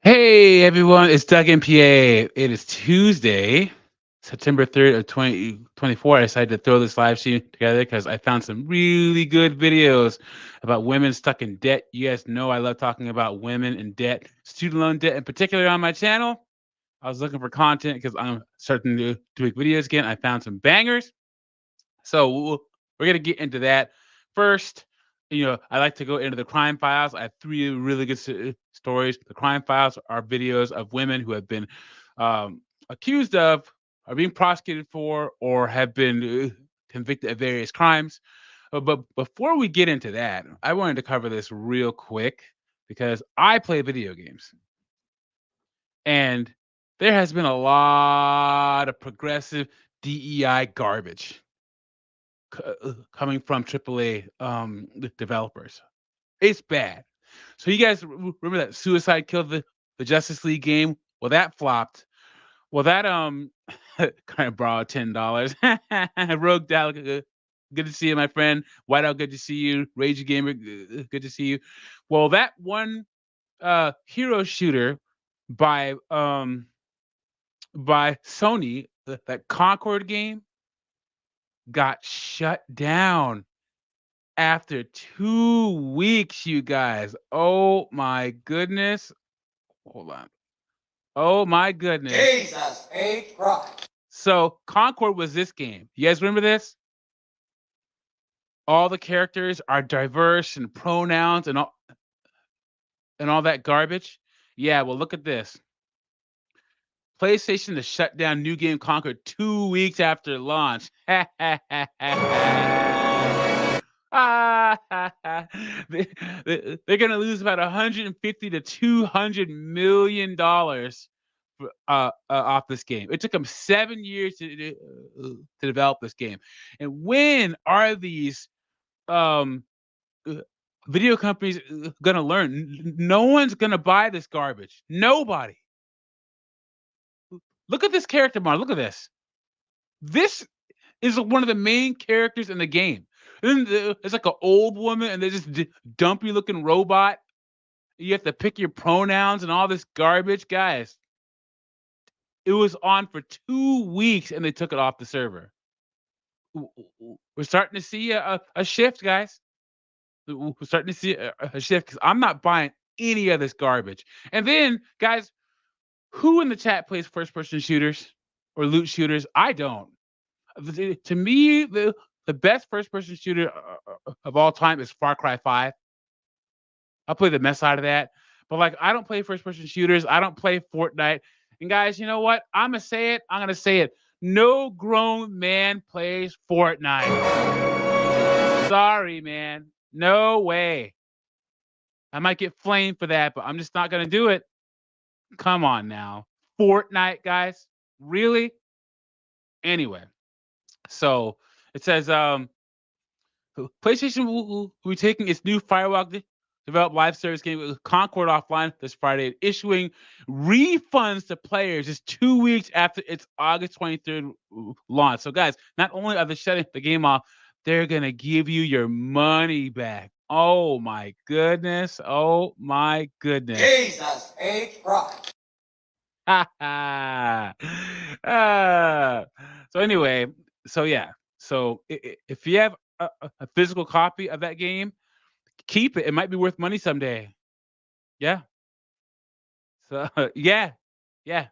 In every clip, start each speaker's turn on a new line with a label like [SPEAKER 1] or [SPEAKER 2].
[SPEAKER 1] Hey everyone, it's Doug MPA. It is Tuesday, September 3rd of 2024. I decided to throw this live stream together because I found some really good videos about women stuck in debt. You guys know I love talking about women in debt, student loan debt in particular on my channel. I was looking for content because I'm starting to make videos again. I found some bangers. So we're gonna get into that first. I like to go into the crime files. I have three really good stories. The crime files are videos of women who have been accused of, are being prosecuted for, or have been convicted of various crimes. But before we get into that, I wanted to cover this real quick because I play video games, and there has been a lot of progressive DEI garbage coming from AAA developers. It's bad. So you guys remember that Suicide killed the Justice League game? Well, that flopped. Well, that kind of borrowed $10. Rogue Dal, good to see you, my friend. Whiteout, good to see you. Rage Gamer, good to see you. Well, that one hero shooter by Sony, that Concord game, got shut down after 2 weeks, you guys. Oh my goodness. Hold on. Oh my goodness.
[SPEAKER 2] Jesus H. Christ.
[SPEAKER 1] So Concord was this game. You guys remember this? All the characters are diverse and pronouns and all that garbage. Yeah, well, look at this. PlayStation to shut down New Game Concord 2 weeks after launch. Ah, they're going to lose about 150 to 200 million dollars off this game. It took them 7 years to develop this game. And when are these um, uh, video companies going to learn? No one's going to buy this garbage. Nobody. Look at this character model. Look at this. This is one of the main characters in the game. And then it's like an old woman, and there's this dumpy looking robot. You have to pick your pronouns and all this garbage, guys. It was on for 2 weeks, and they took it off the server. We're starting to see a shift, guys. We're starting to see a shift because I'm not buying any of this garbage. And then, guys, who in the chat plays first person shooters or loot shooters? I don't. To me, the best first person shooter of all time is Far Cry 5. I'll play the mess out of that. But like, I don't play first person shooters. I don't play Fortnite. And guys, you know what? I'm gonna say it. I'm gonna say it. No grown man plays Fortnite. Sorry, man. No way. I might get flamed for that, but I'm just not gonna do it. Come on now. Fortnite, guys. Really? Anyway, so it says PlayStation will be taking its new Firewalk developed live service game with Concord offline this Friday, issuing refunds to players just 2 weeks after its August 23rd launch. So, guys, not only are they shutting the game off, they're gonna give you your money back. Oh my goodness! Oh my goodness!
[SPEAKER 2] Jesus H. Christ.
[SPEAKER 1] Ah. So anyway, so yeah, so if you have a physical copy of that game, keep it. It might be worth money someday. Yeah. So yeah, yeah.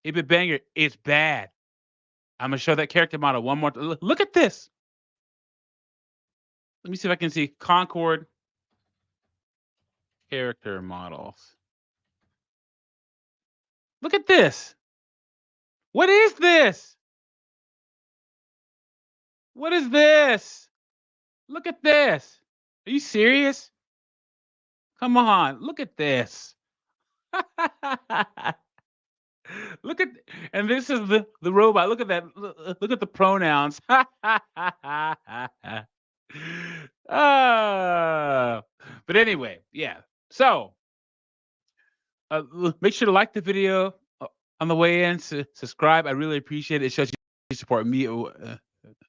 [SPEAKER 1] Keep it banger. It's bad. I'm gonna show that character model one more. Look at this. Let me see if I can see Concord character models. Look at this. What is this? What is this? Look at this. Are you serious? Come on, look at this. Look at, and this is the robot. Look at that. Look at the pronouns. Ah, but anyway, yeah. So make sure to like the video on the way in. Subscribe. I really appreciate it. It shows you support me.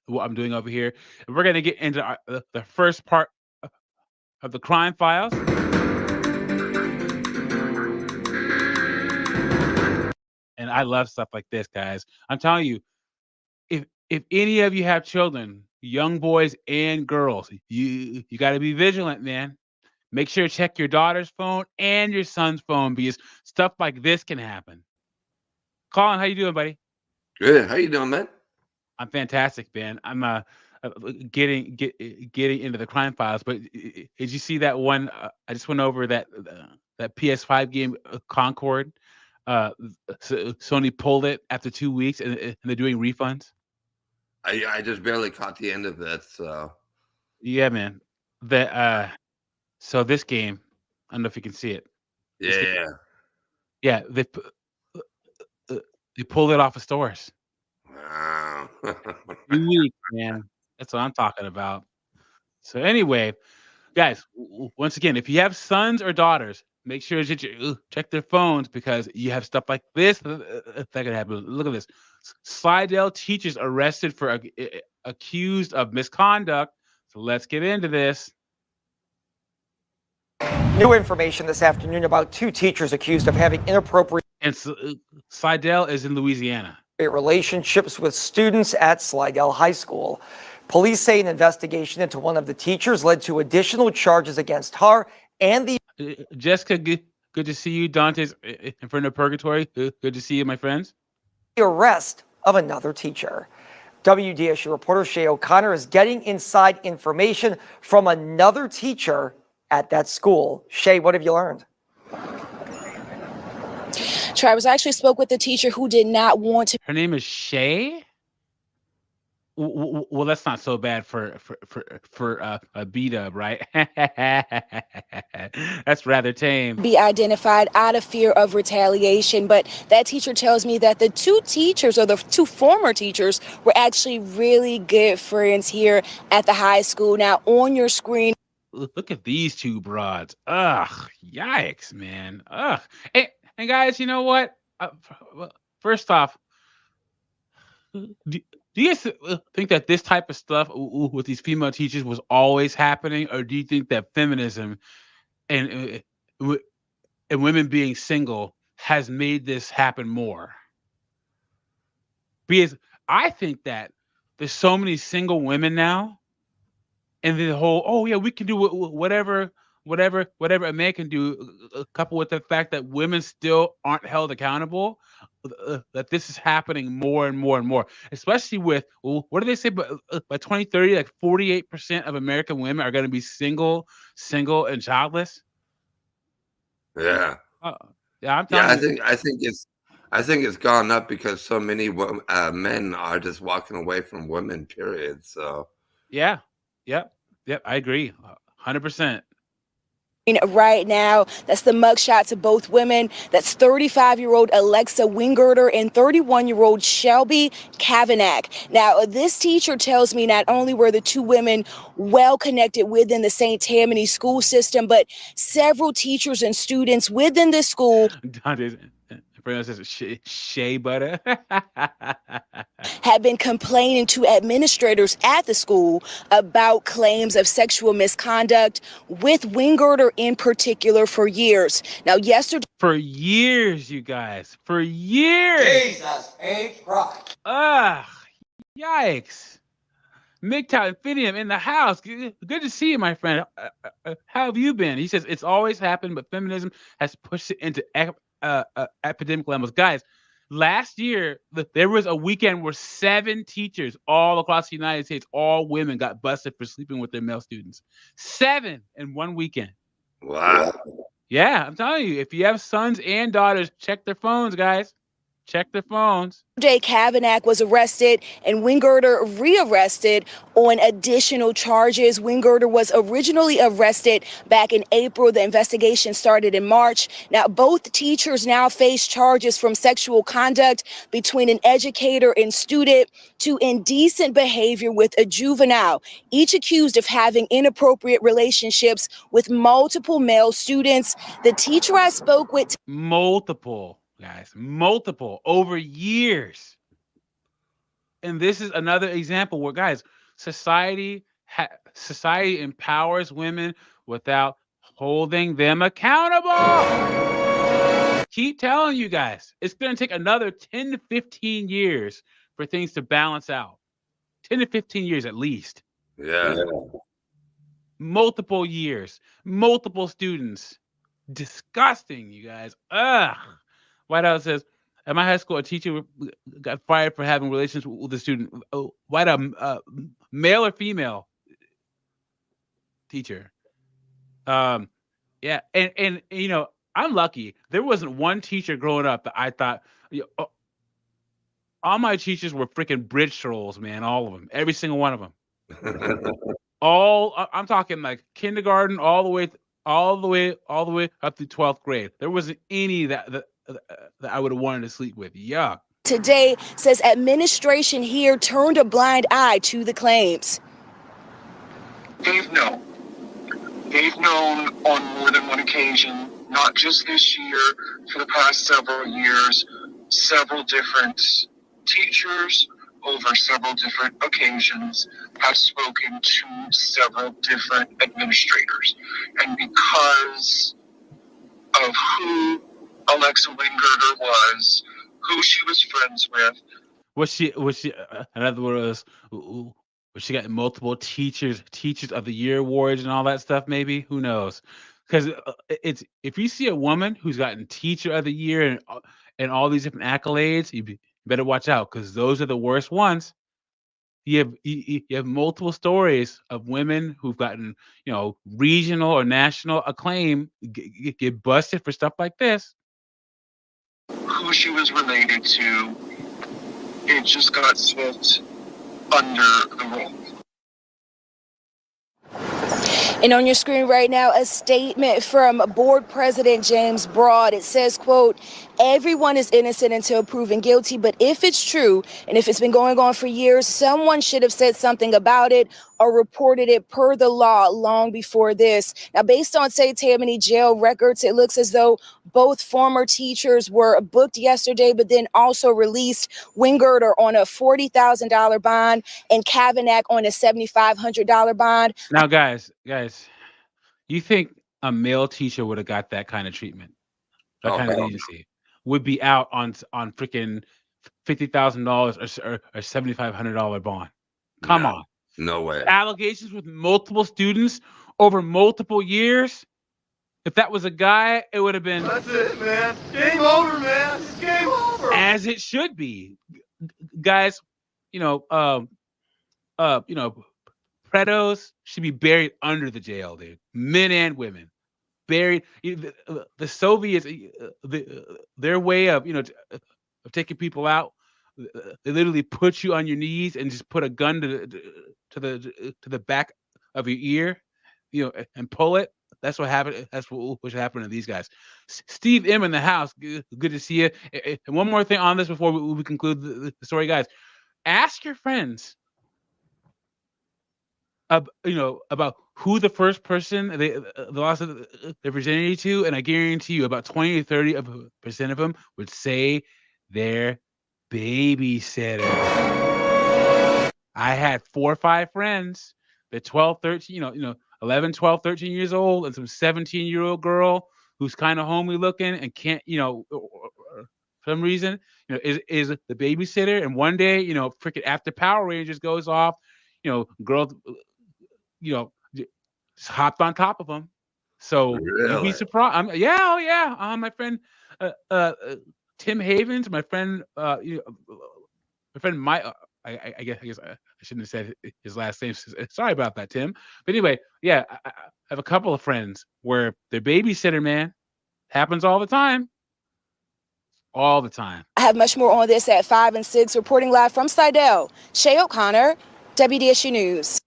[SPEAKER 1] What I'm doing over here. And we're gonna get into the first part of the crime files. I love stuff like this, guys. I'm telling you, if any of you have children, young boys and girls, you got to be vigilant, man. Make sure to check your daughter's phone and your son's phone because stuff like this can happen. Colin, how you doing, buddy?
[SPEAKER 3] Good. How you doing, man?
[SPEAKER 1] I'm fantastic, man. I'm getting into the crime files, but did you see that one? I just went over that PS5 game Concord. Sony pulled it after 2 weeks, and they're doing refunds.
[SPEAKER 3] I just barely caught the end of it, so
[SPEAKER 1] Yeah, man. The so this game, I don't know if you can see it. This game,
[SPEAKER 3] yeah.
[SPEAKER 1] yeah, uh, they pulled it off of stores.
[SPEAKER 3] Wow.
[SPEAKER 1] 2 weeks, man. That's what I'm talking about. So anyway, guys, once again, if you have sons or daughters, make sure that you check their phones because you have stuff like this that can happen. Look at this. Slidell teachers arrested for accused of misconduct. So let's get into this.
[SPEAKER 2] New information this afternoon about two teachers accused of having inappropriate
[SPEAKER 1] And Slidell is in Louisiana.
[SPEAKER 2] relationships with students at Slidell High School. Police say an investigation into one of the teachers led to additional charges against her and the
[SPEAKER 1] Jessica, good to see you. Dante's in front of purgatory. Good to see you, my friends.
[SPEAKER 2] arrest of another teacher. WDSU reporter Shay O'Connor is getting inside information from another teacher at that school. Shay, what have you learned?
[SPEAKER 4] Travis, I actually spoke with the teacher who did not want to.
[SPEAKER 1] Her name is Shay. Well, that's not so bad for a B-dub, right? That's rather tame.
[SPEAKER 4] Be identified out of fear of retaliation. But that teacher tells me that the two teachers, or the two former teachers, were actually really good friends here at the high school. Now, on your screen,
[SPEAKER 1] Look at these two broads. Ugh, yikes, man. Ugh. And guys, you know what? First off, do you guys think that this type of stuff with these female teachers was always happening, or do you think that feminism and and women being single has made this happen more? Because I think that there's so many single women now, and the whole oh yeah we can do whatever a man can do, coupled with the fact that women still aren't held accountable, that this is happening more and more and more, especially with what do they say? But by 2030, like 48% of American women are going to be single and childless.
[SPEAKER 3] Yeah.
[SPEAKER 1] Yeah, I'm
[SPEAKER 3] Yeah,
[SPEAKER 1] telling you.
[SPEAKER 3] I think it's gone up because so many men are just walking away from women, period. So
[SPEAKER 1] Yeah, yep, I agree, 100%.
[SPEAKER 4] right now, that's the mugshots of both women. That's 35-year-old Alexa Wingirter and 31-year-old Shelby Kavanagh. Now, this teacher tells me not only were the two women well connected within the St. Tammany school system, but several teachers and students within the school
[SPEAKER 1] Dante's says shea butter.
[SPEAKER 4] have been complaining to administrators at the school about claims of sexual misconduct with Wingirter in particular for years. Now, yesterday,
[SPEAKER 1] For years, you guys. For years.
[SPEAKER 2] Jesus H. Christ.
[SPEAKER 1] Ugh. Yikes. MGTOW Infinium in the house. Good to see you, my friend. How have you been? He says it's always happened, but feminism has pushed it into epidemic levels. Guys, last year, there was a weekend where 7 teachers all across the United States, all women, got busted for sleeping with their male students. 7 in one weekend.
[SPEAKER 3] wow.
[SPEAKER 1] Yeah, I'm telling you, if you have sons and daughters, check their phones, guys. Check their phones.
[SPEAKER 4] Kavanagh was arrested and Wingirter rearrested on additional charges. Wingirter was originally arrested back in April. The investigation started in March. Now, both teachers now face charges from sexual conduct between an educator and student to indecent behavior with a juvenile, each accused of having inappropriate relationships with multiple male students. The teacher I spoke with
[SPEAKER 1] Multiple, guys, multiple over years. And this is another example where, guys, society empowers women without holding them accountable. keep telling you guys, it's going to take another 10 to 15 years for things to balance out. 10 to 15 years at least.
[SPEAKER 3] Yeah.
[SPEAKER 1] Multiple years, multiple students. Disgusting, you guys. Ugh. White House says, at my high school, a teacher got fired for having relations with a student. Oh, male or female teacher. Yeah, and you know, I'm lucky. There wasn't one teacher growing up that I thought, all my teachers were freaking bridge trolls, man. All of them, every single one of them. I'm talking like kindergarten all the way up to 12th grade. There wasn't any that I would have wanted to sleep with. Yuck.
[SPEAKER 4] Today says administration here turned a blind eye to the claims.
[SPEAKER 5] They've known. They've known on more than one occasion, not just this year, for the past several years, several different teachers over several different occasions have spoken to several different administrators. And because of who Alexa Wingirter was, who she was friends with.
[SPEAKER 1] Was she in other words, was she got multiple teachers of the year awards and all that stuff? Maybe, who knows? Because it's, if you see a woman who's gotten teacher of the year and all these different accolades, you better watch out, because those are the worst ones. You have multiple stories of women who've gotten, you know, regional or national acclaim get busted for stuff like this.
[SPEAKER 5] Who she was related to, it just got swept under the rug.
[SPEAKER 4] And on your screen right now, a statement from board president James Broad. It says, quote, everyone is innocent until proven guilty, but if it's true, and if it's been going on for years, someone should have said something about it or reported it per the law long before this. Now, based on St. Tammany jail records, it looks as though both former teachers were booked yesterday, but then also released. Wingirter on a $40,000 bond and Kavanagh on a $7,500 bond.
[SPEAKER 1] Now, guys, you think a male teacher would have got that kind of treatment, that kind of agency, would be out on freaking $50,000 or $7,500 bond? Come on.
[SPEAKER 3] No way.
[SPEAKER 1] Allegations with multiple students over multiple years. If that was a guy, it would have been.
[SPEAKER 6] That's it, man. Game over, man. It's game over.
[SPEAKER 1] As it should be, guys. You know, predos should be buried under the jail, dude. Men and women buried. The Soviets, their way of of taking people out, they literally put you on your knees and just put a gun to the back of your ear, and pull it. That's what happened. That's what should happen to these guys. Steve M in the house. Good to see you. And one more thing on this before we conclude the story, guys. Ask your friends about who the first person they lost their virginity to, and I guarantee you about 20 to 30% of them would say their babysitter. I had 4 or 5 friends, they're 12, 13, 11, 12, 13 years old, and some 17-year-old girl who's kind of homely looking and can't, for some reason, is the babysitter. And one day, freaking after Power Rangers goes off, girl, just hopped on top of them. So you'd be surprised. My friend Tim Havens, my friend Mike. I guess I shouldn't have said his last name. Sorry about that, Tim. But anyway, I have a couple of friends where their babysitter, man, happens all the time. All the time.
[SPEAKER 4] I have much more on this at 5 and 6. Reporting live from Slidell, Shay O'Connor, WDSU News.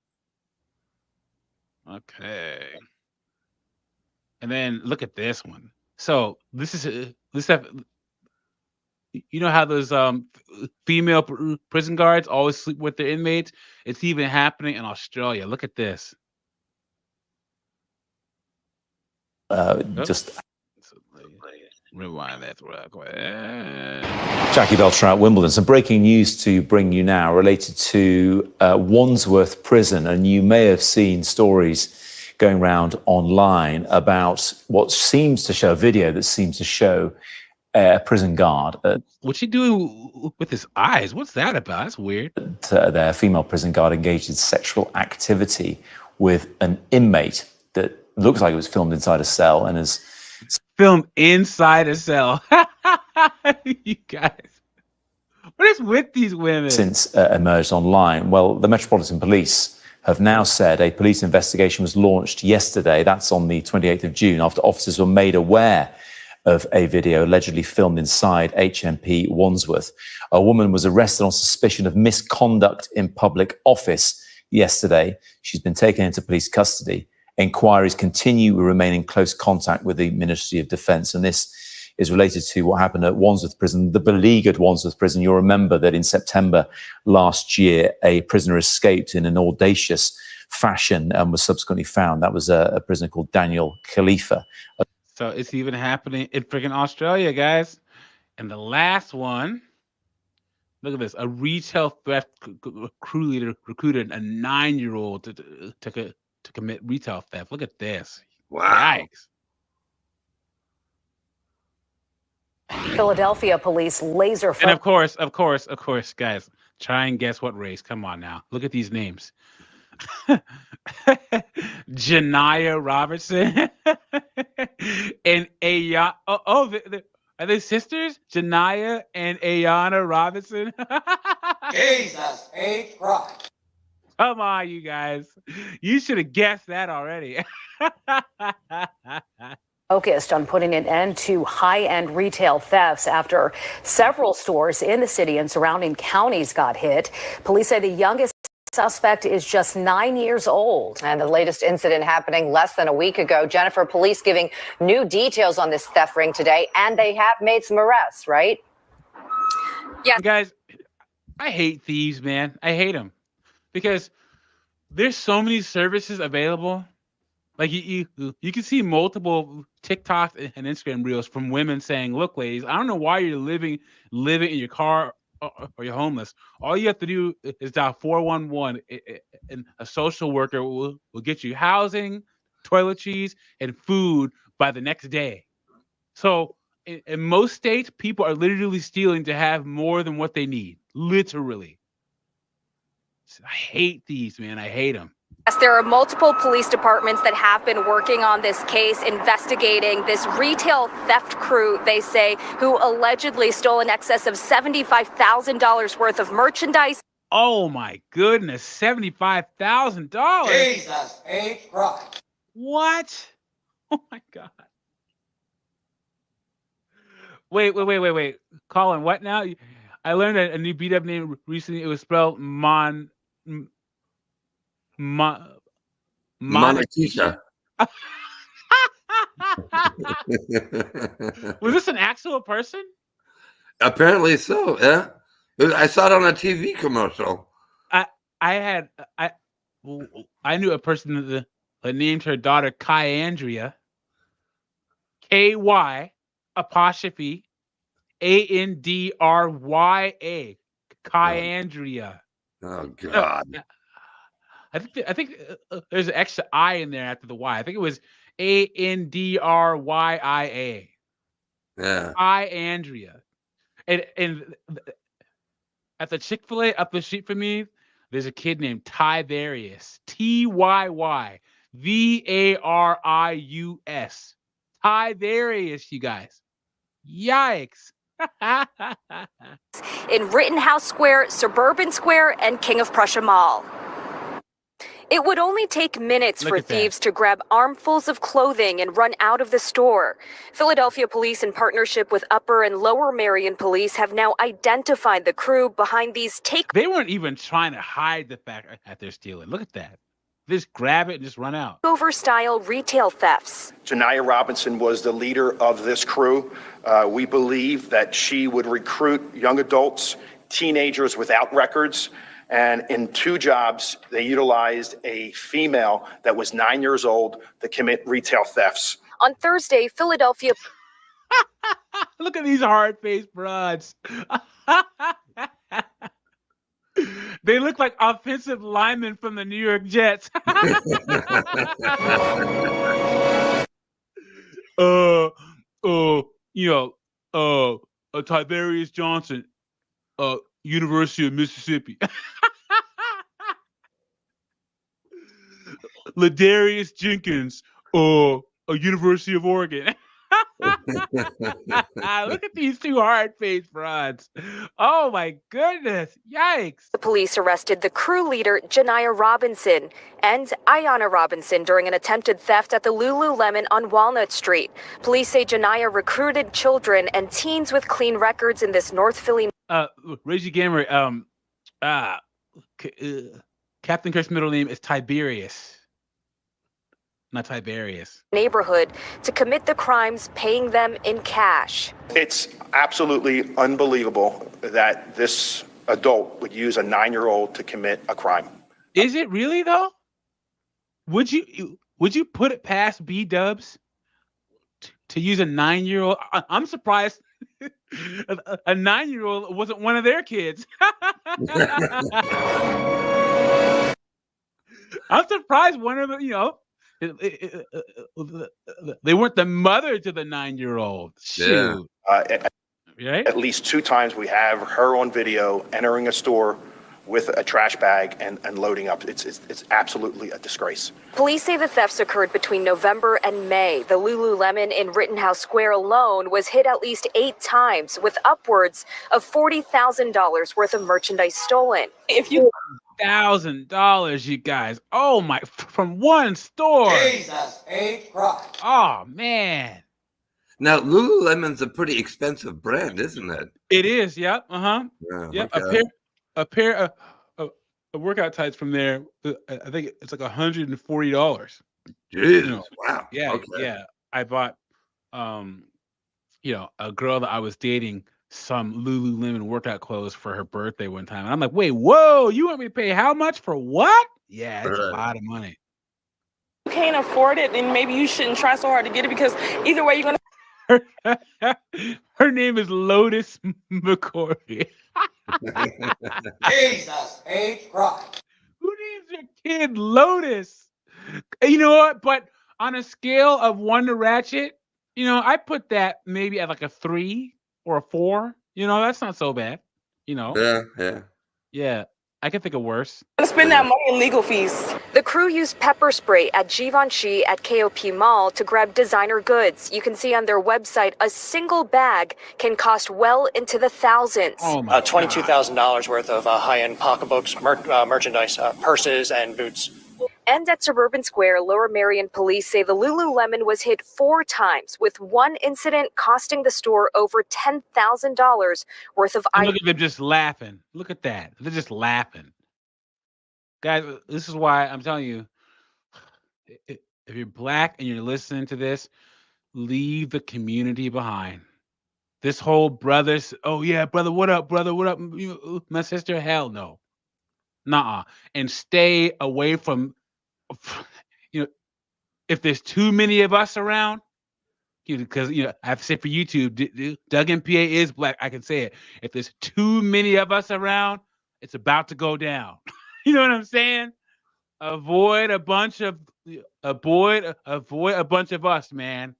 [SPEAKER 1] Okay. And then look at this one. So this stuff. You know how those female prison guards always sleep with their inmates? It's even happening in Australia. Look at this.
[SPEAKER 7] Just
[SPEAKER 1] rewind that real quick.
[SPEAKER 7] Jackie Beltran at Wimbledon. Some breaking news to bring you now related to Wandsworth Prison, and you may have seen stories going around online about what seems to show a video that seems to show a prison guard
[SPEAKER 1] What's he doing with his eyes? What's that about? That's weird.
[SPEAKER 7] their female prison guard engaged in sexual activity with an inmate that looks like it was filmed inside a cell and is
[SPEAKER 1] Filmed inside a cell. You guys. What is with these women?
[SPEAKER 7] since emerged online. Well, the Metropolitan Police have now said a police investigation was launched yesterday. That's on the 28th of June, after officers were made aware of a video allegedly filmed inside HMP Wandsworth. A woman was arrested on suspicion of misconduct in public office yesterday. She's been taken into police custody. Inquiries continue. We remain in close contact with the Ministry of Defence, and this is related to what happened at Wandsworth Prison, the beleaguered Wandsworth Prison. You'll remember that in September last year, a prisoner escaped in an audacious fashion and was subsequently found. That was a prisoner called Daniel Khalifa.
[SPEAKER 1] So it's even happening in freaking Australia, guys. And the last one, look at this. A retail theft crew leader recruited a 9-year-old to commit retail theft. Look at this.
[SPEAKER 3] Wow.
[SPEAKER 1] Yikes.
[SPEAKER 8] Philadelphia police laser
[SPEAKER 1] And of course, guys, try and guess what race. Come on now. Look at these names. Janiyah Robertson and Ayana. Are they sisters? Janiyah and Ayana Robinson.
[SPEAKER 2] Jesus H. Christ.
[SPEAKER 1] Come on, you guys. You should have guessed that already.
[SPEAKER 8] Focused on putting an end to high-end retail thefts after several stores in the city and surrounding counties got hit. Police say the youngest suspect is just 9 years old.
[SPEAKER 9] And the latest incident happening less than a week ago. Jennifer, police giving new details on this theft ring today, and they have made some arrests, right?
[SPEAKER 1] Yeah. Guys, I hate thieves, man. I hate them because there's so many services available. Like you can see multiple TikToks and Instagram reels from women saying, "Look, ladies, I don't know why you're living in your car or you're homeless. All you have to do is dial 411, and a social worker will get you housing, toiletries, and food by the next day." So in most states, people are literally stealing to have more than what they need. Literally. I hate these, man. I hate them.
[SPEAKER 10] Yes, there are multiple police departments that have been working on this case, investigating this retail theft crew, they say, who allegedly stole in excess of $75,000 worth of merchandise.
[SPEAKER 1] Oh my goodness, $75,000.
[SPEAKER 2] Jesus H. Christ.
[SPEAKER 1] What? Oh my God. Wait. Colin, what now? I learned a new beat up name recently. It was spelled
[SPEAKER 3] Monikisha.
[SPEAKER 1] Was this an actual person?
[SPEAKER 3] Apparently so, yeah. I saw it on a TV commercial.
[SPEAKER 1] I knew a person that named her daughter Kyandria. KY apostrophe ANDRYA. Kyandria.
[SPEAKER 3] Oh God.
[SPEAKER 1] I think there's an extra I in there after the Y. I think it was ANDRYIA.
[SPEAKER 3] Yeah.
[SPEAKER 1] Andrea. And at the Chick-fil-A up the street from me, there's a kid named Tiberius. TYYVARIUS. Tiberius, you guys. Yikes.
[SPEAKER 10] In Rittenhouse Square, Suburban Square, and King of Prussia Mall. It would only take minutes for thieves to grab armfuls of clothing and run out of the store. Philadelphia police, in partnership with Upper and Lower Marion police, have now identified the crew behind these
[SPEAKER 1] They weren't even trying to hide the fact that they're stealing. Look at that. They just grab it and just run out.
[SPEAKER 10] takeover-style retail thefts.
[SPEAKER 11] Janiyah Robinson was the leader of this crew. We believe that she would recruit young adults, teenagers without records. And in 2 jobs, they utilized a female that was 9 years old to commit retail thefts.
[SPEAKER 10] On Thursday, Philadelphia.
[SPEAKER 1] Look at these hard-faced broads. They look like offensive linemen from the New York Jets. Tiberius Johnson, University of Mississippi. Ladarius Jenkins, University of Oregon. Look at these two hard-faced frauds. Oh my goodness. Yikes.
[SPEAKER 10] The police arrested the crew leader, Janiyah Robinson, and Ayanna Robinson during an attempted theft at the Lululemon on Walnut Street. Police say Janiyah recruited children and teens with clean records in this North Philly.
[SPEAKER 1] Reggie Gamer, Captain Kirk's middle name is Tiberius. Not Tiberius.
[SPEAKER 10] Neighborhood to commit the crimes, paying them in cash.
[SPEAKER 11] It's absolutely unbelievable that this adult would use a 9-year-old to commit a crime.
[SPEAKER 1] Is it really though? Would you put it past B-dubs to use a 9-year-old? I'm surprised a 9-year-old wasn't one of their kids. I'm surprised one of them, they weren't the mother to the 9-year-old. Shoot. Right?
[SPEAKER 11] At least 2 times we have her on video entering a store with a trash bag and loading up. It's absolutely a disgrace.
[SPEAKER 10] Police say the thefts occurred between November and May. The Lululemon in Rittenhouse Square alone was hit at least 8 times, with upwards of $40,000 worth of merchandise stolen.
[SPEAKER 1] If you $1,000, you guys. Oh my! From one store.
[SPEAKER 2] Jesus H. Christ.
[SPEAKER 1] Oh man.
[SPEAKER 3] Now Lululemon's a pretty expensive brand, isn't it?
[SPEAKER 1] It is. Yep. Yeah,
[SPEAKER 3] okay.
[SPEAKER 1] A pair of workout tights from there. I think it's like $140.
[SPEAKER 3] Jeez. Wow.
[SPEAKER 1] Yeah.
[SPEAKER 3] Okay.
[SPEAKER 1] Yeah. I bought, a girl that I was dating some Lululemon workout clothes for her birthday one time. And I'm like, wait, whoa, you want me to pay how much for what? Yeah, it's a lot of money.
[SPEAKER 12] You can't afford it, then maybe you shouldn't try so hard to get it, because either way you're gonna.
[SPEAKER 1] Her name is Lotus McCoy.
[SPEAKER 2] Jesus H. Christ.
[SPEAKER 1] Who names their kid Lotus? You know what? But on a scale of 1 to ratchet, I put that maybe at like a 3 or a 4. That's not so bad. Yeah. I can think of worse.
[SPEAKER 12] Spend that money in legal fees.
[SPEAKER 10] The crew used pepper spray at Givenchy at KOP Mall to grab designer goods. You can see on their website a single bag can cost well into the thousands.
[SPEAKER 1] Oh my
[SPEAKER 13] $22,000 worth of high-end pocketbooks, merchandise, purses, and boots.
[SPEAKER 10] And at Suburban Square, Lower Merion police say the Lululemon was hit 4 times, with one incident costing the store over $10,000 worth of items.
[SPEAKER 1] Look at them just laughing. Look at that. They're just laughing. Guys, this is why I'm telling you, if you're black and you're listening to this, leave the community behind. This whole brothers, oh yeah, brother, what up, brother, what up? My sister, hell no. Nuh-uh. And stay away from, if there's too many of us around, because I have to say for YouTube, Doug MPA is black. I can say it. If there's too many of us around, it's about to go down. You know what I'm saying? Avoid a bunch of us, man.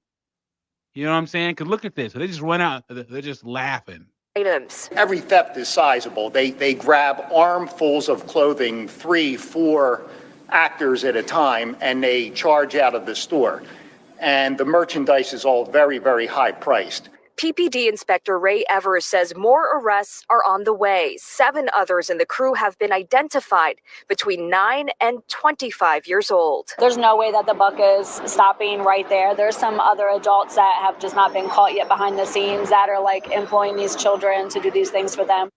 [SPEAKER 1] You know what I'm saying? Because look at this. They just run out. They're just laughing.
[SPEAKER 10] Items.
[SPEAKER 13] Every theft is sizable. They grab armfuls of clothing, 3, 4 actors at a time, and they charge out of the store. And the merchandise is all very, very high priced.
[SPEAKER 10] PPD Inspector Ray Evers says more arrests are on the way. 7 others in the crew have been identified, between 9 and 25 years old.
[SPEAKER 14] There's no way that the buck is stopping right there. There's some other adults that have just not been caught yet behind the scenes that are employing these children to do these things for them.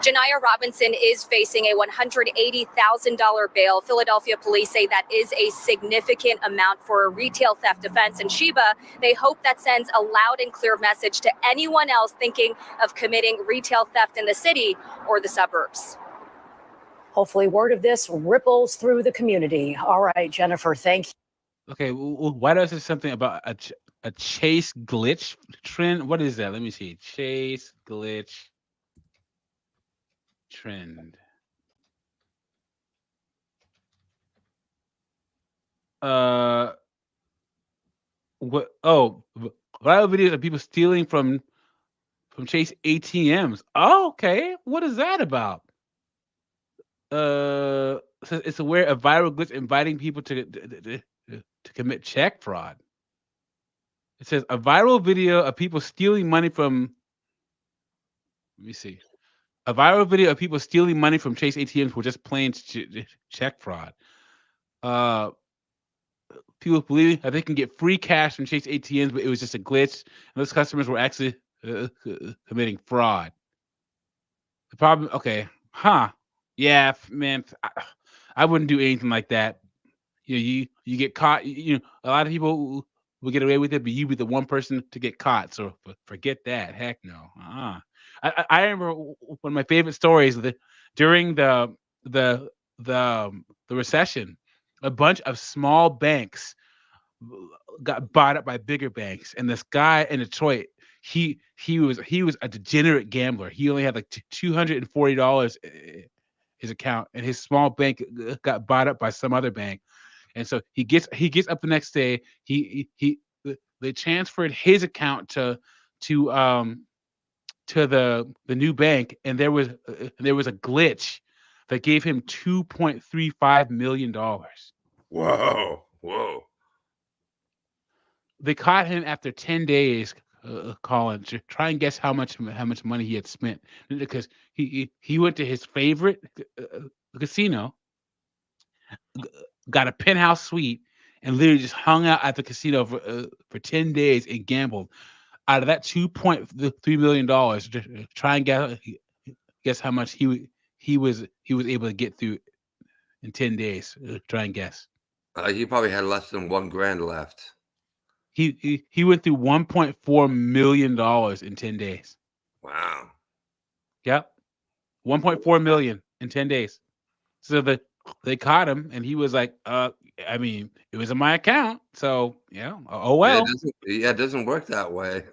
[SPEAKER 10] Janiyah Robinson is facing a $180,000 bail. Philadelphia police say that is a significant amount for a retail theft offense. And Sheba, they hope that sends a loud and clear message to anyone else thinking of committing retail theft in the city or the suburbs.
[SPEAKER 8] Hopefully word of this ripples through the community. All right, Jennifer, thank you.
[SPEAKER 1] Okay, why does it something about a chase glitch trend? What is that? Let me see. Chase glitch trend. What? Oh, viral videos of people stealing from Chase ATMs. Oh, okay. What is that about? Says it's aware of viral glitch inviting people to commit check fraud. It says a viral video of people stealing money from. Let me see. A viral video of people stealing money from Chase ATMs were just plain check fraud. People believing that they can get free cash from Chase ATMs, but it was just a glitch, and those customers were actually committing fraud. The problem, okay, yeah, man, I wouldn't do anything like that. You get caught. A lot of people will get away with it, but you be the one person to get caught. So forget that. Heck no. I remember one of my favorite stories during the recession. A bunch of small banks got bought up by bigger banks, and this guy in Detroit, he was a degenerate gambler. He only had like $240 his account, and his small bank got bought up by some other bank. And so he gets up the next day. They transferred his account to the new bank, and there was a glitch that gave him $2.35 million.
[SPEAKER 3] Whoa.
[SPEAKER 1] They caught him after 10 days, Colin, to try and guess how much money he had spent, because he went to his favorite casino, got a penthouse suite, and literally just hung out at the casino for 10 days and gambled. Out of that $2.3 million, try and guess how much he was able to get through in 10 days. Try and guess.
[SPEAKER 3] He probably had less than $1,000 left.
[SPEAKER 1] He went through $1.4 million in 10 days.
[SPEAKER 3] Wow.
[SPEAKER 1] Yep. 1.4 million in 10 days. So they caught him, and he was like, I mean, it was in my account, so yeah. Oh well.
[SPEAKER 3] It doesn't work that way.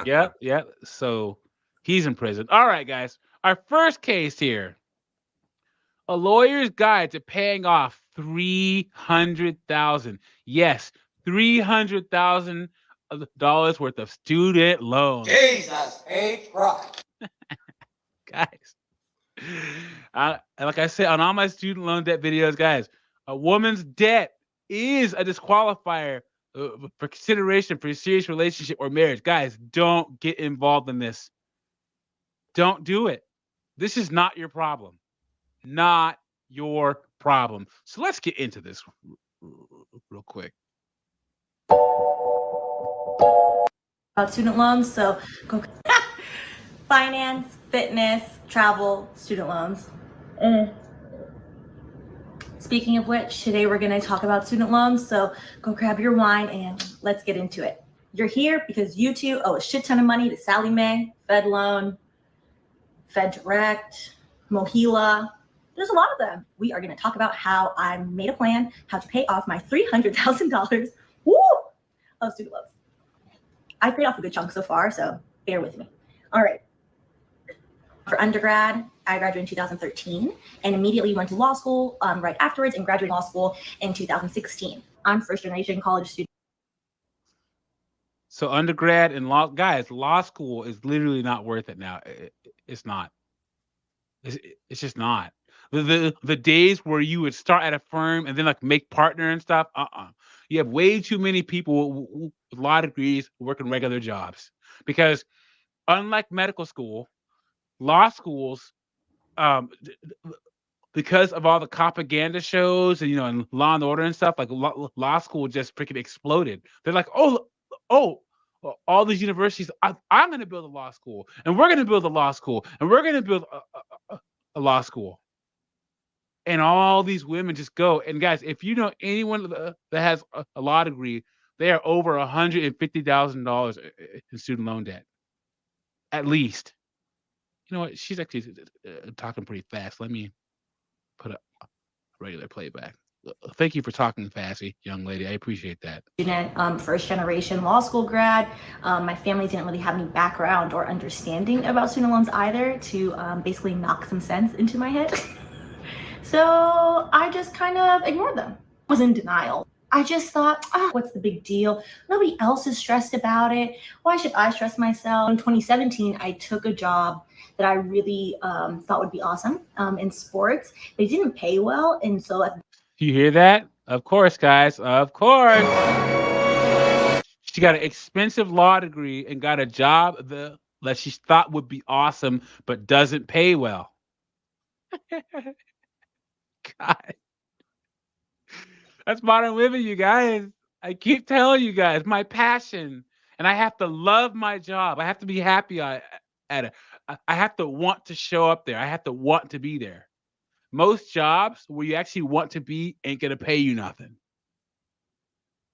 [SPEAKER 1] Yeah. So he's in prison. All right, guys. Our first case here. A lawyer's guide to paying off $300,000. Yes, $300,000 worth of student loans.
[SPEAKER 2] Jesus H. Christ.
[SPEAKER 1] Guys, like I said on all my student loan debt videos, guys, a woman's debt is a disqualifier for consideration for a serious relationship or marriage. Guys, don't get involved in this. Don't do it. This is not your problem. Not your problem. So let's get into this real quick.
[SPEAKER 15] About student loans, so go finance, fitness, travel, student loans. Speaking of which, today we're going to talk about student loans, so go grab your wine and let's get into it. You're here because you two owe a shit ton of money to Sallie Mae, Fed Loan, Fed Direct, Mohila. There's a lot of them. We are going to talk about how I made a plan, how to pay off my $300,000 of student loans. I've paid off a good chunk so far, so bear with me. All right. For undergrad, I graduated in 2013 and immediately went to law school right afterwards and graduated law school in 2016. I'm first generation college student.
[SPEAKER 1] So undergrad and law school is literally not worth it now. It's not. It's just not. The days where you would start at a firm and then like make partner and stuff. You have way too many people with law degrees working regular jobs, because unlike medical school, law schools, because of all the propaganda shows and and Law and Order and stuff, like law school just freaking exploded. They're like, oh, all these universities, I'm going to build a law school, and we're going to build a law school, and we're going to build a law school. And all these women just go. And guys, if you know anyone that has a law degree, they are over $150,000 in student loan debt, at least. You know what? She's actually talking pretty fast. Let me put a regular playback. Thank you for talking fast, young lady. I appreciate that.
[SPEAKER 15] Student, first generation law school grad. My family didn't really have any background or understanding about student loans either to basically knock some sense into my head. So I just kind of ignored them. I was in denial. I just thought, what's the big deal? Nobody else is stressed about it. Why should I stress myself? In 2017, I took a job that I really thought would be awesome in sports. They didn't pay well, and so
[SPEAKER 1] You hear that? Of course, guys. Of course. She got an expensive law degree and got a job that she thought would be awesome, but doesn't pay well. God. That's modern living, you guys. I keep telling you guys, my passion. And I have to love my job. I have to be happy at it. I have to want to show up there. I have to want to be there. Most jobs where you actually want to be ain't going to pay you nothing.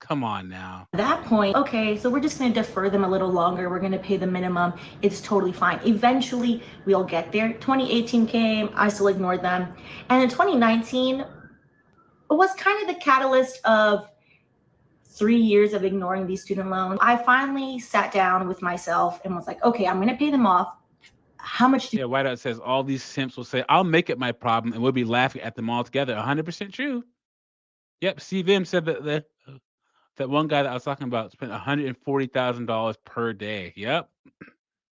[SPEAKER 1] Come on now.
[SPEAKER 15] at that point, okay, so we're just going to defer them a little longer. We're going to pay the minimum. It's totally fine. Eventually, we'll get there. 2018 came. I still ignored them. And in 2019, it was kind of the catalyst of 3 years of ignoring these student loans. I finally sat down with myself and was like, okay, I'm going to pay them off. How much do
[SPEAKER 1] Yeah, Whiteout says all these simps will say, I'll make it my problem, and we'll be laughing at them all together. 100% true. Yep, CVM said that one guy that I was talking about spent $140,000 per day. Yep.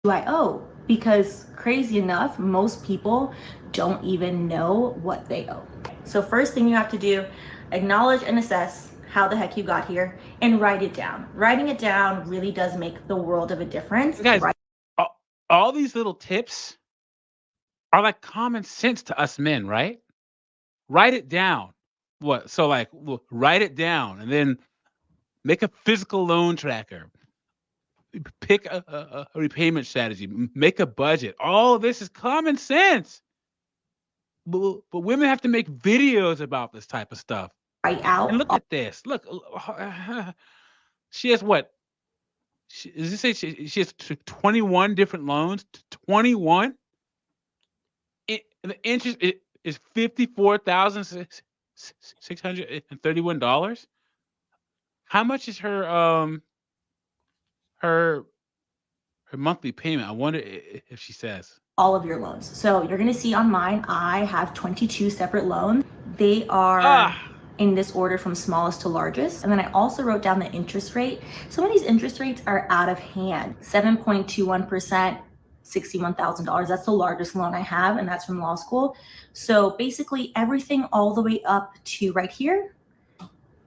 [SPEAKER 15] I owe? Because crazy enough, most people don't even know what they owe. So first thing you have to do, acknowledge and assess how the heck you got here and write it down. Writing it down really does make the world of a difference.
[SPEAKER 1] Guys, all these little tips are like common sense to us men, right? Write it down. What? So like, write it down and then make a physical loan tracker. Pick a repayment strategy. Make a budget. All of this is common sense. But women have to make videos about this type of stuff.
[SPEAKER 15] Write out.
[SPEAKER 1] And look at this. Look, she has what? Does it say she has 21 different loans? 21? The interest is $54,631. How much is her monthly payment? I wonder if she says.
[SPEAKER 15] All of your loans. So you're going to see on mine, I have 22 separate loans. They are in this order from smallest to largest. And then I also wrote down the interest rate. Some of these interest rates are out of hand. 7.21%, $61,000. That's the largest loan I have, and that's from law school. So basically everything all the way up to right here,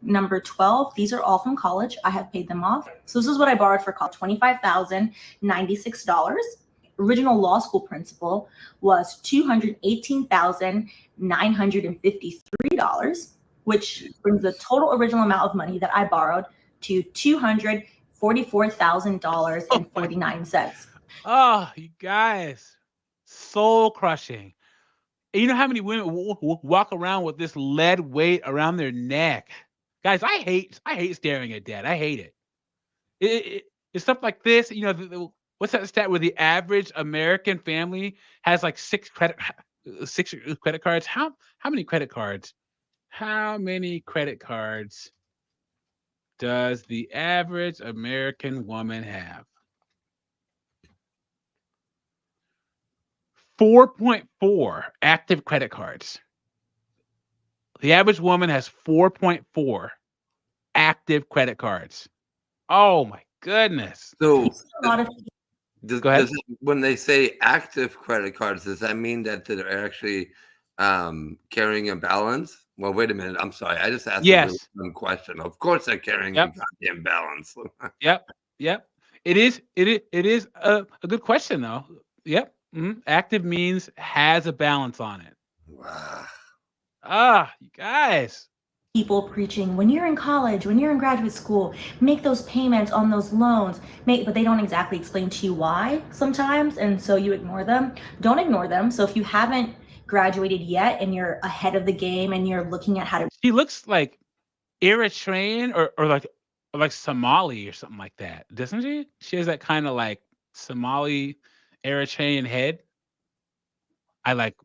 [SPEAKER 15] number 12, these are all from college. I have paid them off. So this is what I borrowed for college, $25,096. Original law school principal was $218,953, which brings the total original amount of money that I borrowed to $244,000.49.
[SPEAKER 1] Oh, you guys, soul crushing. And you know how many women walk around with this lead weight around their neck? Guys, I hate staring at debt. I hate it. It's stuff like this. You know, what's that stat where the average American family has like six credit cards? How many credit cards? How many credit cards does the average American woman have? 4.4 active credit cards. The average woman has 4.4 active credit cards. Oh my goodness.
[SPEAKER 3] So
[SPEAKER 1] Go ahead.
[SPEAKER 3] When they say active credit cards, does that mean that they're actually carrying a balance? Well, wait a minute. I'm sorry. I just asked a really dumb question. Of course they're carrying a goddamn balance.
[SPEAKER 1] Yep. It is a good question though. Yep. Active means has a balance on it. Wow. You guys.
[SPEAKER 15] People preaching, when you're in college, when you're in graduate school, make those payments on those loans, but they don't exactly explain to you why sometimes, and so you ignore them. Don't ignore them. So if you haven't graduated yet and you're ahead of the game and you're looking at how to...
[SPEAKER 1] She looks like Eritrean or like Somali or something like that, doesn't she? She has that kind of like Somali Eritrean head. I like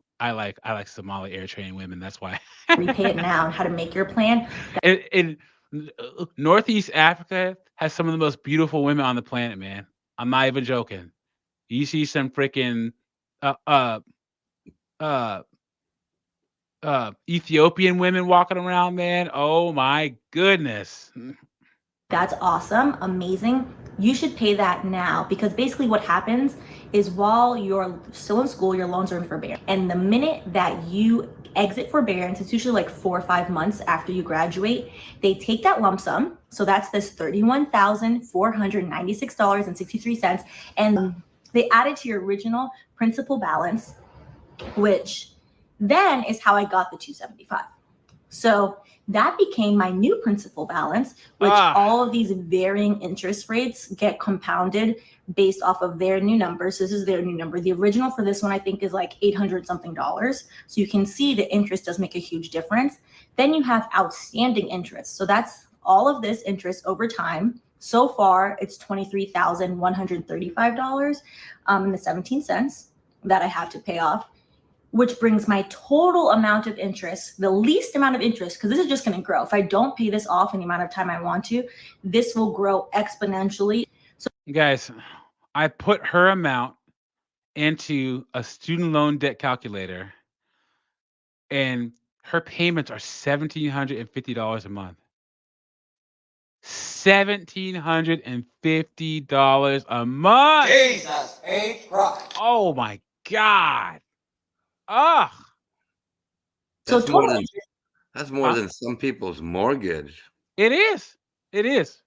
[SPEAKER 1] Somali Eritrean women. That's why.
[SPEAKER 15] repay it now and how to make your plan.
[SPEAKER 1] In Northeast Africa has some of the most beautiful women on the planet, man. I'm not even joking. You see some freaking Ethiopian women walking around, man. Oh my goodness.
[SPEAKER 15] That's awesome, amazing. You should pay that now, because basically what happens is while you're still in school, your loans are in forbearance. And the minute that you exit forbearance, it's usually like 4 or 5 months after you graduate, they take that lump sum. So that's this $31,496.63. And they add it to your original principal balance, which then is how I got the $275. So that became my new principal balance, which all of these varying interest rates get compounded based off of their new numbers. This is their new number. The original for this one, I think, is like $800 something. So you can see the interest does make a huge difference. Then you have outstanding interest. So that's all of this interest over time. So far, it's $23,135.17 that I have to pay off, which brings my total amount of interest, the least amount of interest, because this is just going to grow. If I don't pay this off in the amount of time I want to, this will grow exponentially. So,
[SPEAKER 1] guys, I put her amount into a student loan debt calculator, and her payments are $1,750 a month. $1,750 a month.
[SPEAKER 2] Jesus H. Christ.
[SPEAKER 1] Oh my God. Ugh.
[SPEAKER 3] That's more than some people's mortgage.
[SPEAKER 1] It is. It is.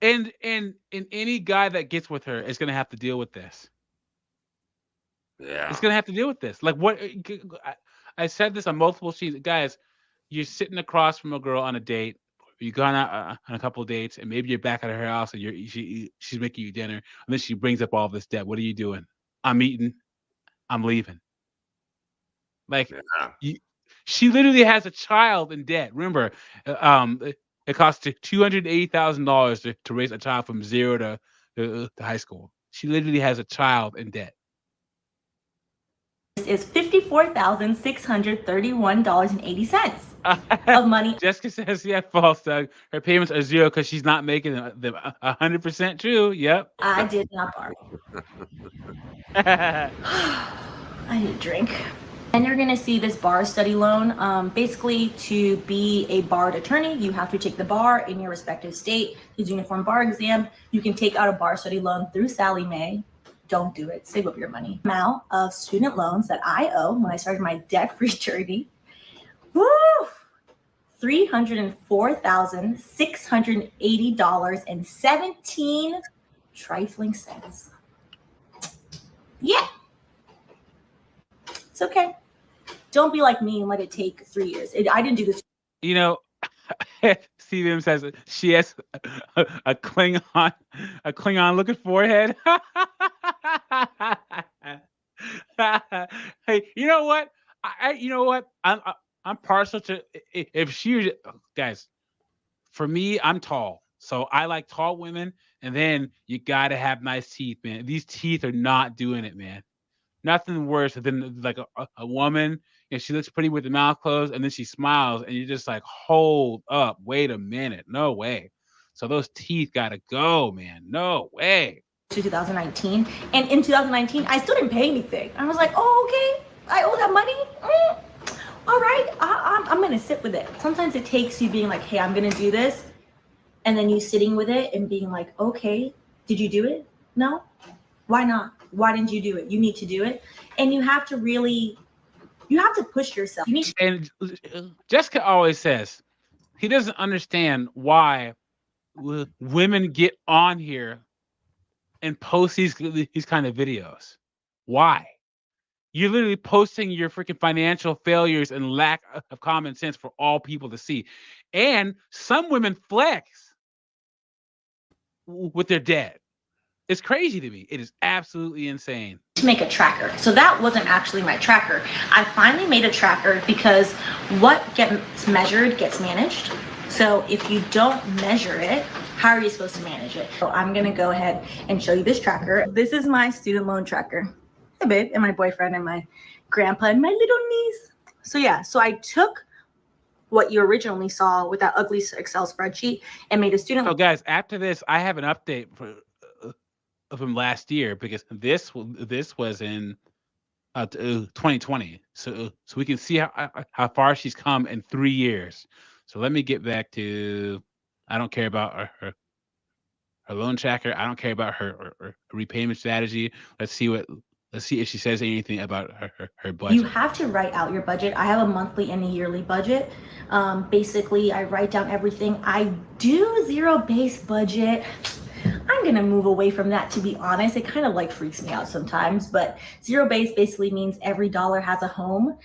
[SPEAKER 1] And any guy that gets with her is gonna have to deal with this.
[SPEAKER 3] Yeah.
[SPEAKER 1] It's gonna have to deal with this. Like, what I said this on multiple sheets. Guys, you're sitting across from a girl on a date. You've gone out on a couple of dates, and maybe you're back at her house, and she's making you dinner, and then she brings up all this debt. What are you doing? I'm eating. I'm leaving. Like, she literally has a child in debt. Remember, it costs $280,000 to raise a child from 0 to high school. She literally has a child in debt.
[SPEAKER 15] this is $54,631.80 of money.
[SPEAKER 1] Jessica says, yeah, false, Doug. Her payments are 0 because she's not making them 100% true. Yep.
[SPEAKER 15] I did not borrow. I need a drink. And you're going to see this bar study loan. Basically, to be a barred attorney, you have to take the bar in your respective state, his uniform bar exam. You can take out a bar study loan through Sallie Mae. Don't do it. Save up your money. Amount of student loans that I owe when I started my debt-free journey. Woo! $304,680.17 trifling cents. Yeah. It's okay. Don't be like me and let it take 3 years. I didn't do this.
[SPEAKER 1] You know, CVM says she has a Klingon looking forehead. Hey, you know what? I'm partial to if she guys. For me, I'm tall, so I like tall women, and then you gotta have nice teeth, man. These teeth are not doing it, man. Nothing worse than like a woman, and she looks pretty with the mouth closed, and then she smiles, and you're just like, hold up, wait a minute, no way. So those teeth gotta go, man. No way.
[SPEAKER 15] To 2019, and in 2019, I still didn't pay anything. I was like, oh, okay, I owe that money. All right, I'm gonna sit with it. Sometimes it takes you being like, hey, I'm gonna do this, and then you sitting with it and being like, okay, did you do it? No. Why not? Why didn't you do it? You need to do it. And you have to push yourself.
[SPEAKER 1] And Jessica always says he doesn't understand why women get on here and post these kind of videos. Why? You're literally posting your freaking financial failures and lack of common sense for all people to see. And some women flex with their debt. It's crazy to me. It is absolutely insane.
[SPEAKER 15] To make a tracker. So that wasn't actually my tracker. I finally made a tracker because what gets measured gets managed. So if you don't measure it, how are you supposed to manage it? So I'm gonna go ahead and show you this tracker. This is my student loan tracker. Hey babe, and my boyfriend and my grandpa and my little niece. So yeah, so I took what you originally saw with that ugly Excel spreadsheet and made a student.
[SPEAKER 1] So guys, after this, I have an update from last year, because this was in 2020. So we can see how far she's come in 3 years. So let me get back to. I don't care about her loan tracker. I don't care about her repayment strategy. Let's see if she says anything about her budget.
[SPEAKER 15] You have to write out your budget. I have a monthly and a yearly budget. Basically, I write down everything. I do zero-based budget. I'm gonna move away from that, to be honest. It kind of like freaks me out sometimes, but zero-based basically means every dollar has a home.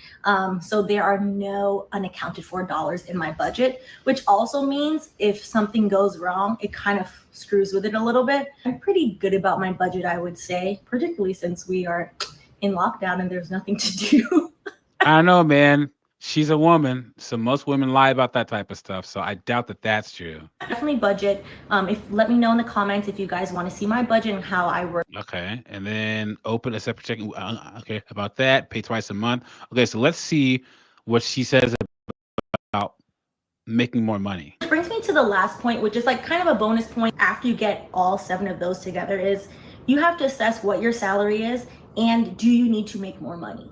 [SPEAKER 15] So there are no unaccounted for dollars in my budget, which also means if something goes wrong, it kind of screws with it a little bit. I'm pretty good about my budget, I would say, particularly since we are in lockdown and there's nothing to do.
[SPEAKER 1] I know, man. She's a woman, so most women lie about that type of stuff. So I doubt that that's true.
[SPEAKER 15] Definitely budget. Let me know in the comments if you guys want to see my budget and how I work.
[SPEAKER 1] Okay, and then open a separate checking. Okay, about that. Pay twice a month. Okay, so let's see what she says about making more money.
[SPEAKER 15] Which brings me to the last point, which is like kind of a bonus point after you get all 7 of those together, is you have to assess what your salary is and do you need to make more money?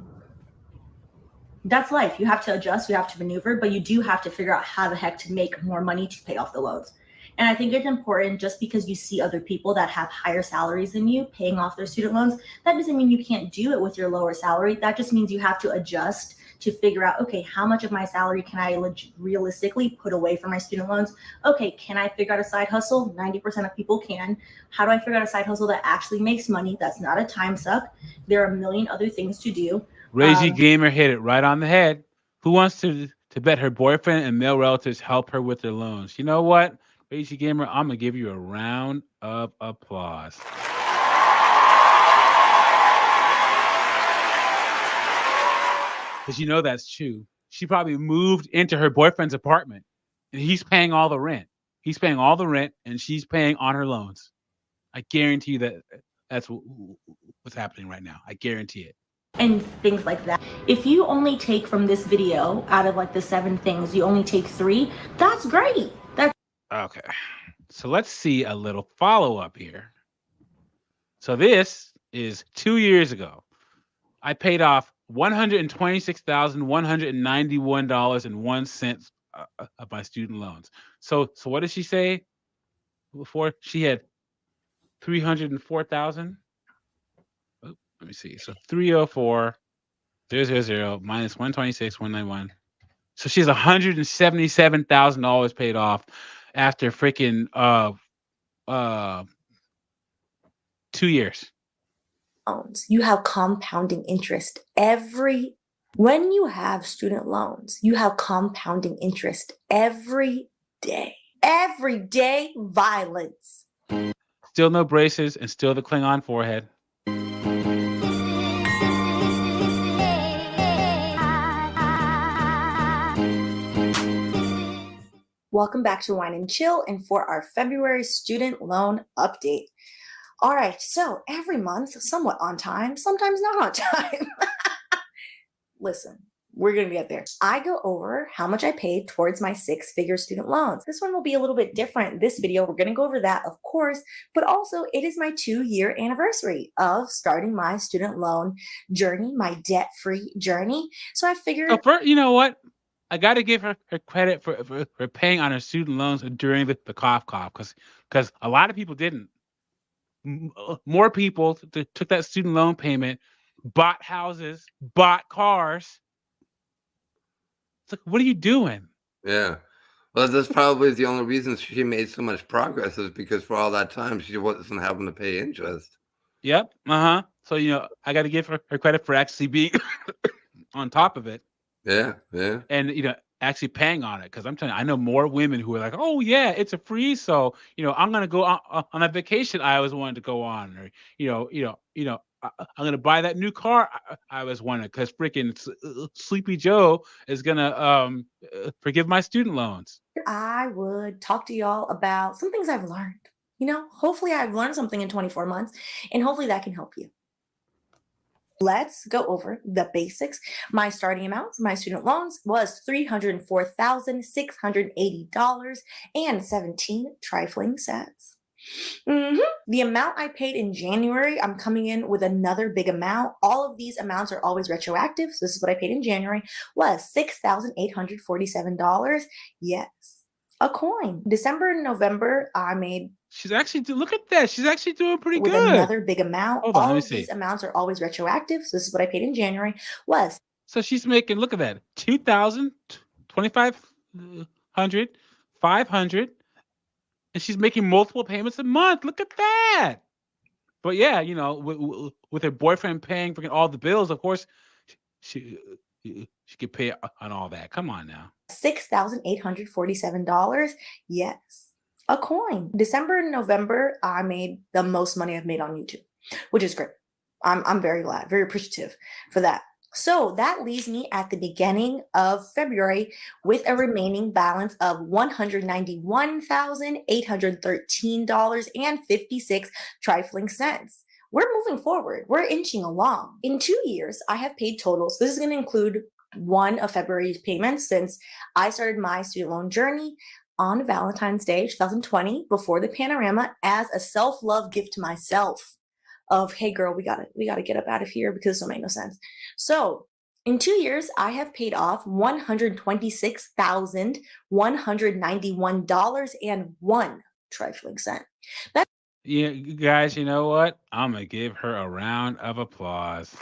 [SPEAKER 15] That's life. You have to adjust, you have to maneuver, but you do have to figure out how the heck to make more money to pay off the loans. And I think it's important, just because you see other people that have higher salaries than you paying off their student loans, that doesn't mean you can't do it with your lower salary. That just means you have to adjust to figure out, okay, how much of my salary can I realistically put away for my student loans? Okay, can I figure out a side hustle? 90% of people can. How do I figure out a side hustle that actually makes money? That's not a time suck. There are a million other things to do.
[SPEAKER 1] Reggie Gamer hit it right on the head. Who wants to bet her boyfriend and male relatives help her with their loans? You know what, Reggie Gamer, I'm gonna give you a round of applause. Because you know that's true. She probably moved into her boyfriend's apartment and he's paying all the rent. He's paying all the rent and she's paying on her loans. I guarantee you that's what's happening right now. I guarantee it.
[SPEAKER 15] And things like that. If you only take from this video, out of like the 7 things, you only take 3, that's great. That's
[SPEAKER 1] okay. So let's see a little follow-up here. So this is 2 years ago. I paid off $126,191.01 of my student loans. So what did she say before? She had 304,000. Let me see. So 304,000 minus 126,191. So she has $177,000 paid off after freaking 2 years.
[SPEAKER 16] Loans. You have compounding interest when you have student loans, you have compounding interest every day. Everyday violence.
[SPEAKER 1] Still no braces and still the Klingon forehead.
[SPEAKER 16] Welcome back to Wine and Chill, and for our February student loan update. All right, so every month, somewhat on time, sometimes not on time. Listen, we're going to get there. I go over how much I paid towards my 6-figure student loans. This one will be a little bit different. This video, we're going to go over that, of course, but also it is my 2-year anniversary of starting my student loan journey, my debt-free journey. So I figured...
[SPEAKER 1] You know what? I got to give her credit for paying on her student loans during the cough, because a lot of people didn't. More people took that student loan payment, bought houses, bought cars. It's like, what are you doing?
[SPEAKER 3] Yeah. Well, that's probably the only reason she made so much progress, is because for all that time she wasn't having to pay interest.
[SPEAKER 1] Yep. So, I got to give her credit for actually being on top of it.
[SPEAKER 3] Yeah.
[SPEAKER 1] And, actually paying on it. Because I'm telling you, I know more women who are like, oh, yeah, it's a free. So, I'm going to go on that vacation I always wanted to go on. Or, I'm going to buy that new car I always wanted, because freaking Sleepy Joe is going to forgive my student loans.
[SPEAKER 16] I would talk to y'all about some things I've learned. Hopefully I've learned something in 24 months, and hopefully that can help you. Let's go over the basics. My starting amount for my student loans was $304,680 and 17 trifling cents. The amount I paid in January, I'm coming in with another big amount. All of these amounts are always retroactive. So this is what I paid in January, was $6,847. Yes, a coin. December and November, I made.
[SPEAKER 1] She's actually, look at that. She's actually doing pretty
[SPEAKER 16] with
[SPEAKER 1] good.
[SPEAKER 16] Another big amount.
[SPEAKER 1] Hold on, let
[SPEAKER 16] All
[SPEAKER 1] me
[SPEAKER 16] of
[SPEAKER 1] see.
[SPEAKER 16] these amounts are always retroactive. So this is what I paid in January, was.
[SPEAKER 1] So she's making, look at that, 2,000, 2,500, 500, and she's making multiple payments a month. Look at that. But yeah, you know, with her boyfriend paying for all the bills, of course, she could pay on all that. Come on now.
[SPEAKER 16] $6,847. Yes, a coin. December and November, I made the most money I've made on YouTube, which is great. I'm very glad, very appreciative for that. So that leaves me at the beginning of February with a remaining balance of $191,813.56 trifling cents. We're moving forward. We're inching along. In 2 years, I have paid totals. This is going to include one of February's payments since I started my student loan journey on Valentine's Day 2020 before the panorama as a self-love gift to myself. Of, hey girl, we gotta get up out of here because this don't make no sense. So in 2 years, I have paid off $126,191.01 trifling cent. That's
[SPEAKER 1] Yeah, guys, you know what? I'm gonna give her a round of applause.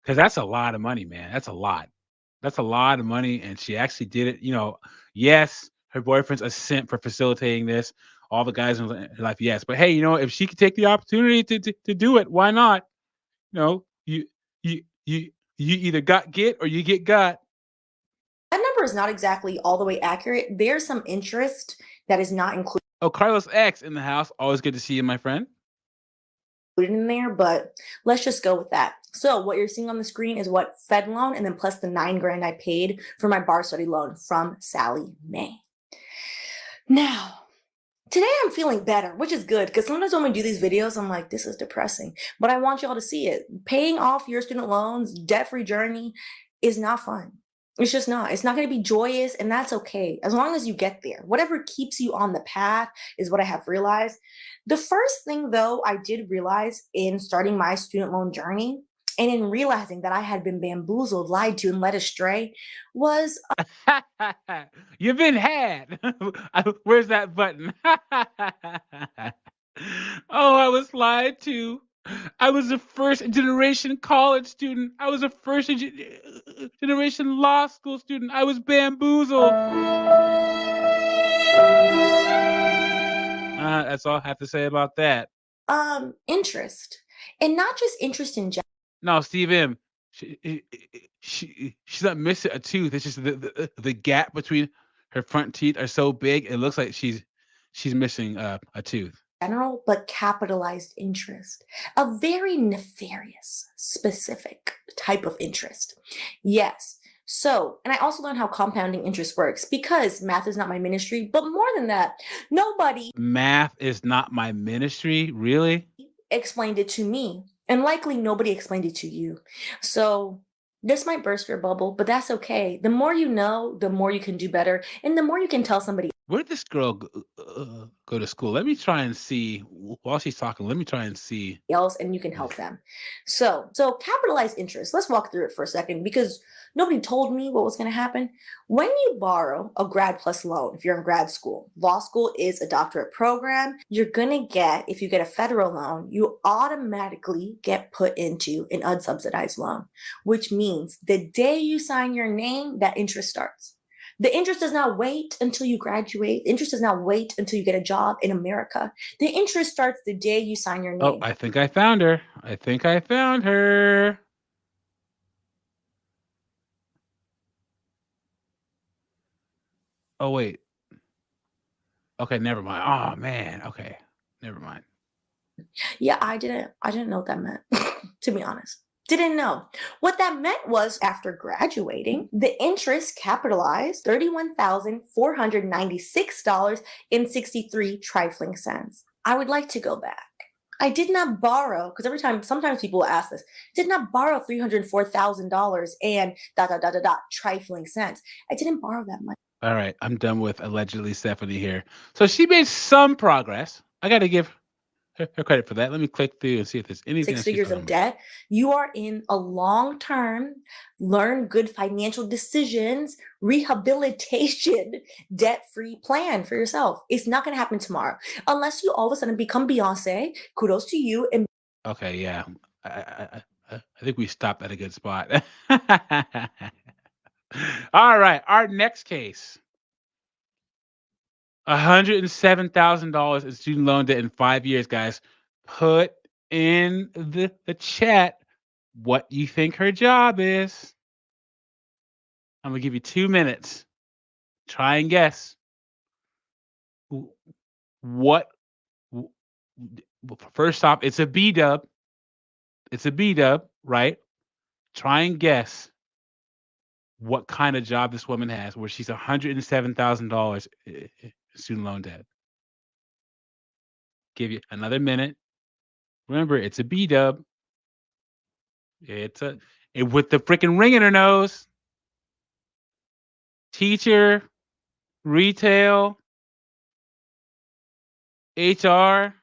[SPEAKER 1] Because that's a lot of money, man. That's a lot. That's a lot of money, and she actually did it. You know, yes, her boyfriend's a simp for facilitating this. All the guys in her life, yes. But hey, you know, if she could take the opportunity to do it, why not? You know, you you either get or you get got.
[SPEAKER 16] that number is not exactly all the way accurate. There's some interest that is not included
[SPEAKER 1] Oh, Carlos X in the house. Always good to see you, my friend.
[SPEAKER 16] in there, but let's just go with that. So what you're seeing on the screen is what Fed loan and then plus the $9,000 I paid for my bar study loan from Sally Mae. Now, today I'm feeling better, which is good because sometimes when we do these videos, I'm like, this is depressing, but I want y'all to see it. Paying off your student loans, debt-free journey is not fun. It's just not. It's not going to be joyous, and that's okay as long as you get there. Whatever keeps you on the path is what I have realized. The first thing, though, I did realize in starting my student loan journey and in realizing that I had been bamboozled, lied to, and led astray was
[SPEAKER 1] You've been had. Where's that button? Oh, I was lied to. I was a first generation college student. I was a first generation law school student. I was bamboozled. That's all I have to say about that.
[SPEAKER 16] interest. And not just interest in general.
[SPEAKER 1] No, Steve M. She's not missing a tooth. It's just the gap between her front teeth are so big. It looks like she's missing a tooth.
[SPEAKER 16] General, but capitalized interest. A very nefarious, specific type of interest. Yes. So, and I also learned how compounding interest works because math is not my ministry, but more than that, nobody
[SPEAKER 1] Math is not my ministry, really?
[SPEAKER 16] explained it to me, and likely nobody explained it to you. So, this might burst your bubble, but that's okay. The more you know, the more you can do better, and the more you can tell somebody.
[SPEAKER 1] Where did this girl go to school? Let me try and see. While she's talking, let me try and see.
[SPEAKER 16] Else, and you can help them. So capitalized interest. Let's walk through it for a second because nobody told me what was going to happen. When you borrow a grad plus loan, if you're in grad school, law school is a doctorate program. You're going to get, if you get a federal loan, you automatically get put into an unsubsidized loan, which means the day you sign your name, that interest starts. The interest does not wait until you graduate. The interest does not wait until you get a job in America. The interest starts the day you sign your
[SPEAKER 1] Oh,
[SPEAKER 16] name.
[SPEAKER 1] I think I found her. I think I found her. Oh, wait. Okay, never mind. Oh, man. Okay, never mind.
[SPEAKER 16] Yeah, I didn't know what that meant, to be honest. Didn't know. What that meant was after graduating, the interest capitalized $31,496.63 trifling cents. I would like to go back. I did not borrow, because sometimes people will ask this, did not borrow $304,000 and ... trifling cents. I didn't borrow that money.
[SPEAKER 1] All right, I'm done with allegedly Stephanie here. So she made some progress. I got to give her credit for that. Let me click through and see if there's anything
[SPEAKER 16] 6
[SPEAKER 1] else she's
[SPEAKER 16] figures
[SPEAKER 1] talking
[SPEAKER 16] of
[SPEAKER 1] about.
[SPEAKER 16] debt. You are in a long term, learn good financial decisions, rehabilitation, debt free plan for yourself. It's not going to happen tomorrow unless you all of a sudden become Beyonce. Kudos to you. And
[SPEAKER 1] Okay, yeah. I think we stopped at a good spot. All right, our next case. $107,000 in student loan debt in 5 years, guys. Put in the chat what you think her job is. I'm gonna give you 2 minutes. Try and guess. What? First off, it's a B dub. It's a B dub, right? Try and guess what kind of job this woman has, where she's $107,000 student loan debt. Give you another minute. Remember, it's a B dub. It's a with the freaking ring in her nose. Teacher, retail, HR.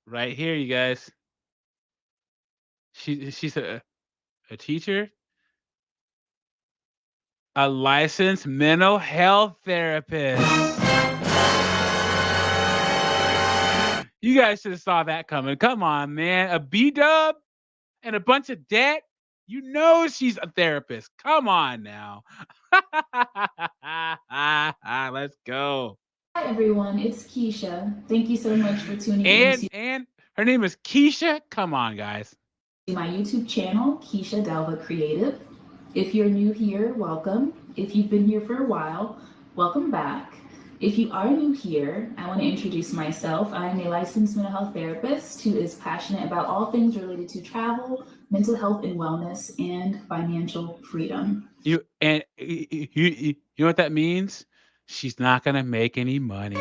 [SPEAKER 1] Right here, you guys. She's a teacher, a licensed mental health therapist. You guys should have saw that coming. Come on, man. A B-dub and a bunch of debt. You know she's a therapist. Come on now. Let's go.
[SPEAKER 17] Hi everyone, it's Keisha. Thank you so much for tuning in to
[SPEAKER 1] And her name is Keisha. Come on, guys.
[SPEAKER 17] my YouTube channel, Keisha Delva Creative. If you're new here, welcome. If you've been here for a while, welcome back. If you are new here, I want to introduce myself. I'm a licensed mental health therapist who is passionate about all things related to travel, mental health and wellness, and financial freedom.
[SPEAKER 1] You know what that means? She's not gonna make any money.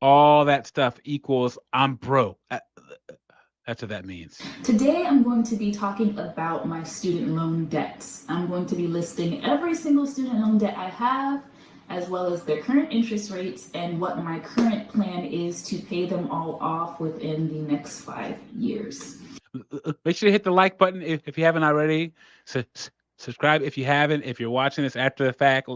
[SPEAKER 1] All that stuff equals I'm broke. That's what that means.
[SPEAKER 17] Today, I'm going to be talking about my student loan debts. I'm going to be listing every single student loan debt I have, as well as their current interest rates and what my current plan is to pay them all off within the next 5 years.
[SPEAKER 1] Make sure to hit the like button if you haven't already. Subscribe if you haven't. If you're watching this after the fact,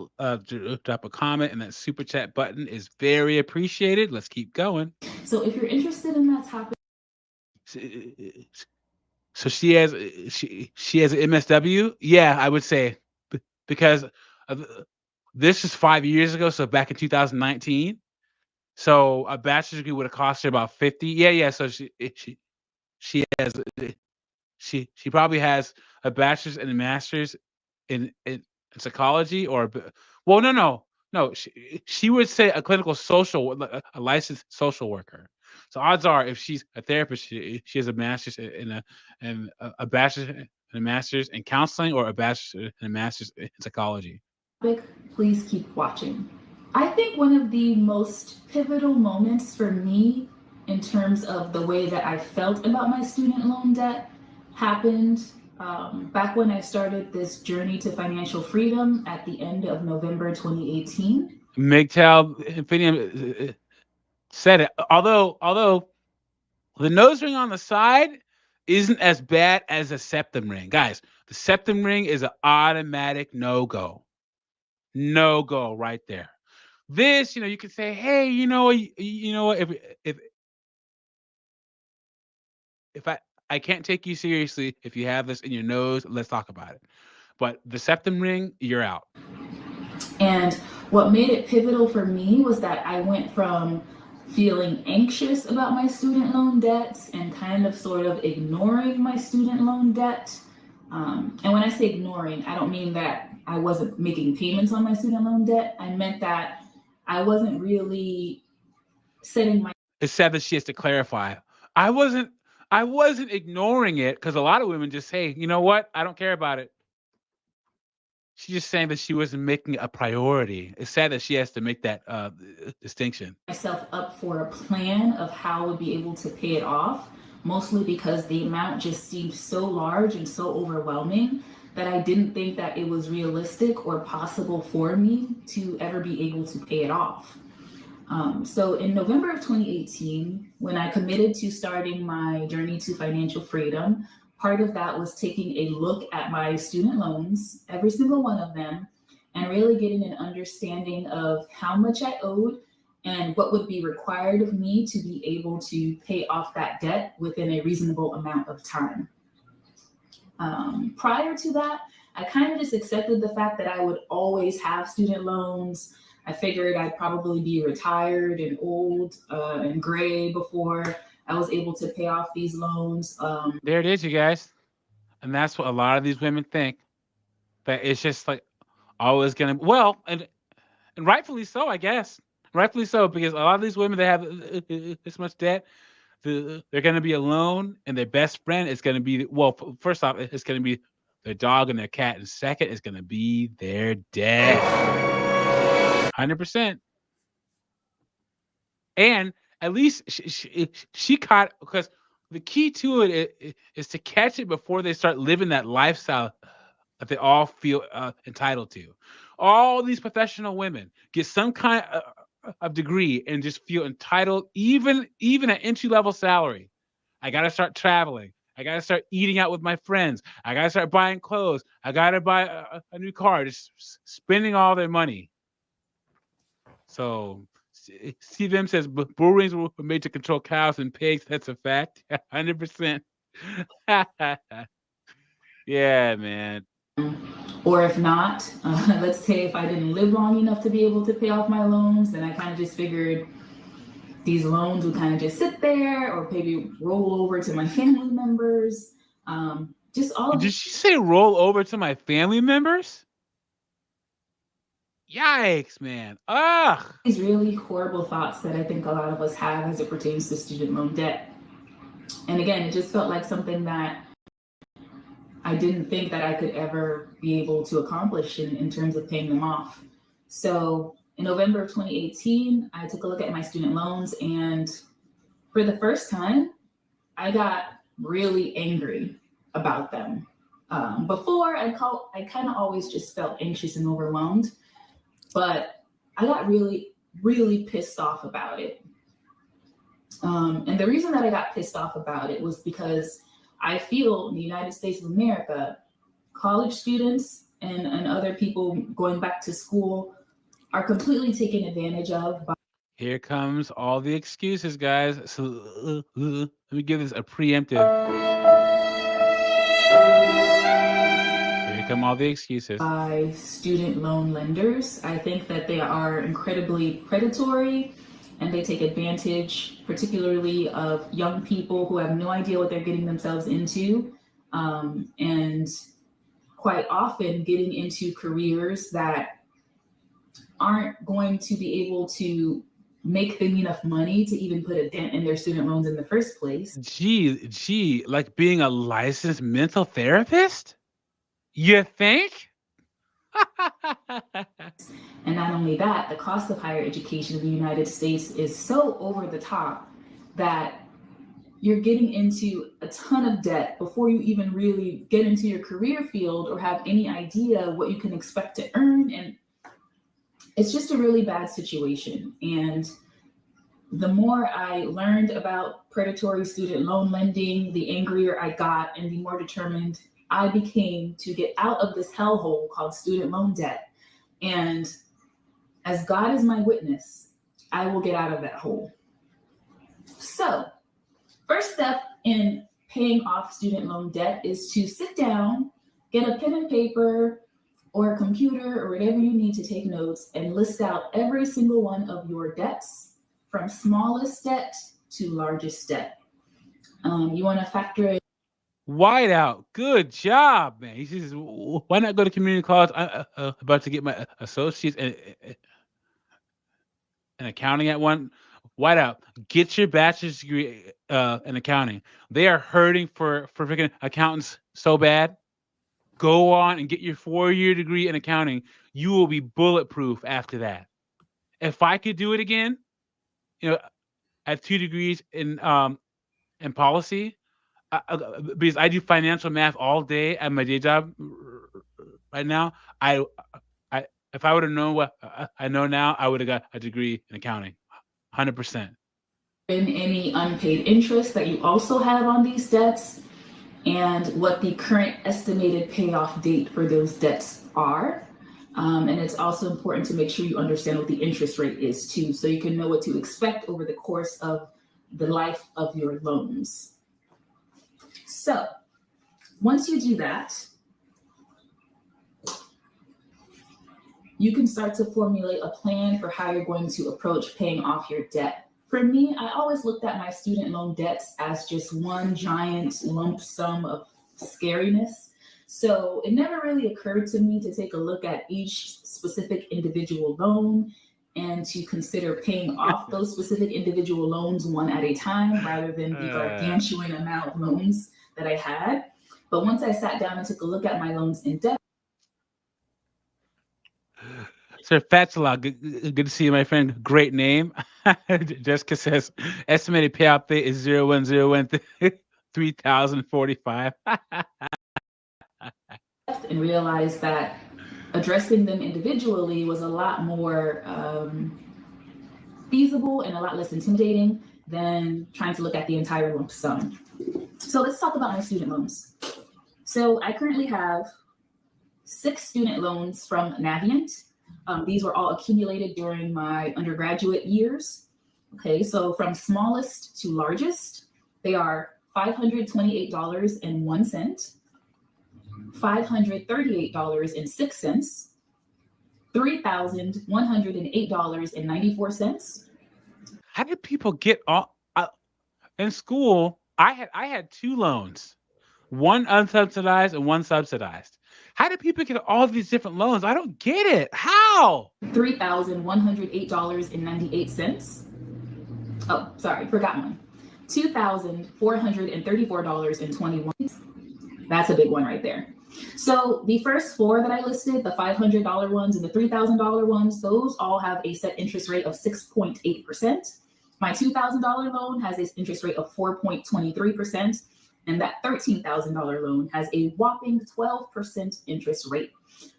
[SPEAKER 1] drop a comment, and that super chat button is very appreciated. Let's keep going.
[SPEAKER 17] So if you're interested in that topic,
[SPEAKER 1] so she has an MSW. Yeah, I would say because this is 5 years ago. So back in 2019. So a bachelor's degree would have cost her about 50. Yeah. So she has she probably has a bachelor's and a master's in psychology no. She would say a clinical social, a licensed social worker. So odds are, if she's a therapist, she has a master's and a bachelor's and a master's in counseling, or a bachelor's and a master's in psychology.
[SPEAKER 17] please keep watching. I think one of the most pivotal moments for me in terms of the way that I felt about my student loan debt happened back when I started this journey to financial freedom at the end of November 2018.
[SPEAKER 1] MGTOW said it. Although the nose ring on the side isn't as bad as a septum ring. Guys, the septum ring is an automatic no-go. No-go right there. This, you can say, hey, you know what, if I can't take you seriously if you have this in your nose, let's talk about it. But the septum ring, you're out.
[SPEAKER 17] And what made it pivotal for me was that I went from feeling anxious about my student loan debts and kind of sort of ignoring my student loan debt. And when I say ignoring, I don't mean that I wasn't making payments on my student loan debt. I meant that I wasn't really setting my...
[SPEAKER 1] It's sad that she has to clarify. I wasn't ignoring it, because a lot of women just say, you know what? I don't care about it. She's just saying that she wasn't making a priority. It's sad that she has to make that distinction.
[SPEAKER 17] Myself up for a plan of how I would be able to pay it off, mostly because the amount just seemed so large and so overwhelming that I didn't think that it was realistic or possible for me to ever be able to pay it off. So in November of 2018, when I committed to starting my journey to financial freedom, part of that was taking a look at my student loans, every single one of them, and really getting an understanding of how much I owed and what would be required of me to be able to pay off that debt within a reasonable amount of time. Prior to that, I kind of just accepted the fact that I would always have student loans. I figured I'd probably be retired and old and gray before I was able to pay off these loans.
[SPEAKER 1] There it is, you guys. And that's what a lot of these women think. That it's just like always gonna and rightfully so, I guess. Rightfully so, because a lot of these women that have this much debt, they're gonna be alone, and their best friend is gonna be first off, it's gonna be their dog and their cat, and second is gonna be their debt. 100%. And at least she caught, because the key to it is to catch it before they start living that lifestyle that they all feel entitled to. All these professional women get some kind of degree and just feel entitled, even at entry-level salary. I got to start traveling. I got to start eating out with my friends. I got to start buying clothes. I got to buy a new car, just spending all their money. So CVM says bull rings were made to control cows and pigs. That's a fact. 100%. Yeah, man.
[SPEAKER 17] Or if not, let's say if I didn't live long enough to be able to pay off my loans, then I kind of just figured these loans would kind of just sit there or maybe roll over to my family members.
[SPEAKER 1] Did she say roll over to my family members? Yikes, man. Ugh.
[SPEAKER 17] These really horrible thoughts that I think a lot of us have as it pertains to student loan debt. And again, it just felt like something that I didn't think that I could ever be able to accomplish in terms of paying them off. So in November of 2018, I took a look at my student loans, and for the first time, I got really angry about them. Before, I kind of always just felt anxious and overwhelmed, but I got really, really pissed off about it. And the reason that I got pissed off about it was because I feel in the United States of America, college students and other people going back to school are completely taken advantage of.
[SPEAKER 1] Here comes all the excuses, guys. So let me give this a preemptive. Here come all the excuses.
[SPEAKER 17] By student loan lenders. I think that they are incredibly predatory, and they take advantage, particularly of young people who have no idea what they're getting themselves into, and quite often getting into careers that aren't going to be able to make them enough money to even put a dent in their student loans in the first place.
[SPEAKER 1] Gee, like being a licensed mental therapist? You think?
[SPEAKER 17] And not only that, the cost of higher education in the United States is so over the top that you're getting into a ton of debt before you even really get into your career field or have any idea what you can expect to earn. And it's just a really bad situation. And the more I learned about predatory student loan lending, the angrier I got and the more determined I became to get out of this hellhole called student loan debt. And as God is my witness, I will get out of that hole. So, first step in paying off student loan debt is to sit down, get a pen and paper or a computer or whatever you need to take notes, and list out every single one of your debts, from smallest debt to largest debt. You want to factor in
[SPEAKER 1] Whiteout, good job, man. He says, why not go to community college? I'm about to get my associates in accounting at one. Whiteout, get your bachelor's degree in accounting. They are hurting for freaking accountants so bad. go on and get your 4-year degree in accounting. You will be bulletproof after that. If I could do it again, I have 2 degrees in policy, because I do financial math all day at my day job right now. I if I would have known what I know now, I would have got a degree in accounting, 100%.
[SPEAKER 17] In any unpaid interest that you also have on these debts, and what the current estimated payoff date for those debts are. And it's also important to make sure you understand what the interest rate is too, so you can know what to expect over the course of the life of your loans. So once you do that, you can start to formulate a plan for how you're going to approach paying off your debt. For me, I always looked at my student loan debts as just one giant lump sum of scariness. So it never really occurred to me to take a look at each specific individual loan and to consider paying off those specific individual loans one at a time rather than the gargantuan amount of loans that I had. But once I sat down and took a look at my loans in depth.
[SPEAKER 1] Sir Fatsallah, good to see you, my friend. Great name. Jessica says estimated payoff date is 01013,045.
[SPEAKER 17] And realized that addressing them individually was a lot more feasible and a lot less intimidating than trying to look at the entire lump sum. So let's talk about my student loans. So I currently have 6 student loans from Navient. These were all accumulated during my undergraduate years. Okay, so from smallest to largest, they are $528.01, $538.06, $3,108.94.
[SPEAKER 1] How did people get all in school? I had 2 loans, one unsubsidized and one subsidized. How did people get all these different loans? I don't get it. How?
[SPEAKER 17] $3,108.98. Oh, sorry, forgot one. $2,434.21. That's a big one right there. So the first 4 that I listed, the $500 ones and the $3,000 ones, those all have a set interest rate of 6.8%. My $2,000 loan has an interest rate of 4.23%. And that $13,000 loan has a whopping 12% interest rate.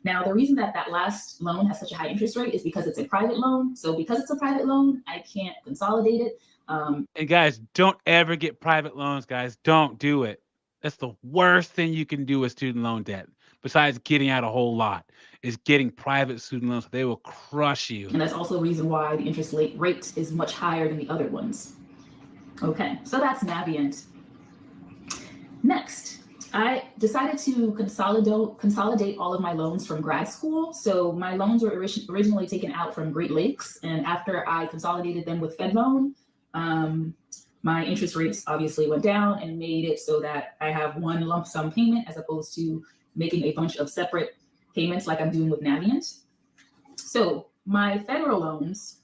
[SPEAKER 17] Now, the reason that that last loan has such a high interest rate is because it's a private loan. So because it's a private loan, I can't consolidate it.
[SPEAKER 1] And guys, don't ever get private loans, guys. Don't do it. That's the worst thing you can do with student loan debt, besides getting out a whole lot, is getting private student loans. They will crush you.
[SPEAKER 17] And that's also the reason why the interest rate is much higher than the other ones. Okay, so that's Navient. Next, I decided to consolidate all of my loans from grad school. So my loans were originally taken out from Great Lakes, and after I consolidated them with Fed Loan, my interest rates obviously went down and made it so that I have one lump sum payment as opposed to making a bunch of separate payments like I'm doing with Navient. So my federal loans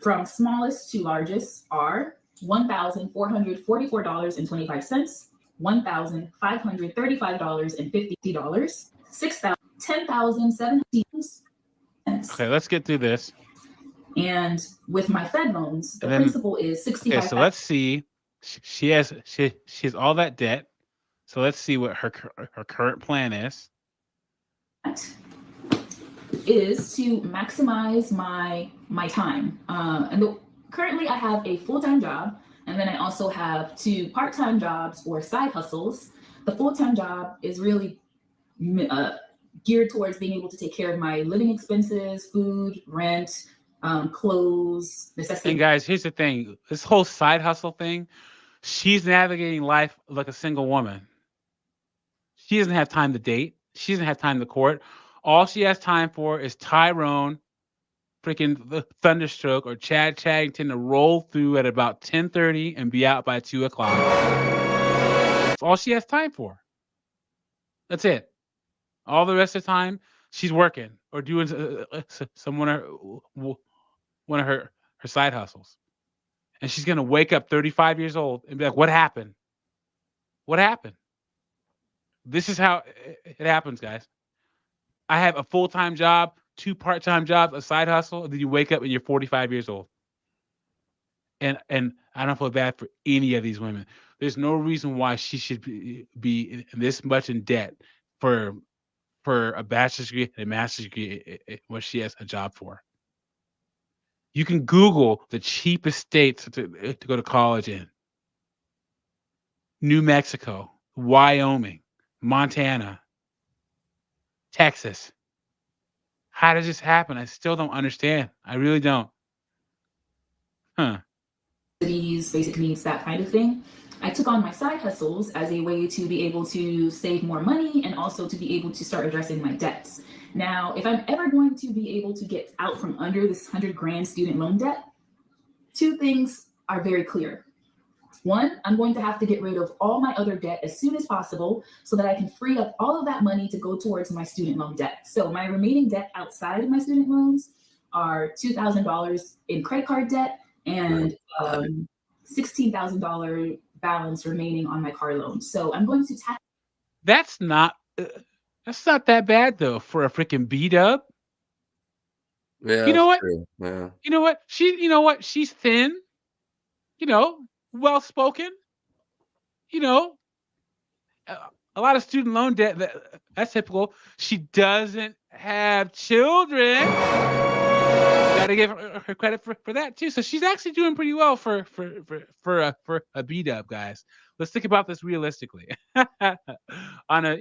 [SPEAKER 17] from smallest to largest are $1,444.25, $1,535.50, $10,017.
[SPEAKER 1] Okay, let's get through this.
[SPEAKER 17] And with my Fed loans, the principal is $65,000.
[SPEAKER 1] Okay, so let's see. She has all that debt. So let's see what her current plan is.
[SPEAKER 17] Is to maximize my time. Currently I have a full-time job, and then I also have 2 part-time jobs or side hustles. The full-time job is really geared towards being able to take care of my living expenses, food, rent, clothes, necessities.
[SPEAKER 1] And guys, here's the thing. This whole side hustle thing, she's navigating life like a single woman. She doesn't have time to date. She doesn't have time to court. All she has time for is Tyrone, freaking Thunderstroke, or Chad Chaddington to roll through at about 10:30 and be out by 2 o'clock. That's all she has time for. That's it. All the rest of the time, she's working or doing one of her side hustles. And she's going to wake up 35 years old and be like, what happened? What happened? This is how it happens, guys. I have a full-time job, 2 part-time jobs, a side hustle, and then you wake up and you're 45 years old. And I don't feel bad for any of these women. There's no reason why she should be this much in debt for a bachelor's degree and a master's degree, what she has a job for. You can Google the cheapest states to go to college in. New Mexico, Wyoming, Montana, Texas. How does this happen? I still don't understand. I really don't. Huh.
[SPEAKER 17] Cities, basic needs, that kind of thing. I took on my side hustles as a way to be able to save more money and also to be able to start addressing my debts. Now, if I'm ever going to be able to get out from under this 100 grand student loan debt, 2 things are very clear. 1, I'm going to have to get rid of all my other debt as soon as possible so that I can free up all of that money to go towards my student loan debt. So my remaining debt outside of my student loans are $2,000 in credit card debt and $16,000 balance remaining on my car loan. So I'm going to tax.
[SPEAKER 1] That's not that bad though for a freaking B-dub.
[SPEAKER 3] Yeah,
[SPEAKER 1] you know what?
[SPEAKER 3] true. Yeah.
[SPEAKER 1] You know what? She's thin. Well spoken. A lot of student loan debt. That's typical. She doesn't have children. Gotta give her credit for that too. So she's actually doing pretty well for a B-dub, guys. Let's think about this realistically. On a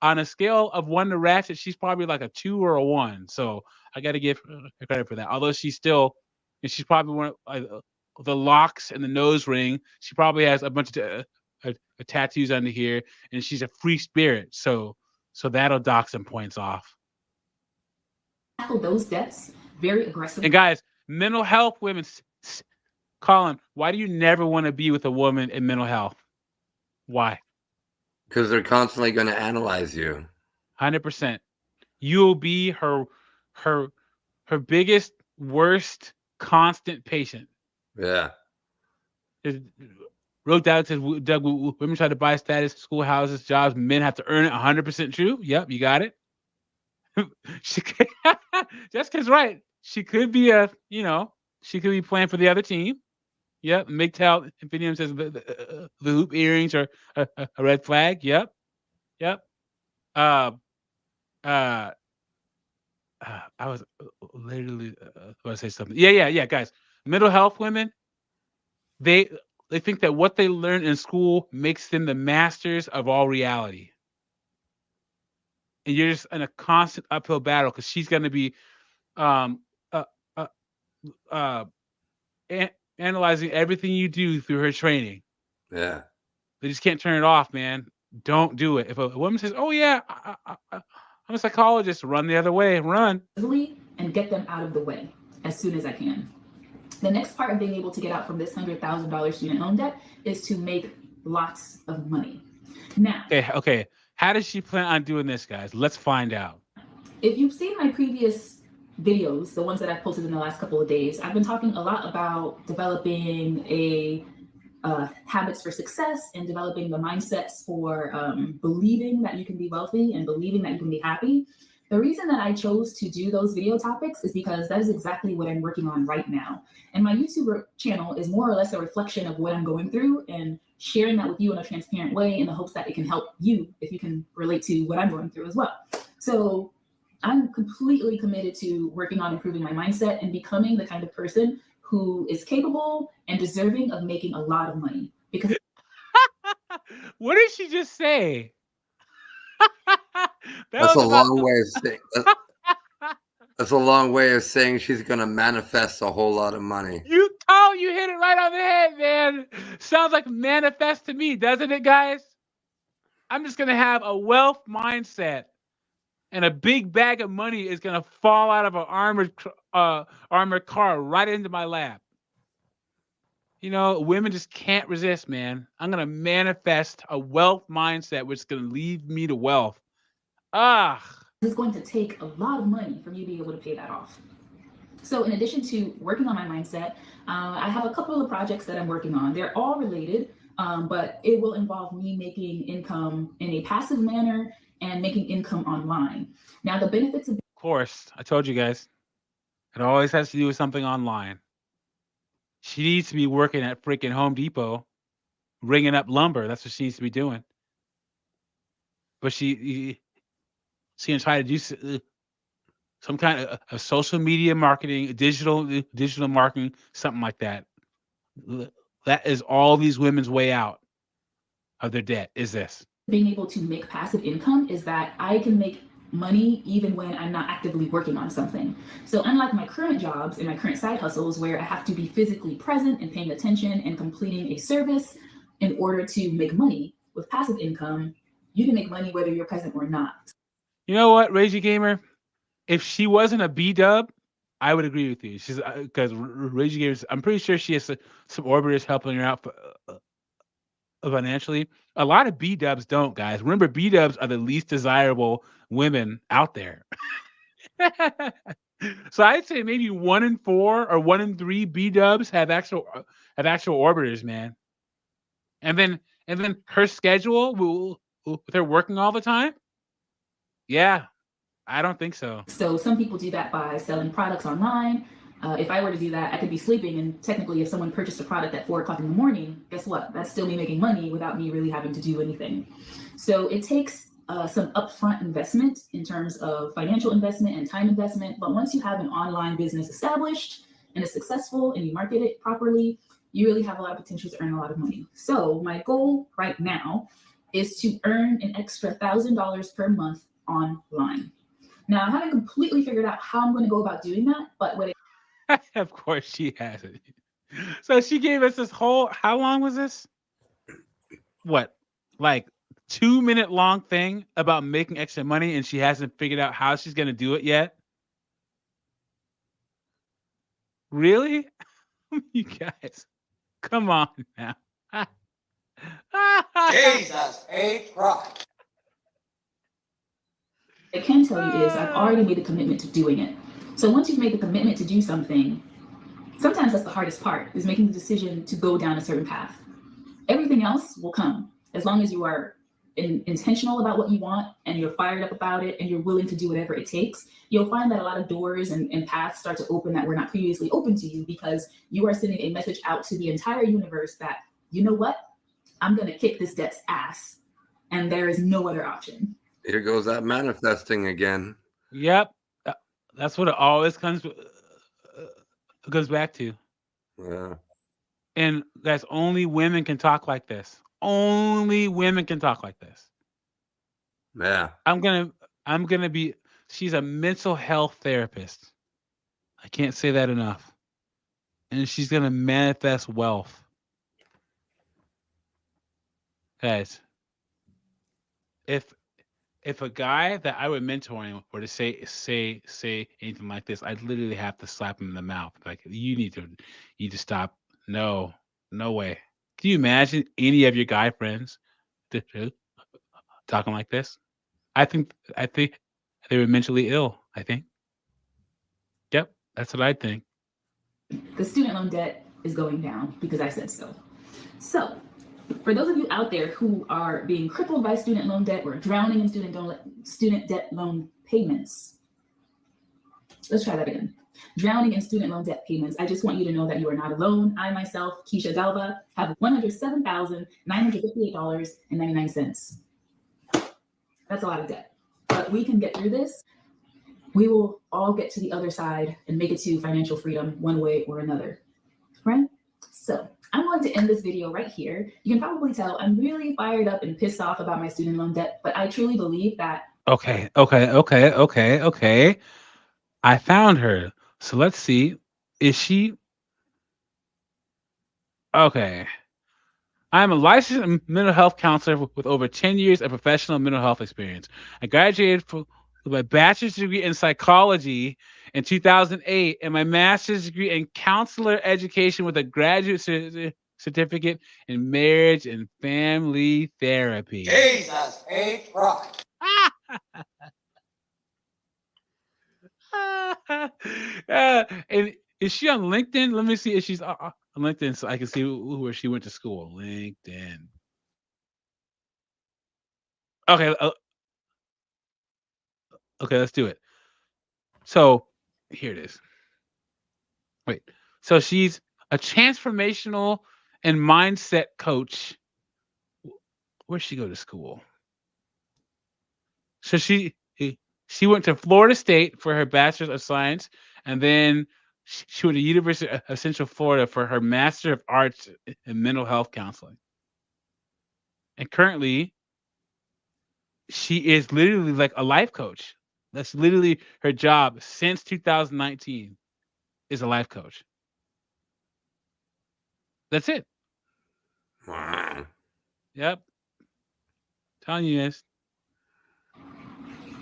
[SPEAKER 1] on a scale of 1 to ratchet, she's probably like a 2 or a 1. So I got to give her credit for that. Although she's probably one of the locks and the nose ring. She probably has a bunch of tattoos under here, and she's a free spirit. So that'll dock some points off.
[SPEAKER 17] Tackle those debts very aggressively.
[SPEAKER 1] And guys, mental health women, Colin, why do you never want to be with a woman in mental health? Why?
[SPEAKER 3] Because they're constantly going to analyze you.
[SPEAKER 1] 100%. You'll be her biggest, worst, constant patient.
[SPEAKER 3] Yeah.
[SPEAKER 1] It wrote down, it says, Doug, women try to buy status, school, houses, jobs. Men have to earn it. 100% true. Yep, you got it. Jessica's right. She could be she could be playing for the other team. Yep. MGTOW Infinium says the hoop earrings are a red flag. Yep. I was literally want to say something. Yeah, guys. Mental health women, they think that what they learn in school makes them the masters of all reality. And you're just in a constant uphill battle because she's going to be analyzing everything you do through her training.
[SPEAKER 3] Yeah.
[SPEAKER 1] They just can't turn it off, man. Don't do it. If a woman says, "Oh yeah, I'm a psychologist," run the other way. Run.
[SPEAKER 17] And get them out of the way as soon as I can. The next part of being able to get out from this $100,000 student loan debt is to make lots of money. Now.
[SPEAKER 1] Okay. How does she plan on doing this, guys? Let's find out.
[SPEAKER 17] If you've seen my previous videos, the ones that I've posted in the last couple of days, I've been talking a lot about developing habits for success and developing the mindsets for believing that you can be wealthy and believing that you can be happy. The reason that I chose to do those video topics is because that is exactly what I'm working on right now. And my YouTube channel is more or less a reflection of what I'm going through and sharing that with you in a transparent way in the hopes that it can help you if you can relate to what I'm going through as well. So I'm completely committed to working on improving my mindset and becoming the kind of person who is capable and deserving of making a lot of money. Because
[SPEAKER 1] what did she just say?
[SPEAKER 3] That's a long way of saying. That's a long way of saying she's going to manifest a whole lot of money.
[SPEAKER 1] You hit it right on the head, man. Sounds like manifest to me, doesn't it, guys? I'm just going to have a wealth mindset, and a big bag of money is going to fall out of an armored car right into my lap. Women just can't resist, man. I'm going to manifest a wealth mindset, which is going to lead me to wealth.
[SPEAKER 17] It's going to take a lot of money for me to be able to pay that off. So in addition to working on my mindset, I have a couple of projects that I'm working on. They're all related, but it will involve me making income in a passive manner and making income online. Now, the benefits of
[SPEAKER 1] course, I told you guys, it always has to do with something online. She needs to be working at freaking Home Depot, ringing up lumber. That's what she needs to be doing. But she's gonna try to do some kind of social media marketing, digital marketing, something like that. That is all these women's way out of their debt. Is this
[SPEAKER 17] being able to make passive income is that I can make money even when I'm not actively working on something. So unlike my current jobs and my current side hustles where I have to be physically present and paying attention and completing a service in order to make money, with passive income, you can make money whether you're present or not.
[SPEAKER 1] You know what, Ragey Gamer? If she wasn't a B-dub, I would agree with you. She's because Ragey Gamer, I'm pretty sure she has some orbiters helping her out financially. A lot of B-dubs don't, guys. Remember, B-dubs are the least desirable women out there. So I'd say maybe 1 in 4 or 1 in 3 B-dubs have actual orbiters, man. And then her schedule, they're working all the time. Yeah, I don't think so.
[SPEAKER 17] So some people do that by selling products online. If I were to do that, I could be sleeping, and technically if someone purchased a product at 4 o'clock in the morning, guess what? That's still me making money without me really having to do anything. So it takes some upfront investment in terms of financial investment and time investment. But once you have an online business established and is successful and you market it properly, you really have a lot of potential to earn a lot of money. So my goal right now is to earn an extra $1,000 per month online. Now, I haven't completely figured out how I'm going to go about doing that, but what
[SPEAKER 1] of course she hasn't. So she gave us this whole, how long was this? What, like 2-minute long thing about making extra money, and she hasn't figured out how she's going to do it yet? Really? You guys, come on now.
[SPEAKER 2] Jesus H. Christ.
[SPEAKER 17] I can tell you is I've already made a commitment to doing it. So once you've made the commitment to do something, sometimes that's the hardest part, is making the decision to go down a certain path. Everything else will come as long as you are intentional about what you want and you're fired up about it and you're willing to do whatever it takes. You'll find that a lot of doors and paths start to open that were not previously open to you because you are sending a message out to the entire universe that, you know what, I'm going to kick this debt's ass and there is no other option.
[SPEAKER 3] Here goes that manifesting again.
[SPEAKER 1] Yep. That's what it always goes back to.
[SPEAKER 3] Yeah.
[SPEAKER 1] And guys, only women can talk like this. Only women can talk like this.
[SPEAKER 3] Yeah.
[SPEAKER 1] I'm gonna be, she's a mental health therapist. I can't say that enough. And she's gonna manifest wealth. Guys, if a guy that I would mentor him were to say anything like this, I'd literally have to slap him in the mouth. Like, you need to stop. No way. Can you imagine any of your guy friends talking like this? I think they were mentally ill. I think. Yep, that's what I think.
[SPEAKER 17] The student loan debt is going down because I said so. So, for those of you out there who are being crippled by student loan debt or drowning in student debt loan payments, let's try that again. Drowning in student loan debt payments, I just want you to know that you are not alone. I myself, Keisha Dalva, have $107,958.99. That's a lot of debt, but we can get through this. We will all get to the other side and make it to financial freedom one way or another, right? So I'm going to end this video right here. You can probably tell I'm really fired up and pissed off about my student loan debt, but I truly believe that.
[SPEAKER 1] Okay. I found her. So let's see. Is she okay? I'm a licensed mental health counselor with over 10 years of professional mental health experience. I graduated with my bachelor's degree in psychology in 2008 and my master's degree in counselor education with a graduate certificate in marriage and family therapy.
[SPEAKER 2] Jesus H. Christ.
[SPEAKER 1] And is she on LinkedIn? Let me see if she's on LinkedIn so I can see where she went to school. LinkedIn. Okay. Okay, let's do it. So here it is. Wait. So she's a transformational and mindset coach. Where'd she go to school? So she went to Florida State for her Bachelor of Science, and then she went to University of Central Florida for her Master of Arts in Mental Health Counseling. And currently, she is literally like a life coach. That's literally her job since 2019 is a life coach. That's it.
[SPEAKER 3] Wow.
[SPEAKER 1] Yep. Telling you guys.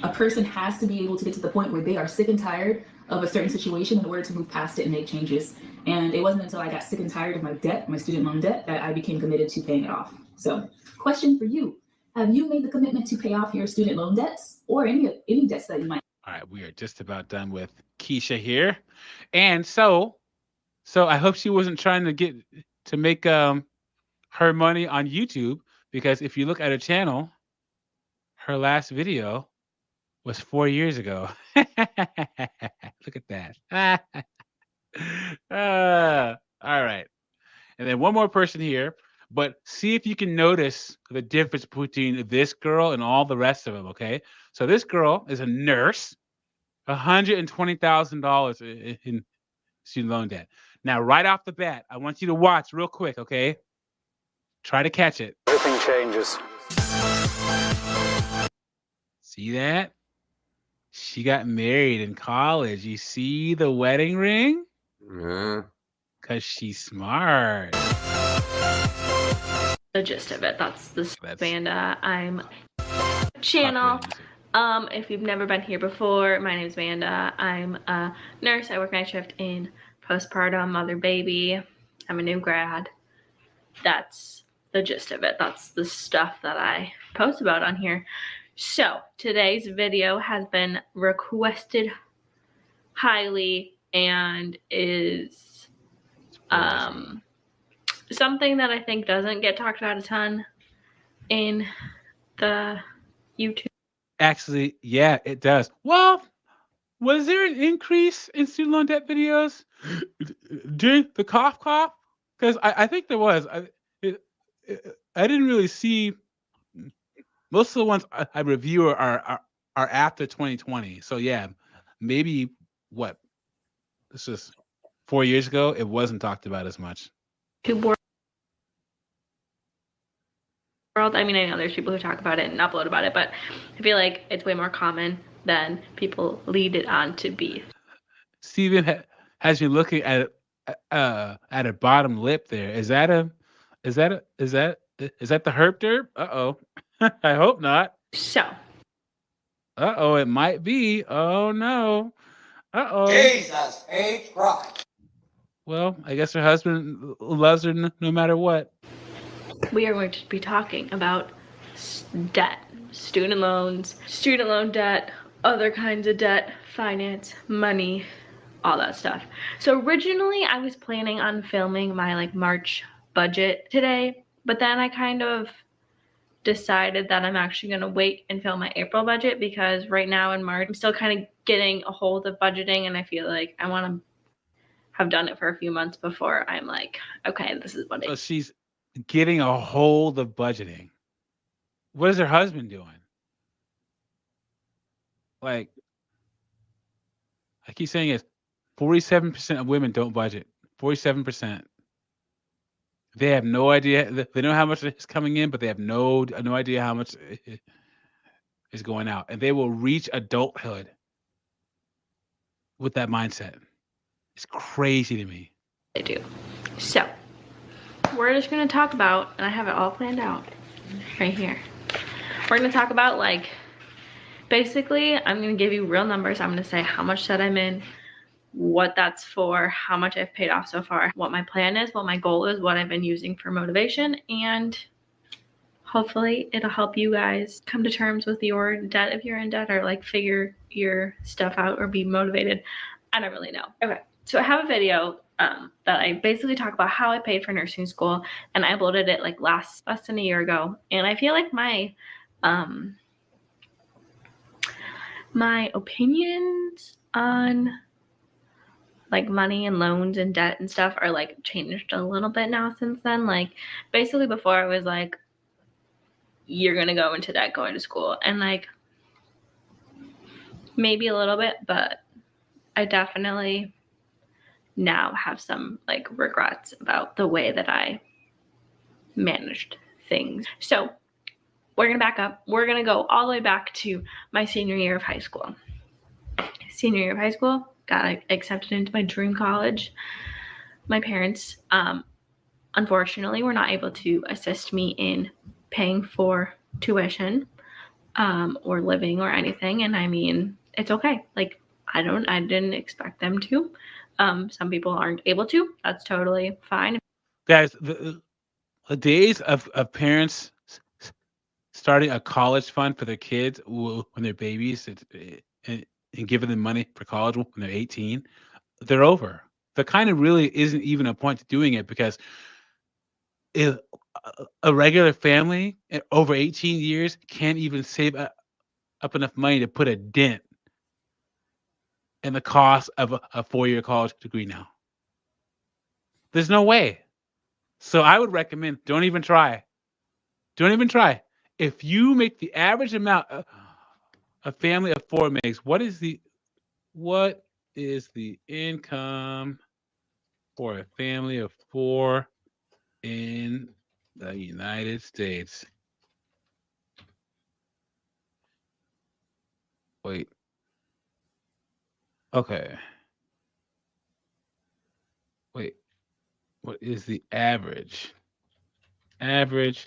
[SPEAKER 17] A person has to be able to get to the point where they are sick and tired of a certain situation in order to move past it and make changes. And it wasn't until I got sick and tired of my debt, my student loan debt, that I became committed to paying it off. So, question for you. Have you made the commitment to pay off your student loan debts or any debts that you might?
[SPEAKER 1] All right, we are just about done with Keisha here. And so I hope she wasn't trying to make her money on YouTube, because if you look at her channel, her last video was 4 years ago. Look at that. All right. And then one more person here, but see if you can notice the difference between this girl and all the rest of them, okay? So this girl is a nurse, $120,000 in student loan debt. Now, right off the bat, I want you to watch real quick, okay? Try to catch it.
[SPEAKER 18] Everything changes.
[SPEAKER 1] See that? She got married in college. You see the wedding ring?
[SPEAKER 3] Yeah.
[SPEAKER 1] Because she's smart.
[SPEAKER 19] The gist of it. That's the Vanda. I'm channel. If you've never been here before, my name is Vanda. I'm a nurse. I work night shift in postpartum, mother, baby. I'm a new grad. That's the gist of it. That's the stuff that I post about on here. So today's video has been requested highly and is something that I think doesn't get talked about a ton in the YouTube.
[SPEAKER 1] Actually, yeah, it does. Well, was there an increase in student loan debt videos during the cough? Because I think there was. I didn't really see. Most of the ones I review are after 2020. So yeah, maybe what? This is 4 years ago. It wasn't talked about as much.
[SPEAKER 19] World. I mean, I know there's people who talk about it and upload about it, but I feel like it's way more common than people lead it on to be.
[SPEAKER 1] Steven has been looking at her bottom lip there. Is that the herp derp? Uh-oh. I hope not.
[SPEAKER 19] So.
[SPEAKER 1] Uh-oh, it might be. Oh no. Uh-oh.
[SPEAKER 2] Jesus H. Christ.
[SPEAKER 1] Well, I guess her husband loves her no matter what.
[SPEAKER 19] We are going to be talking about debt, student loans, student loan debt, other kinds of debt, finance, money, all that stuff. So originally I was planning on filming my March budget today, but then I kind of decided that I'm actually going to wait and film my April budget, because right now in March I'm still kind of getting a hold of budgeting, and I feel like I want to have done it for a few months before I'm like, okay, this is what it is.
[SPEAKER 1] So she's getting a hold of budgeting. What is her husband doing? Like, I keep saying it, 47% of women don't budget. 47%. They have no idea. They know how much is coming in, but they have no idea how much is going out. And they will reach adulthood with that mindset. It's crazy to me.
[SPEAKER 19] They do. So, we're just going to talk about, and I have it all planned out right here. We're going to talk about, basically, I'm going to give you real numbers. I'm going to say how much debt I'm in, what that's for, how much I've paid off so far, what my plan is, what my goal is, what I've been using for motivation, and hopefully it'll help you guys come to terms with your debt if you're in debt, or figure your stuff out or be motivated. I don't really know. Okay, so I have a video that I basically talk about how I paid for nursing school, and I uploaded it like less than a year ago. And I feel like my opinions on like money and loans and debt and stuff are like changed a little bit now since then. Like basically before I was like, you're gonna go into debt going to school, and like maybe a little bit, but I definitely now have some like regrets about the way that I managed things. So we're gonna back up. We're gonna go all the way back to my senior year of high school. Senior year of high school, got accepted into my dream college. My parents, unfortunately, were not able to assist me in paying for tuition or living or anything. And I mean, it's okay. Like I didn't expect them to. Some people aren't able to. That's totally fine.
[SPEAKER 1] Guys, the days of parents starting a college fund for their kids when they're babies and giving them money for college when they're 18, they're over. There kind of really isn't even a point to doing it, because a regular family over 18 years can't even save up enough money to put a dent in the cost of a 4-year college degree now. There's no way. So I would recommend don't even try. Don't even try. If you make the average amount a family of 4 makes, what is the income for a family of 4 in the United States? Wait. Okay. Wait. What is the average? Average.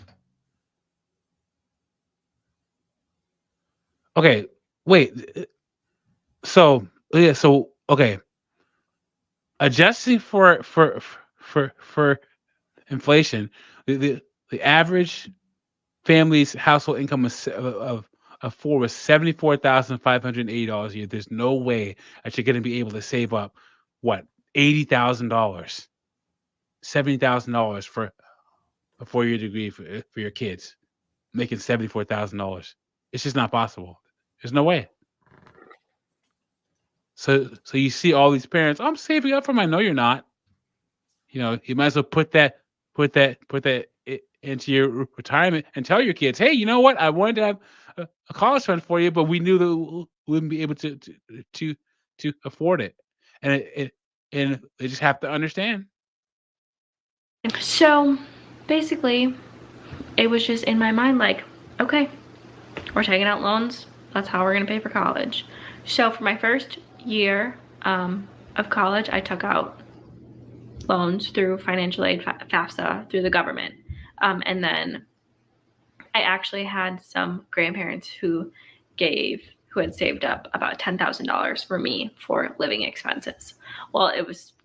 [SPEAKER 1] Okay. Wait. So yeah. So okay. Adjusting for inflation, the average family's household income was of 4 was $74,580 a year. There's no way that you're going to be able to save up what $80,000, $70,000 for a 4-year degree for your kids, making $74,000. It's just not possible. There's no way. So you see all these parents, I'm saving up for my. No, you're not. You know, you might as well put that into your retirement and tell your kids, hey, you know what? I wanted to have a college fund for you, but we knew that we wouldn't be able to afford it, and they just have to understand.
[SPEAKER 19] So basically, it was just in my mind like, okay, we're taking out loans. That's how we're gonna pay for college. So for my first year of college, I took out loans through financial aid, FAFSA, through the government. And then I actually had some grandparents who had saved up about $10,000 for me for living expenses. Well,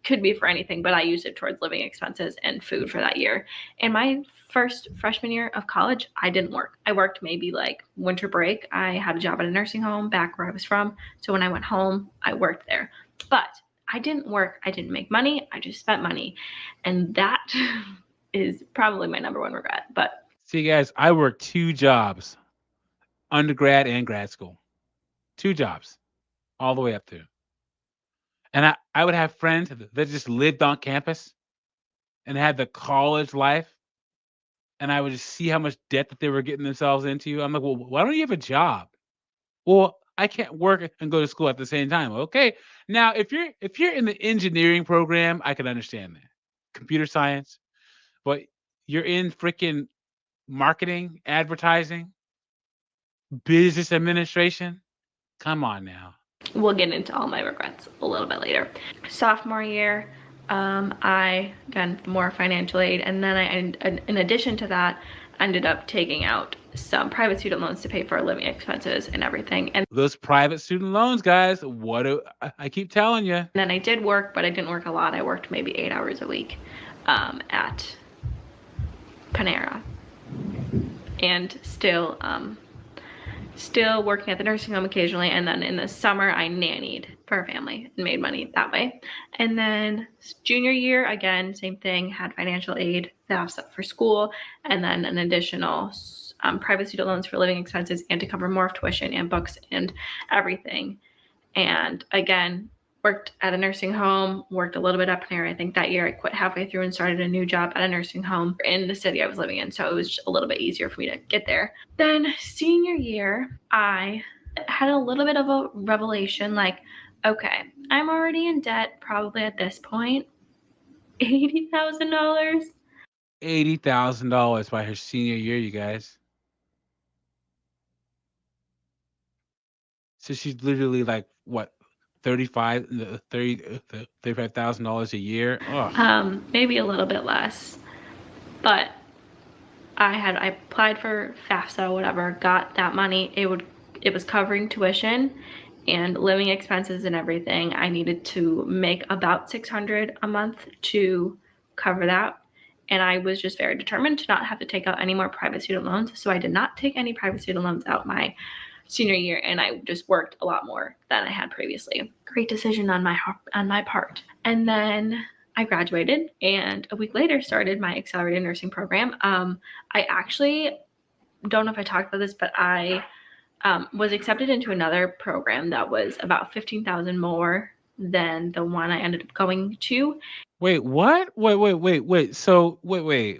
[SPEAKER 19] could be for anything, but I used it towards living expenses and food for that year. In my first freshman year of college, I didn't work. I worked maybe like winter break. I had a job at a nursing home back where I was from. So when I went home, I worked there. But I didn't work. I didn't make money. I just spent money. And that is probably my number one regret. But
[SPEAKER 1] see, guys, I worked 2 jobs, undergrad and grad school. 2 jobs, all the way up through. And I would have friends that just lived on campus and had the college life. And I would just see how much debt that they were getting themselves into. I'm like, well, why don't you have a job? Well, I can't work and go to school at the same time. Okay. Now, if you're in the engineering program, I can understand that. Computer science. But you're in freaking marketing, advertising, business administration. Come on now.
[SPEAKER 19] We'll get into all my regrets a little bit later. Sophomore year, I got more financial aid, and then in addition to that, ended up taking out some private student loans to pay for living expenses and everything. And
[SPEAKER 1] those private student loans, guys, I keep telling you. And
[SPEAKER 19] then I did work, but I didn't work a lot. I worked maybe 8 hours a week at Panera, and still still working at the nursing home occasionally, and then in the summer I nannied for a family and made money that way. And then junior year, again, same thing, had financial aid, FAFSA for school, and then an additional private student loans for living expenses and to cover more of tuition and books and everything. And again, worked at a nursing home, worked a little bit up here. I think that year I quit halfway through and started a new job at a nursing home in the city I was living in. So it was just a little bit easier for me to get there. Then senior year, I had a little bit of a revelation, like, okay, I'm already in debt probably at this point. $80,000.
[SPEAKER 1] $80,000 by her senior year, you guys. So she's literally like, what, $35,000 a year? Oh.
[SPEAKER 19] Maybe a little bit less, but I applied for FAFSA, whatever, got that money. It was covering tuition and living expenses and everything. I needed to make about $600 a month to cover that. And I was just very determined to not have to take out any more private student loans. So I did not take any private student loans out my senior year, and I just worked a lot more than I had previously. Great decision on my part. And then I graduated, and a week later started my accelerated nursing program. I actually don't know if I talked about this, but I was accepted into another program that was about $15,000 more than the one I ended up going to.
[SPEAKER 1] Wait, what? Wait. So wait.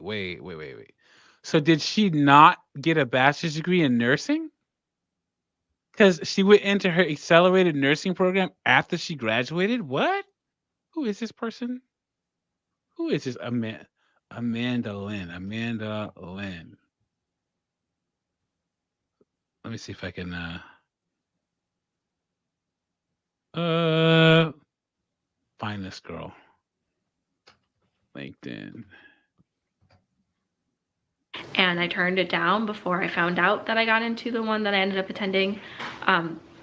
[SPEAKER 1] So did she not get a bachelor's degree in nursing? Because she went into her accelerated nursing program after she graduated? What? Who is this person? Who is this? Amanda Lynn. Amanda Lynn. Let me see if I can find this girl. LinkedIn.
[SPEAKER 19] And I turned it down before I found out that I got into the one that I ended up attending,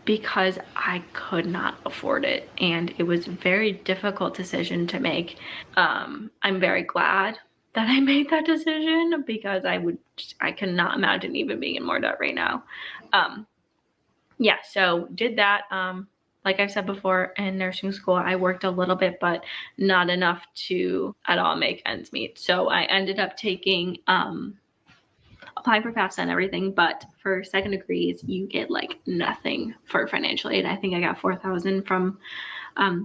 [SPEAKER 19] because I could not afford it, and it was a very difficult decision to make. I'm very glad that I made that decision, because I cannot imagine even being in more debt right now. Yeah, so did that. Like I've said before, in nursing school, I worked a little bit, but not enough to at all make ends meet. So I ended up taking, applying for FAFSA and everything, but for second degrees, you get like nothing for financial aid. I think I got $4,000 from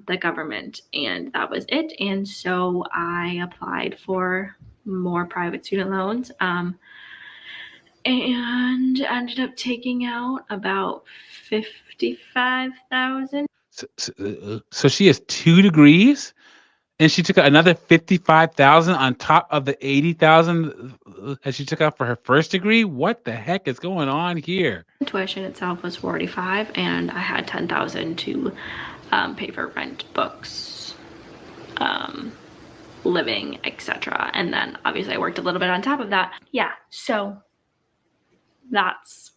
[SPEAKER 19] the government, and that was it. And so I applied for more private student loans, and ended up taking out about $55,000.
[SPEAKER 1] So she has 2 degrees, and she took out another $55,000 on top of the $80,000 that she took out for her first degree. What the heck is going on here?
[SPEAKER 19] Tuition itself was $45,000, and I had $10,000 to pay for rent, books, living, etc. And then obviously I worked a little bit on top of that. Yeah, so that's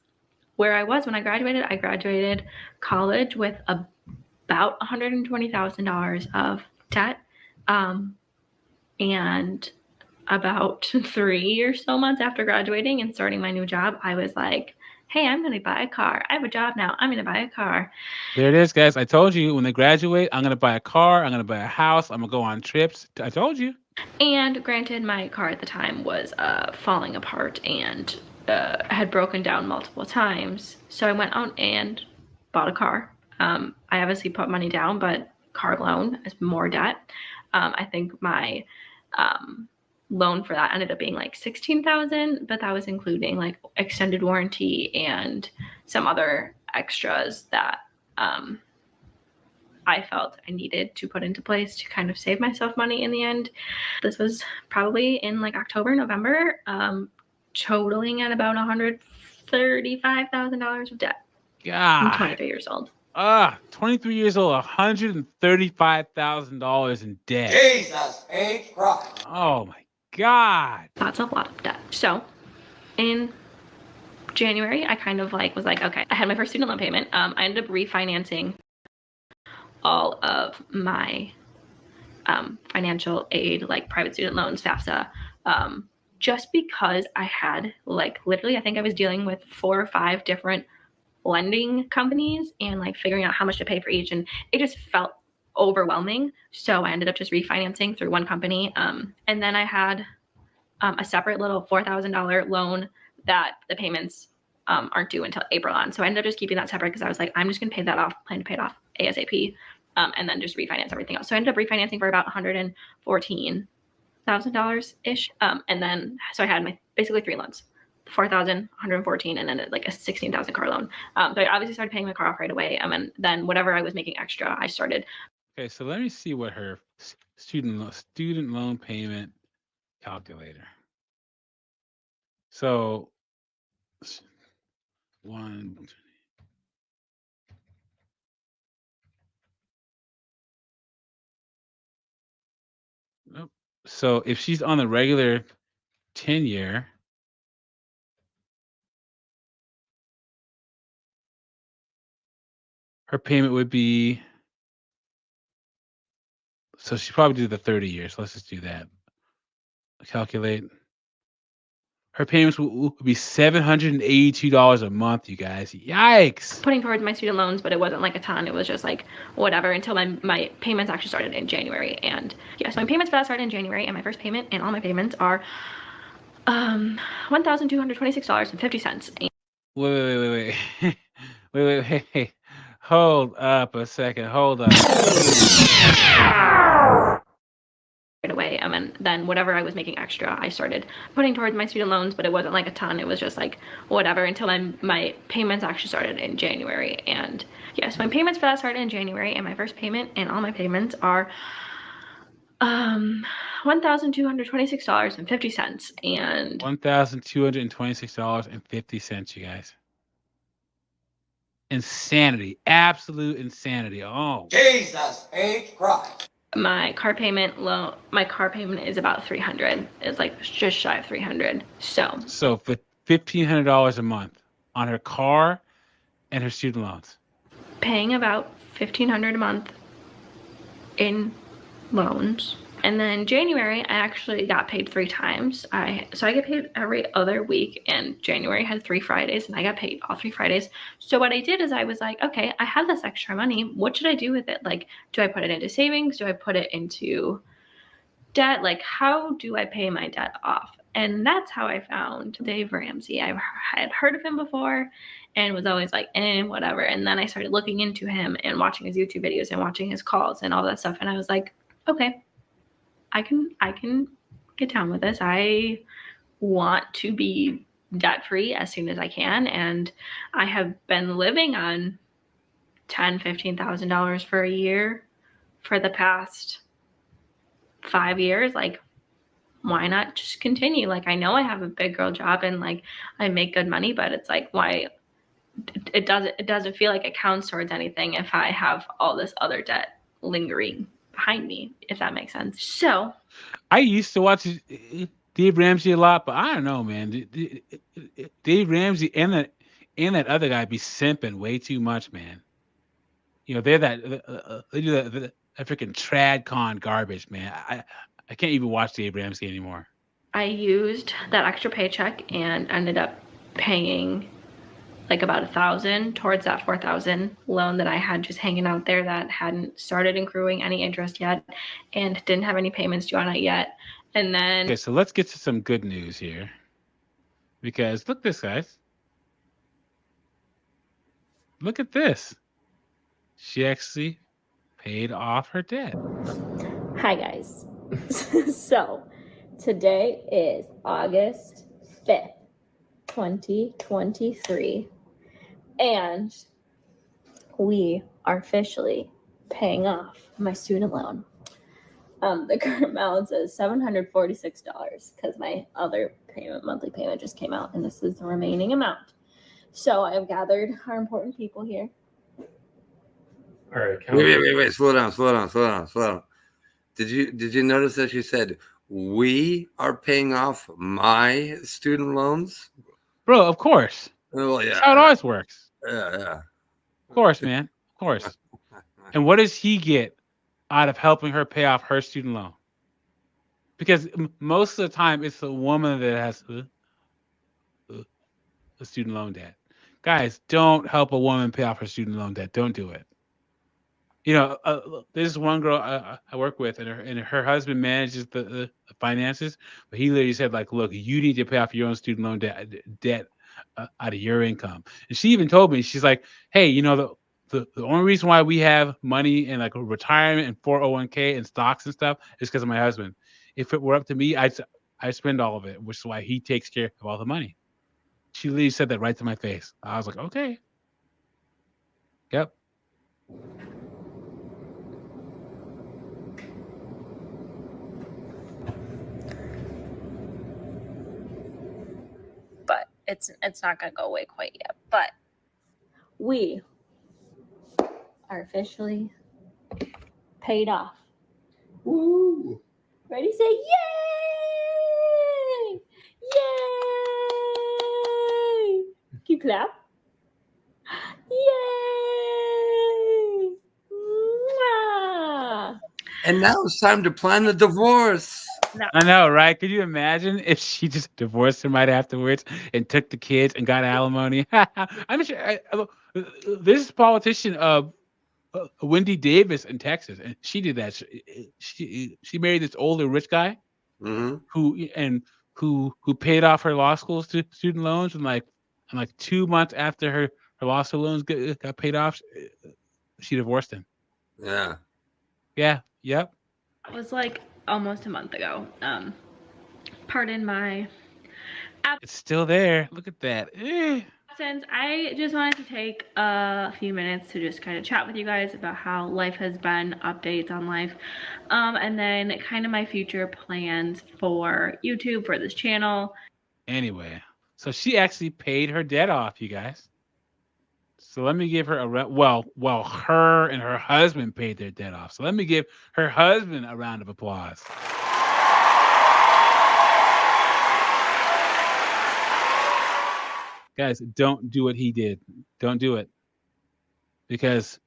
[SPEAKER 19] where I was when I graduated. I graduated college with about $120,000 of debt, and about 3 or so months after graduating and starting my new job, I was like, hey, I'm going to buy a car. I have a job now. I'm going to buy a car.
[SPEAKER 1] There it is, guys. I told you, when they graduate, I'm going to buy a car. I'm going to buy a house. I'm going to go on trips. I told you.
[SPEAKER 19] And granted, my car at the time was falling apart and had broken down multiple times. So I went out and bought a car. I obviously put money down, but car loan is more debt. I think my loan for that ended up being like $16,000, but that was including like extended warranty and some other extras that I felt I needed to put into place to kind of save myself money in the end. This was probably in like October, November, totaling at about $135,000 of debt.
[SPEAKER 1] God.
[SPEAKER 19] I'm 23 years old.
[SPEAKER 1] 23 years old, $135,000 in debt.
[SPEAKER 2] Jesus H. Christ.
[SPEAKER 1] Oh my God.
[SPEAKER 19] That's a lot of debt. So in January, I kind of like was like, okay, I had my first student loan payment. I ended up refinancing all of my financial aid, like private student loans, FAFSA, just because I had like literally, I think I was dealing with 4 or 5 different lending companies and like figuring out how much to pay for each, and it just felt overwhelming. So I ended up just refinancing through one company. And then I had a separate little $4,000 loan that the payments aren't due until April on. So I ended up just keeping that separate because I was like, I'm just going to pay that off, plan to pay it off ASAP, and then just refinance everything else. So I ended up refinancing for about $114,000 ish. And then, so I had my basically 3 loans. 4,000, 114, and then like a 16,000 car loan. So I obviously started paying my car off right away. And then whatever I was making extra, I started.
[SPEAKER 1] Okay, so let me see what her student loan payment calculator. So one. Nope. So if she's on the regular 10-year, her payment would be, so she probably did the 30 years. So let's just do that. Calculate. Her payments will be $782 a month, you guys. Yikes.
[SPEAKER 19] Putting towards my student loans, but it wasn't like a ton. It was just like whatever until my payments actually started in January. And yeah, so my payments for that started in January, and my first payment and all my payments are $1,226.50.
[SPEAKER 1] Wait. wait. Hold up a second. Hold up.
[SPEAKER 19] Right away. And then whatever I was making extra, I started putting towards my student loans, but it wasn't like a ton. It was just like whatever until my payments actually started in January. And yes, my payments for that started in January, and my first payment and all my payments are $1,226.50. And
[SPEAKER 1] $1,226.50, you guys. Insanity. Absolute insanity. Oh.
[SPEAKER 2] Jesus H. Christ.
[SPEAKER 19] My car payment is about $300. It's like just shy of $300. So
[SPEAKER 1] for $1,500 a month on her car and her student loans.
[SPEAKER 19] Paying about $1,500 a month in loans. And then January, I actually got paid 3 times. So I get paid every other week, and January had 3 Fridays, and I got paid all 3 Fridays. So what I did is I was like, okay, I have this extra money. What should I do with it? Like, do I put it into savings? Do I put it into debt? Like, how do I pay my debt off? And that's how I found Dave Ramsey. I had heard of him before and was always like, whatever. And then I started looking into him and watching his YouTube videos and watching his calls and all that stuff. And I was like, okay, I can get down with this. I want to be debt free as soon as I can. And I have been living on $10,000, $15,000 for a year for the past 5 years. Like, why not just continue? Like, I know I have a big girl job and like I make good money, but it's like, why it doesn't feel like it counts towards anything if I have all this other debt lingering behind me, if that makes sense. So
[SPEAKER 1] I used to watch Dave Ramsey a lot, but I don't know, man. Dave Ramsey and that other guy be simping way too much, man. You know, they're they do that freaking trad con garbage, man. I can't even watch Dave Ramsey anymore.
[SPEAKER 19] I used that extra paycheck and ended up paying like about $1,000 towards that $4,000 loan that I had just hanging out there that hadn't started accruing any interest yet and didn't have any payments due on it yet. And then
[SPEAKER 1] okay, so let's get to some good news here, because look this, guys. Look at this. She actually paid off her debt.
[SPEAKER 18] Hi guys. So today is August 5th, 2023, and we are officially paying off my student loan. The current balance is $746 because my other monthly payment just came out, and this is the remaining amount. So I have gathered our important people here.
[SPEAKER 3] All right. Wait. Slow down. Did you notice that she said we are paying off my student loans?
[SPEAKER 1] Bro, of course.
[SPEAKER 3] Oh yeah.
[SPEAKER 1] That's how it always works.
[SPEAKER 3] Yeah.
[SPEAKER 1] Of course, man. Of course. And what does he get out of helping her pay off her student loan? Because most of the time, it's the woman that has a student loan debt. Guys, don't help a woman pay off her student loan debt. Don't do it. There's one girl I work with, and her husband manages the finances, but he literally said, like, look, you need to pay off your own student loan debt out of your income. And she even told me, she's like, hey, the only reason why we have money in like retirement and 401k and stocks and stuff is because of my husband. If it were up to me, I spend all of it, which is why he takes care of all the money. She literally said that right to my face. I was like, okay. Yep.
[SPEAKER 18] But it's not going to go away quite yet. But we are officially paid off.
[SPEAKER 3] Woo!
[SPEAKER 18] Ready? Say yay! Yay! Can you clap? Yay! Mwah!
[SPEAKER 3] And now it's time to plan the divorce.
[SPEAKER 1] I know, right? Could you imagine if she just divorced him right afterwards and took the kids and got alimony? I'm sure. This politician, Wendy Davis in Texas, and she did that. She married this older rich guy
[SPEAKER 3] Mm-hmm.
[SPEAKER 1] who paid off her law school student loans, and like 2 months after her law school loans got paid off, she divorced him.
[SPEAKER 3] Yeah.
[SPEAKER 1] Yeah. Yep.
[SPEAKER 19] It was like almost a month ago. Pardon my
[SPEAKER 1] It's still there. Look at that.
[SPEAKER 19] absence. I just wanted to take a few minutes to just kind of chat with you guys about how life has been, updates on life, and then kind of my future plans for YouTube, for this channel.
[SPEAKER 1] Anyway, so she actually paid her debt off, you guys. So let me give her her and her husband paid their debt off. So let me give her husband a round of applause. Guys, don't do what he did. Don't do it. Because,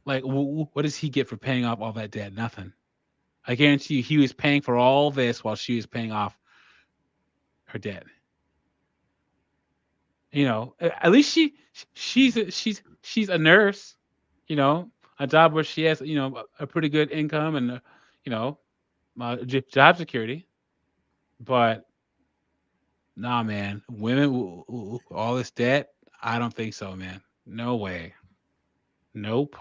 [SPEAKER 1] like, what does he get for paying off all that debt? Nothing. I guarantee you, he was paying for all this while she was paying off her debt. At least she's a nurse. A job where she has a pretty good income and job security. But nah, man, women all this debt, I don't think so, man. No way. Nope.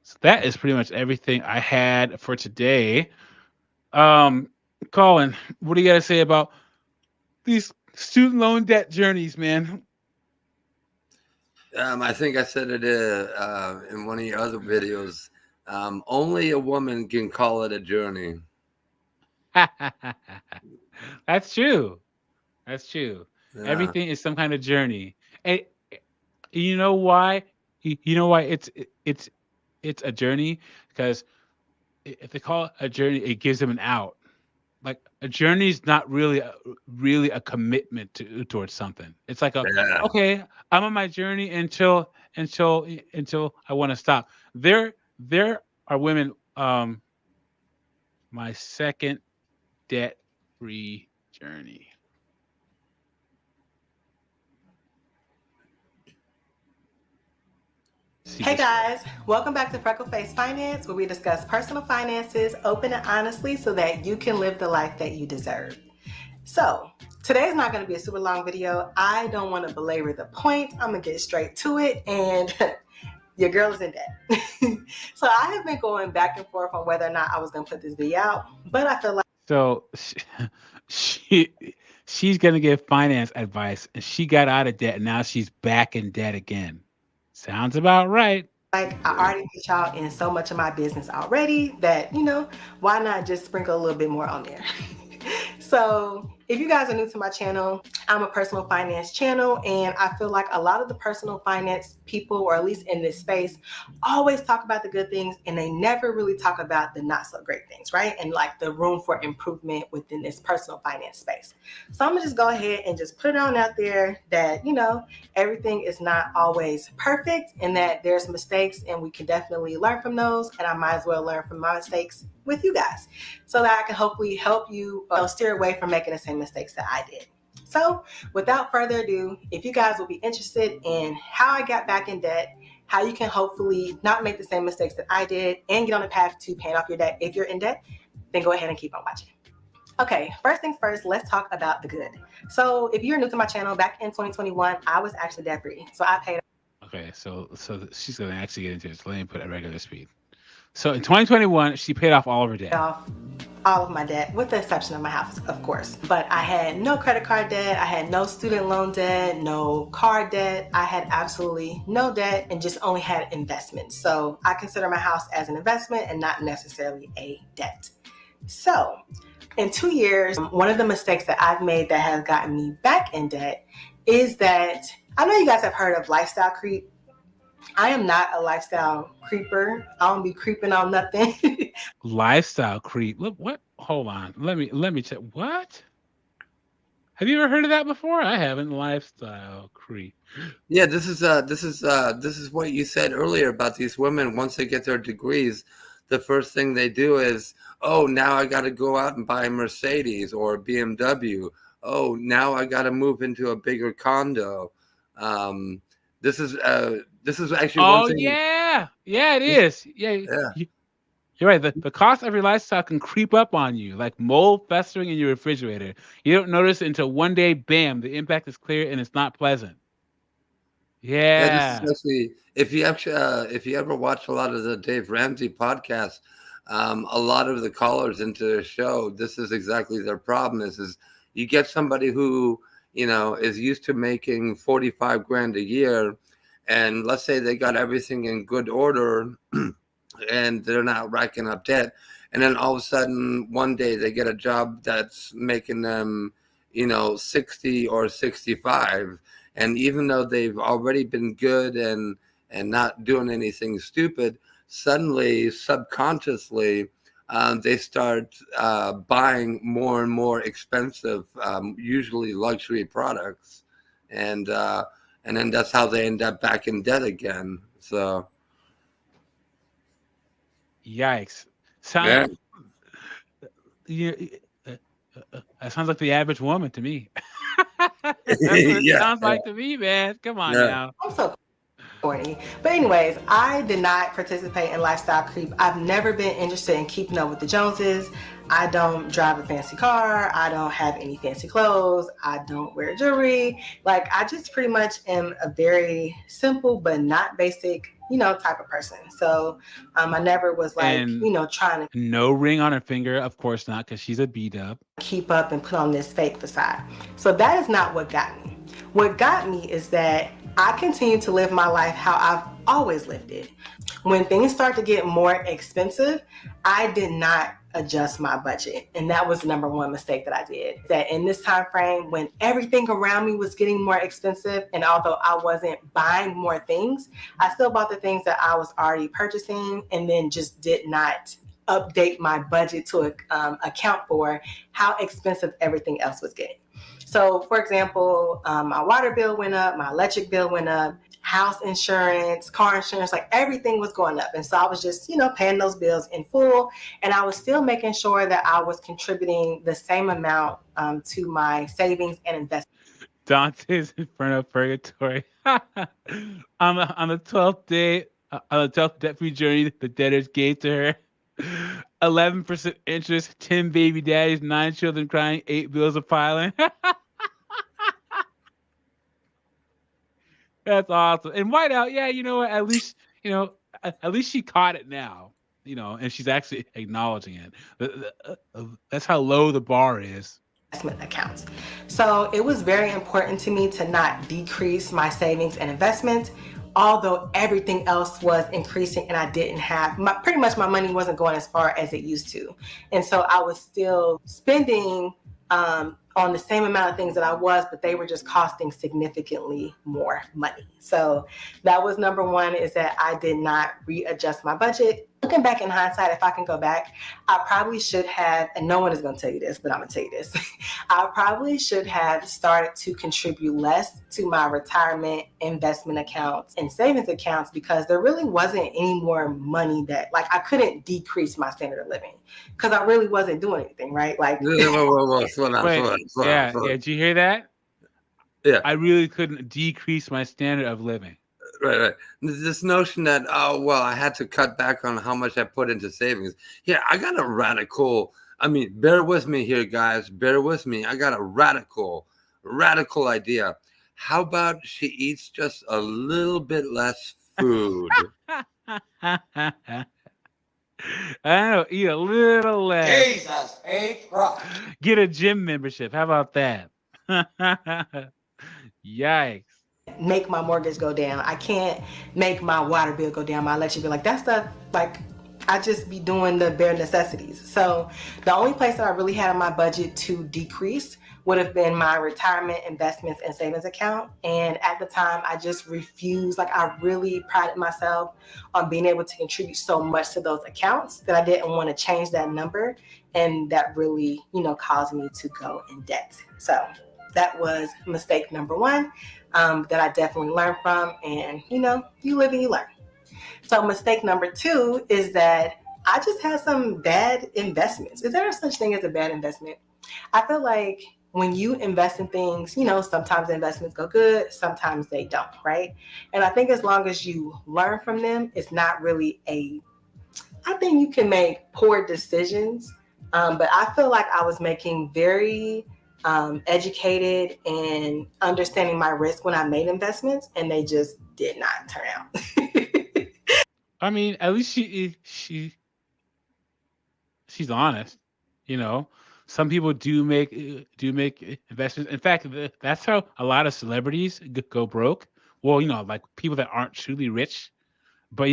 [SPEAKER 1] So that is pretty much everything I had for today. Colin, what do you got to say about these student loan debt journeys, man?
[SPEAKER 3] I think I said it in one of your other videos. Only a woman can call it a journey.
[SPEAKER 1] That's true. That's true.
[SPEAKER 3] Yeah.
[SPEAKER 1] Everything is some kind of journey. And you know why? You know why it's a journey? Because if they call it a journey, it gives them an out. Like a journey is not really a commitment towards something. It's like okay, I'm on my journey until I want to stop. There are women. My second debt-free journey.
[SPEAKER 20] Hey guys, welcome back to Freckle Face Finance, where we discuss personal finances open and honestly so that you can live the life that you deserve. So today's not going to be a super long video. I don't want to belabor the point. I'm going to get straight to it, and your girl is in debt. So I have been going back and forth on whether or not I was going to put this video out, but I feel like
[SPEAKER 1] she's going to give finance advice, and she got out of debt, and now she's back in debt again. Sounds about right.
[SPEAKER 20] I already put y'all in so much of my business already that, why not just sprinkle a little bit more on there? So if you guys are new to my channel, I'm a personal finance channel, and I feel like a lot of the personal finance people, or at least in this space, always talk about the good things and they never really talk about the not so great things, right? And like the room for improvement within this personal finance space. So I'm gonna just go ahead and just put it on out there that, everything is not always perfect and that there's mistakes and we can definitely learn from those. And I might as well learn from my mistakes with you guys so that I can hopefully help you steer away from making the same mistakes that I did. So without further ado, if you guys will be interested in how I got back in debt, how you can hopefully not make the same mistakes that I did and get on the path to paying off your debt if you're in debt, then go ahead and keep on watching. Okay, first things first, let's talk about the good. So if you're new to my channel, back in 2021, I was actually debt free. So I paid.
[SPEAKER 1] Okay, so she's gonna actually get into it. So let me put it at regular speed. So in 2021, she paid off all of her debt.
[SPEAKER 20] All of my debt, with the exception of my house, of course. But I had no credit card debt, I had no student loan debt, no car debt. I had absolutely no debt and just only had investments. So I consider my house as an investment and not necessarily a debt. So in 2 years, one of the mistakes that I've made that has gotten me back in debt is that I know you guys have heard of lifestyle creep. I am not a lifestyle creeper. I don't be creeping on nothing.
[SPEAKER 1] Lifestyle creep. Look, what? Hold on. Let me check. What? Have you ever heard of that before? I haven't. Lifestyle creep.
[SPEAKER 3] Yeah, this is what you said earlier about these women. Once they get their degrees, the first thing they do is, oh, now I got to go out and buy a Mercedes or a BMW. Oh, now I got to move into a bigger condo. This is actually one thing.
[SPEAKER 1] Yeah, it is. Yeah. You're right. The cost of your lifestyle can creep up on you like mold festering in your refrigerator. You don't notice it until one day, bam, the impact is clear and it's not pleasant.
[SPEAKER 3] Yeah, this
[SPEAKER 1] Yeah.
[SPEAKER 3] is actually if you ever watch a lot of the Dave Ramsey podcasts, a lot of the callers into the show, this is exactly their problem is you get somebody who, is used to making 45 grand a year, and let's say they got everything in good order and they're not racking up debt. And then all of a sudden, one day they get a job that's making them, 60 or 65. And even though they've already been good and not doing anything stupid, suddenly, subconsciously, they start buying more and more expensive, usually luxury products. And then that's how they end up back in debt again. So.
[SPEAKER 1] Yikes. That sounds like the average woman to me. That's what it sounds like to me, man. Come on now.
[SPEAKER 20] I'm so corny. But anyways, I did not participate in lifestyle creep. I've never been interested in keeping up with the Joneses. I don't drive a fancy car. I don't have any fancy clothes. I don't wear jewelry. Like, I just pretty much am a very simple but not basic, type of person. So I never was like, trying to.
[SPEAKER 1] No ring on her finger, of course not, because she's a B-dub.
[SPEAKER 20] Keep up and put on this fake facade. So that is not what got me. What got me is that I continue to live my life how I've always lived it. When things start to get more expensive, I did not adjust my budget. And that was the number one mistake that I did. That in this time frame, when everything around me was getting more expensive, and although I wasn't buying more things, I still bought the things that I was already purchasing and then just did not update my budget to account for how expensive everything else was getting. So, for example, my water bill went up, my electric bill went up, house insurance, car insurance, like everything was going up. And so I was just, paying those bills in full. And I was still making sure that I was contributing the same amount to my savings and investments.
[SPEAKER 1] Dante's Inferno Purgatory. on the 12th day, on the 12th debt-free journey, the debtors gave to her 11% interest, 10 baby daddies, 9 children crying, 8 bills of piling. That's awesome. And Whiteout, yeah, you know what? At least she caught it now, and she's actually acknowledging it. That's how low the bar is.
[SPEAKER 20] Investment accounts. So it was very important to me to not decrease my savings and investments, although everything else was increasing and I didn't have pretty much my money wasn't going as far as it used to. And so I was still spending on the same amount of things that I was, but they were just costing significantly more money. So that was number one, is that I did not readjust my budget. Looking back in hindsight, if I can go back, I probably should have, and no one is going to tell you this, but I'm going to tell you this. I probably should have started to contribute less to my retirement investment accounts and savings accounts, because there really wasn't any more money that, like, I couldn't decrease my standard of living because I really wasn't doing anything, right? Like,
[SPEAKER 1] Wait, yeah, did you hear that?
[SPEAKER 3] Yeah.
[SPEAKER 1] I really couldn't decrease my standard of living.
[SPEAKER 3] Right. This notion that, oh, well, I had to cut back on how much I put into savings. Yeah, I got a radical, bear with me here, guys. Bear with me. I got a radical idea. How about she eats just a little bit less food?
[SPEAKER 1] I know, eat a little less.
[SPEAKER 2] Jesus H. Christ.
[SPEAKER 1] Get a gym membership. How about that? Yikes.
[SPEAKER 20] Make my mortgage go down. I can't make my water bill go down, my electric bill. Like that stuff, like I just be doing the bare necessities. So the only place that I really had on my budget to decrease would have been my retirement investments and savings account. And at the time, I just refused. Like I really prided myself on being able to contribute so much to those accounts that I didn't want to change that number. And that really, caused me to go in debt. So that was mistake number one that I definitely learned from. And, you live and you learn. So mistake number two is that I just had some bad investments. Is there such thing as a bad investment? I feel like when you invest in things, sometimes the investments go good, sometimes they don't, right? And I think as long as you learn from them, it's not really I think you can make poor decisions. But I feel like I was making very educated and understanding my risk when I made investments, and they just did not turn out.
[SPEAKER 1] At least she's honest. Some people do make investments. In fact, that's how a lot of celebrities go broke. Well, like people that aren't truly rich, but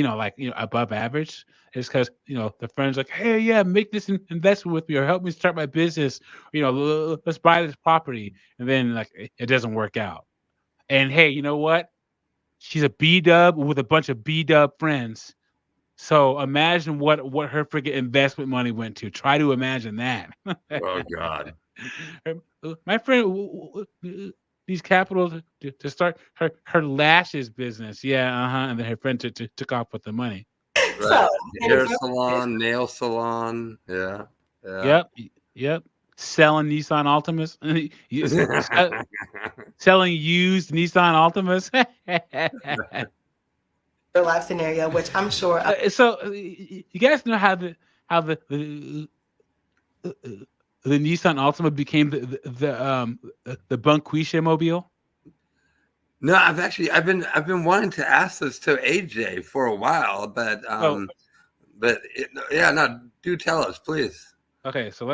[SPEAKER 1] above average, is because the friends like, hey, yeah, make this investment with me or help me start my business. Let's buy this property, and then like it doesn't work out. And hey, you know what? She's a B-dub with a bunch of B-dub friends. So imagine what her freaking investment money went to. Try to imagine that.
[SPEAKER 3] Oh God.
[SPEAKER 1] My friend needs capital to start her lashes business. Yeah, and then her friend took off with the money.
[SPEAKER 3] Right. Hair salon, nail salon. Yeah.
[SPEAKER 1] Yep. Selling Nissan Altimas. Selling used Nissan Altimas.
[SPEAKER 20] Real life scenario, which I'm sure.
[SPEAKER 1] So you guys know how the Nissan Altima became the Bunquisha mobile?
[SPEAKER 3] No, I've been wanting to ask this to AJ for a while, but do tell us, please.
[SPEAKER 1] Okay, so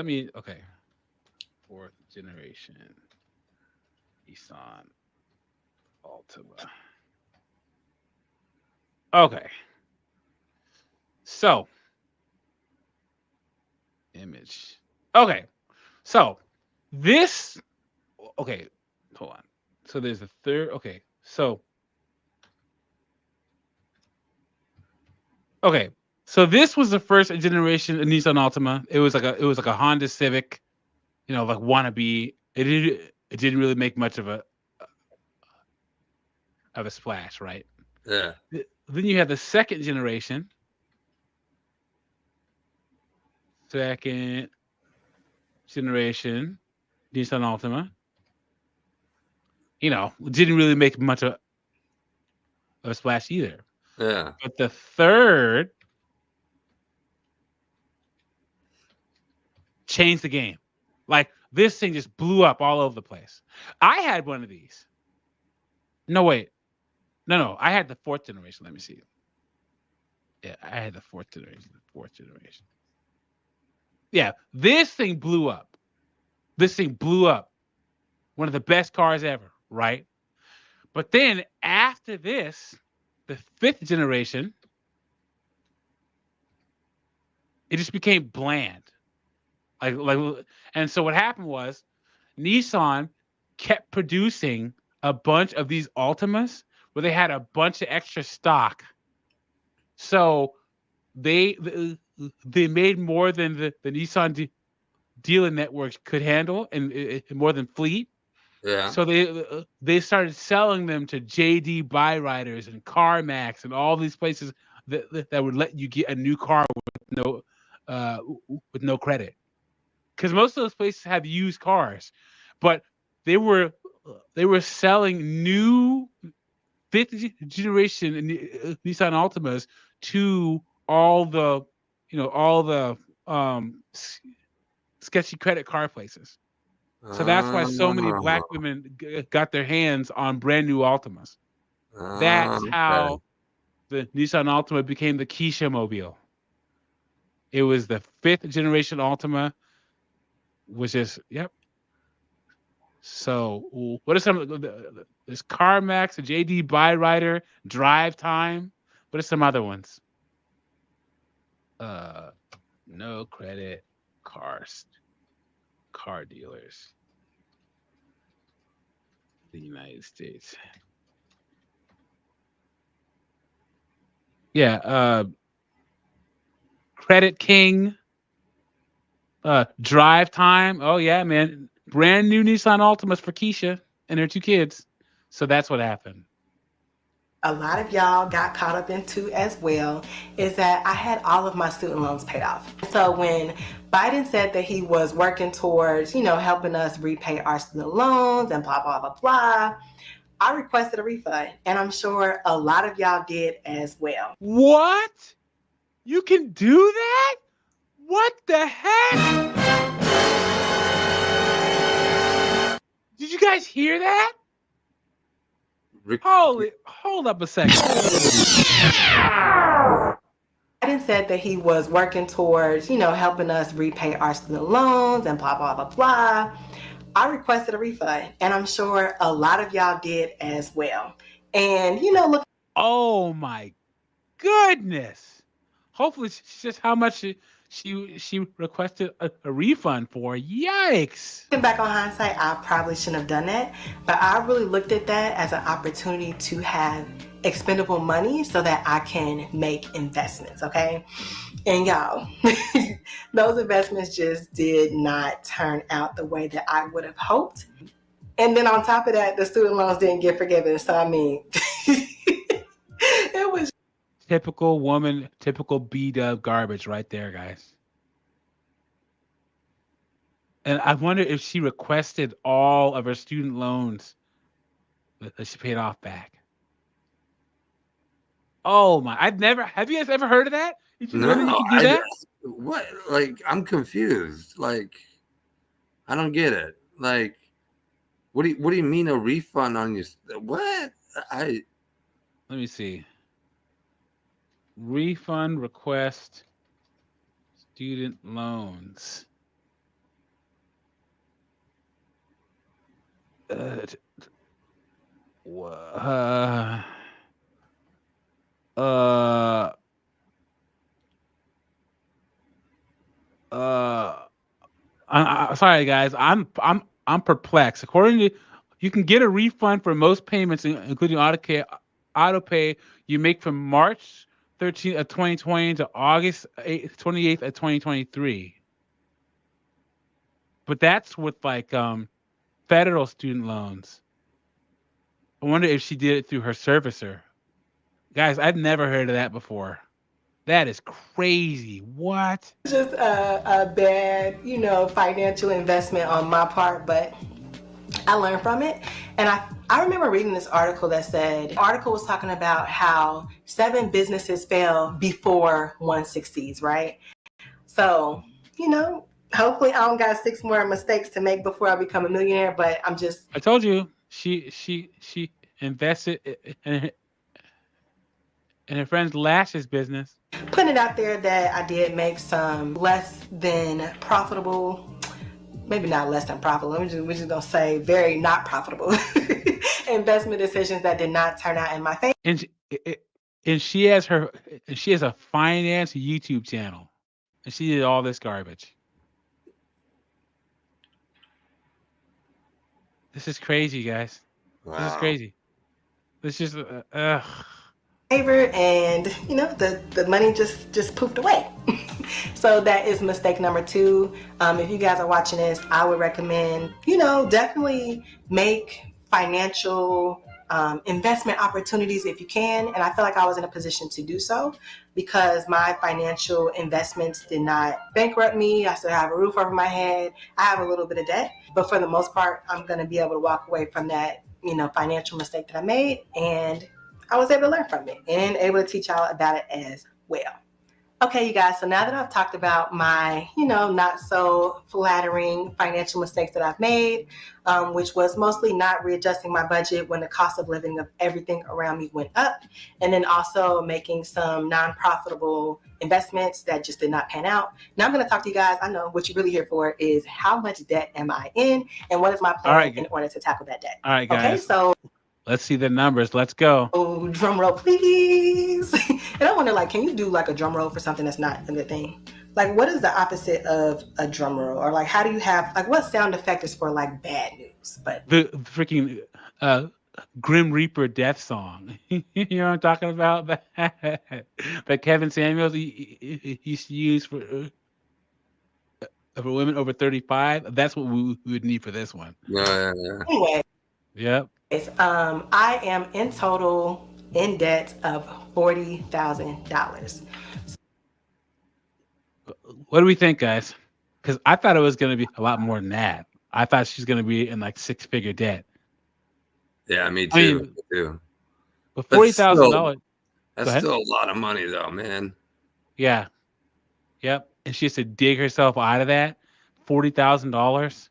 [SPEAKER 1] fourth generation Nissan Altima. Okay. So image. Okay. So this hold on. So there's a third. Okay. So this was the first generation of Nissan Altima. It was like a Honda Civic, like wannabe. It didn't really make much of a splash, right?
[SPEAKER 3] Yeah.
[SPEAKER 1] Then you have the second generation. Second generation Nissan Altima. Didn't really make much of a splash either.
[SPEAKER 3] Yeah.
[SPEAKER 1] But the third changed the game. Like this thing just blew up all over the place. I had one of these. No, wait. No. I had the fourth generation. Let me see. Yeah, I had the fourth generation. Yeah, this thing blew up. One of the best cars ever, right? But then after this, the fifth generation, it just became bland. And so what happened was Nissan kept producing a bunch of these Altimas where they had a bunch of extra stock. So they made more than the Nissan dealer networks could handle, and more than fleet.
[SPEAKER 3] Yeah.
[SPEAKER 1] So they started selling them to JD Buyriders and CarMax and all these places that would let you get a new car with no credit. Because most of those places have used cars, but they were they were selling new 5th generation Nissan Altimas to all the sketchy credit card places. So that's why so many black women got their hands on brand new Altimas. That's how the Nissan Altima became the Keisha Mobile. It was the 5th generation Altima, which is So what are some of there's CarMax, a JD Byrider, Drive Time. What are some other ones? No credit car dealers. The United States. Yeah, Credit King, Drive Time. Oh yeah, man. Brand new Nissan Altimas for Keisha and her 2 kids. So that's what happened.
[SPEAKER 20] A lot of y'all got caught up into as well is that I had all of my student loans paid off. So when Biden said that he was working towards, helping us repay our student loans and blah, blah, blah, blah, I requested a refund, and I'm sure a lot of y'all did as well.
[SPEAKER 1] What? You can do that? What the heck? Did you guys hear that? Hold up a second.
[SPEAKER 20] Biden said that he was working towards, helping us repay our student loans and blah, blah, blah, blah. I requested a refund, and I'm sure a lot of y'all did as well. And, look.
[SPEAKER 1] Oh my goodness. Hopefully it's just how much she requested a refund for. Yikes.
[SPEAKER 20] Looking back on hindsight, I probably shouldn't have done that, but I really looked at that as an opportunity to have expendable money so that I can make investments, okay? And y'all, those investments just did not turn out the way that I would have hoped. And then on top of that, the student loans didn't get forgiven. So I mean, it was
[SPEAKER 1] typical woman, typical B-dub garbage right there, guys. And I wonder if she requested all of her student loans that she paid off back. Oh my! Have you guys ever heard of that? Did you know that you can do that?
[SPEAKER 3] What? Like, I'm confused. Like, I don't get it. Like, what do you mean a refund on your what?
[SPEAKER 1] Let me see. Refund request student loans. Sorry guys, I'm perplexed. According to, you can get a refund for most payments, including auto pay you make from March 13th of 2020 to August 28th of 2023. But that's with like federal student loans. I wonder if she did it through her servicer. Guys, I've never heard of that before. That is crazy. What?
[SPEAKER 20] Just a bad, financial investment on my part, but I learned from it. And I remember reading this article that said, the article was talking about how 7 businesses fail before one succeeds, right? So, hopefully I don't got 6 more mistakes to make before I become a millionaire, but I
[SPEAKER 1] told you, she invested in her friend's lashes business.
[SPEAKER 20] Putting it out there that I did make some less than profitable, maybe not less than profitable, we're just gonna say very not profitable investment decisions that did not turn out in my favor.
[SPEAKER 1] And she has a finance YouTube channel, and she did all this garbage. This is crazy, guys. Wow. This is crazy. This is
[SPEAKER 20] favor, and the money just poofed away. So that is mistake number 2. If you guys are watching this, I would recommend definitely make financial investment opportunities if you can, and I feel like I was in a position to do so. because my financial investments did not bankrupt me. I still have a roof over my head. I have a little bit of debt, but for the most part, I'm going to be able to walk away from that, financial mistake that I made. And I was able to learn from it and able to teach y'all about it as well. Okay, you guys, so now that I've talked about my, not so flattering financial mistakes that I've made, which was mostly not readjusting my budget when the cost of living of everything around me went up, and then also making some non-profitable investments that just did not pan out. Now I'm going to talk to you guys. I know what you're really here for is how much debt am I in and what is my plan in order to tackle that debt.
[SPEAKER 1] All right, guys.
[SPEAKER 20] Okay, so
[SPEAKER 1] let's see the numbers. Let's go.
[SPEAKER 20] Oh, drum roll, please. And I wonder, can you do a drum roll for something that's not a good thing? What is the opposite of a drum roll? Or how do you have, what sound effect is for bad news? But
[SPEAKER 1] the freaking Grim Reaper death song. You know what I'm talking about? That Kevin Samuels used to use for women over 35. That's what we would need for this one.
[SPEAKER 3] Yeah.
[SPEAKER 20] Anyway.
[SPEAKER 1] Yep.
[SPEAKER 20] I am in total in debt of $40,000.
[SPEAKER 1] What do we think, guys? Because I thought it was going to be a lot more than that. I thought she's going to be in six-figure debt.
[SPEAKER 3] Yeah, me too.
[SPEAKER 1] But $40,000.
[SPEAKER 3] That's still a lot of money, though, man.
[SPEAKER 1] Yeah. Yep. And she has to dig herself out of that. $40,000.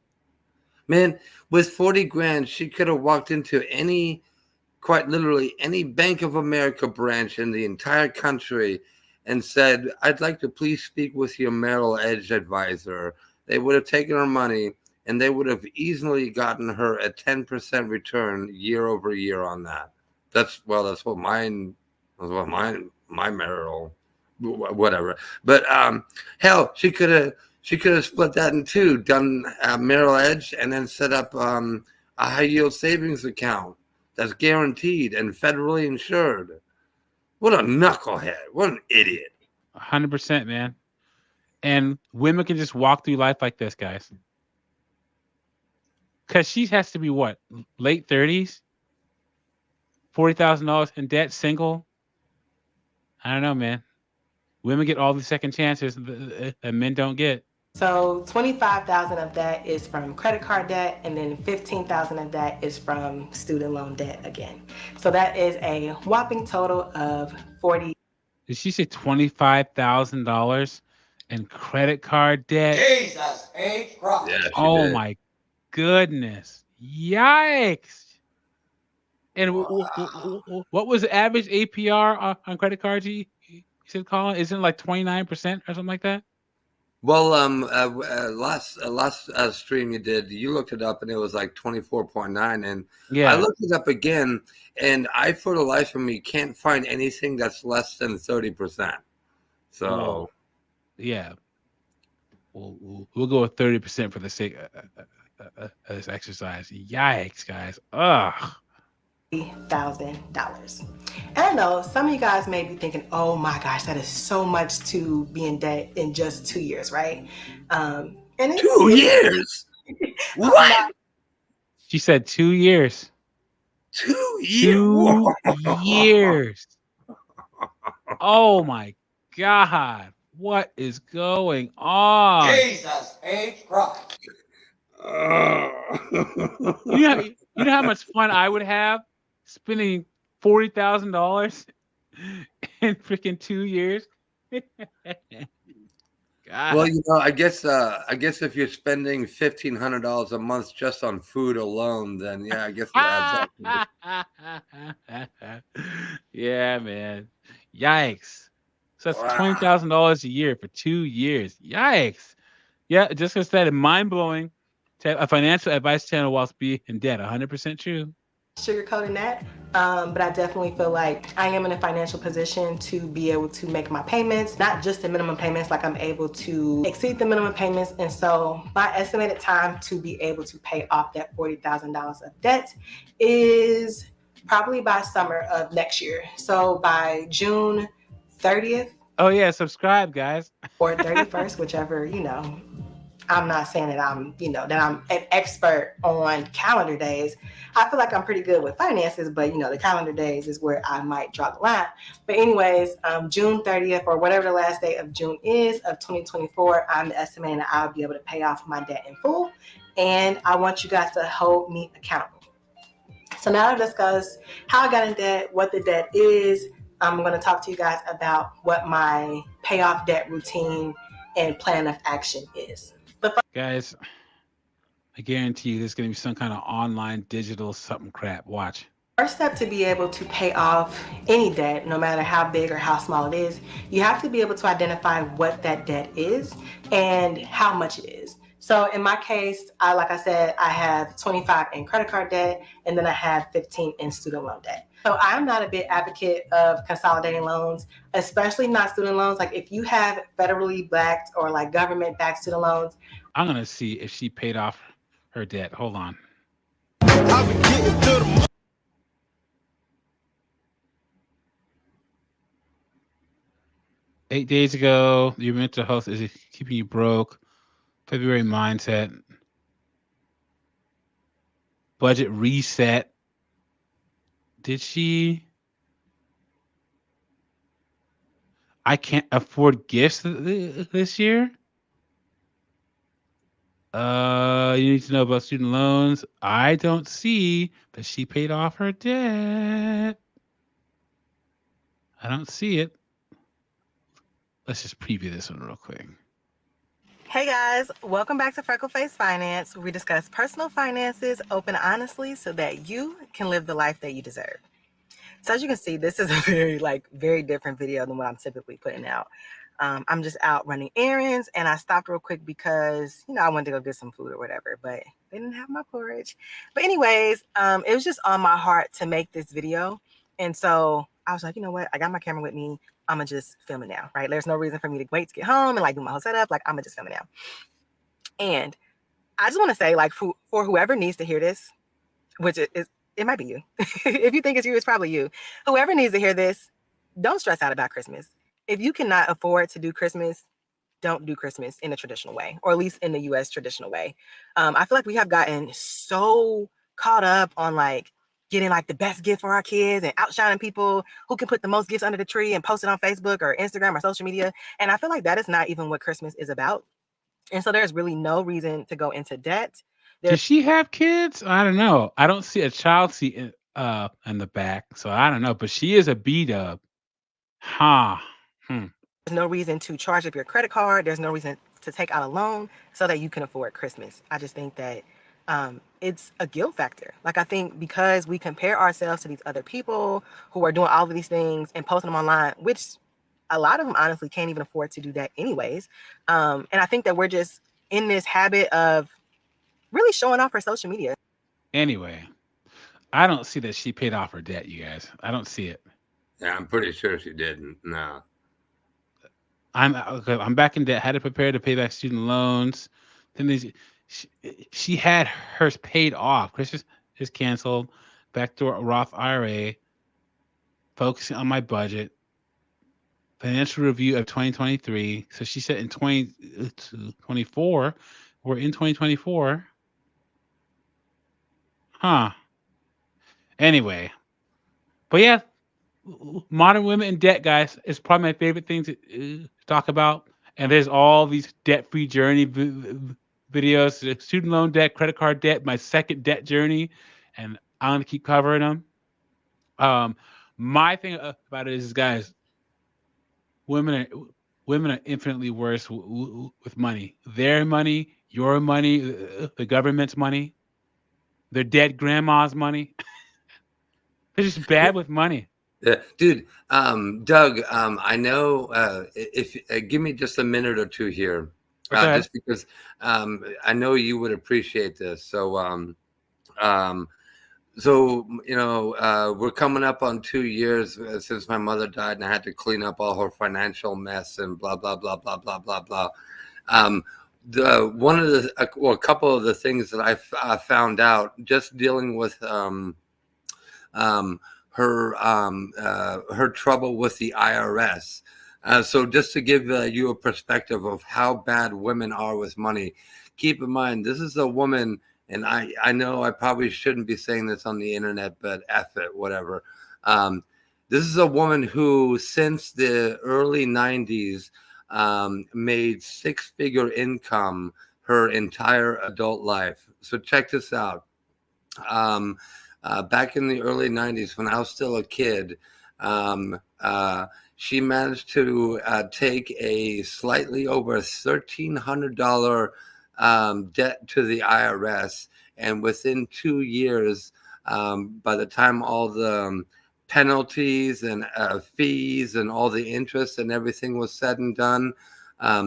[SPEAKER 3] Man, with 40 grand, she could have walked into quite literally any Bank of America branch in the entire country and said, I'd like to please speak with your Merrill Edge advisor. They would have taken her money and they would have easily gotten her a 10% return year over year on that. That's what my Merrill, whatever. But hell, she could have split that in two, done Merrill Edge, and then set up a high yield savings account that's guaranteed and federally insured. What a knucklehead! What an idiot!
[SPEAKER 1] 100%, man. And women can just walk through life like this, guys. Because she has to be what, late 30s, $40,000 in debt, single. I don't know, man. Women get all the second chances that men don't get.
[SPEAKER 20] So $25,000 of that is from credit card debt, and then $15,000 of that is from student loan debt again. So that is a whopping total of $40,000.
[SPEAKER 1] Did she say $25,000 in credit card debt?
[SPEAKER 6] Jesus H. Christ.
[SPEAKER 3] Yeah,
[SPEAKER 1] oh my goodness! Yikes! And what was the average APR on credit cards? You said, Colin, isn't it 29% or something like that?
[SPEAKER 3] Well, last stream you did, you looked it up and it was 24.9, and
[SPEAKER 1] yeah,
[SPEAKER 3] I looked it up again, and I, for the life of me, can't find anything that's less than 30%. So,
[SPEAKER 1] yeah, we'll go with 30% for the sake of this exercise. Yikes, guys! Ugh.
[SPEAKER 20] $1,000. And I know some of you guys may be thinking, oh my gosh, that is so much to be in debt in just 2 years, right? And it's
[SPEAKER 3] 2 years? What?
[SPEAKER 1] She said 2 years.
[SPEAKER 3] 2 years?
[SPEAKER 1] 2 years. Oh my God. What is going on?
[SPEAKER 6] Jesus H. Christ.
[SPEAKER 1] You know how much fun I would have spending $40,000 in freaking 2 years? God.
[SPEAKER 3] Well, I guess if you're spending $1,500 a month just on food alone, then yeah, I guess it adds
[SPEAKER 1] up. Yeah, man. Yikes. So that's $20,000 a year for 2 years. Yikes. Yeah, just as that, mind-blowing. A financial advice channel whilst being in debt. 100% true.
[SPEAKER 20] Sugarcoating that, but I definitely feel like I am in a financial position to be able to make my payments, not just the minimum payments, I'm able to exceed the minimum payments. And so my estimated time to be able to pay off that $40,000 of debt is probably by summer of next year. So by June 30th.
[SPEAKER 1] Oh yeah, subscribe, guys.
[SPEAKER 20] Or 31st, whichever, I'm not saying that I'm an expert on calendar days. I feel like I'm pretty good with finances, but the calendar days is where I might draw the line. But anyways, June 30th or whatever the last day of June is of 2024, I'm estimating that I'll be able to pay off my debt in full. And I want you guys to hold me accountable. So now I've discussed how I got in debt, what the debt is. I'm going to talk to you guys about what my payoff debt routine and plan of action is.
[SPEAKER 1] Guys, I guarantee you there's going to be some kind of online digital something crap. Watch.
[SPEAKER 20] First step to be able to pay off any debt, no matter how big or how small it is, you have to be able to identify what that debt is and how much it is. So in my case, like I said, I have 25 in credit card debt, and then I have 15 in student loan debt. So I'm not a big advocate of consolidating loans, especially not student loans. Like if you have federally backed or like government backed student loans.
[SPEAKER 1] I'm going to see if she paid off her debt. Hold on. 8 days ago, your mental health is keeping you broke. February mindset. Budget reset. Did she? I can't afford gifts this year. You need to know about student loans. I don't see that she paid off her debt. I don't see it. Let's just preview this one real quick.
[SPEAKER 20] Hey guys, welcome back to Freckle Face Finance, where we discuss personal finances open honestly so that you can live the life that you deserve. So as you can see, this is a very different video than what I'm typically putting out. I'm just out running errands, and I stopped real quick because, I wanted to go get some food or whatever, but they didn't have my porridge. But anyways, it was just on my heart to make this video. And so I was like, you know what? I got my camera with me. I'm going to just film it now, right? There's no reason for me to wait to get home and do my whole setup. I'm going to just film it now. And I just want to say, for whoever needs to hear this, which is, it might be you. If you think it's you, it's probably you. Whoever needs to hear this, don't stress out about Christmas. If you cannot afford to do Christmas, don't do Christmas in a traditional way, or at least in the U.S. traditional way. I feel like we have gotten so caught up on getting the best gift for our kids and outshining people who can put the most gifts under the tree and post it on Facebook or Instagram or social media. And I feel like that is not even what Christmas is about. And so there's really no reason to go into debt.
[SPEAKER 1] Does she have kids? I don't know. I don't see a child seat in the back, so I don't know. But she is a B-dub. Huh.
[SPEAKER 20] There's no reason to charge up your credit card. There's no reason to take out a loan so that you can afford Christmas. I just think that it's a guilt factor. I think because we compare ourselves to these other people who are doing all of these things and posting them online, which a lot of them honestly can't even afford to do that anyways. And I think that we're just in this habit of really showing off for social media.
[SPEAKER 1] Anyway, I don't see that she paid off her debt, you guys. I don't see it.
[SPEAKER 3] Yeah, I'm pretty sure she didn't. No.
[SPEAKER 1] I'm back in debt. Had to prepare to pay back student loans. Then she had hers paid off. Christmas is canceled. Backdoor Roth IRA. Focusing on my budget. Financial review of 2023. So she said in 2024. We're in 2024. Huh. Anyway. But yeah, modern women in debt, guys, is probably my favorite thing to talk about. And there's all these debt-free journey videos, student loan debt, credit card debt, my second debt journey, and I'm gonna keep covering them. My thing about it is, guys, women are infinitely worse with money. Their money, your money, the government's money, their dead grandma's money. They're just bad with money.
[SPEAKER 3] Yeah, dude, Doug, I know if give me just a minute or two here, just because I know you would appreciate this. So, we're coming up on 2 years since my mother died, and I had to clean up all her financial mess and blah blah blah blah blah blah blah. A couple of the things that I found out just dealing with her trouble with the IRS. So just to give you a perspective of how bad women are with money, keep in mind, this is a woman, and I know I probably shouldn't be saying this on the internet, but F it, whatever. This is a woman who, since the early 90s, made six-figure income her entire adult life. So check this out. Back in the early 90s, when I was still a kid, she managed to take a slightly over $1,300 debt to the IRS. And within 2 years, by the time all the penalties and fees and all the interest and everything was said and done,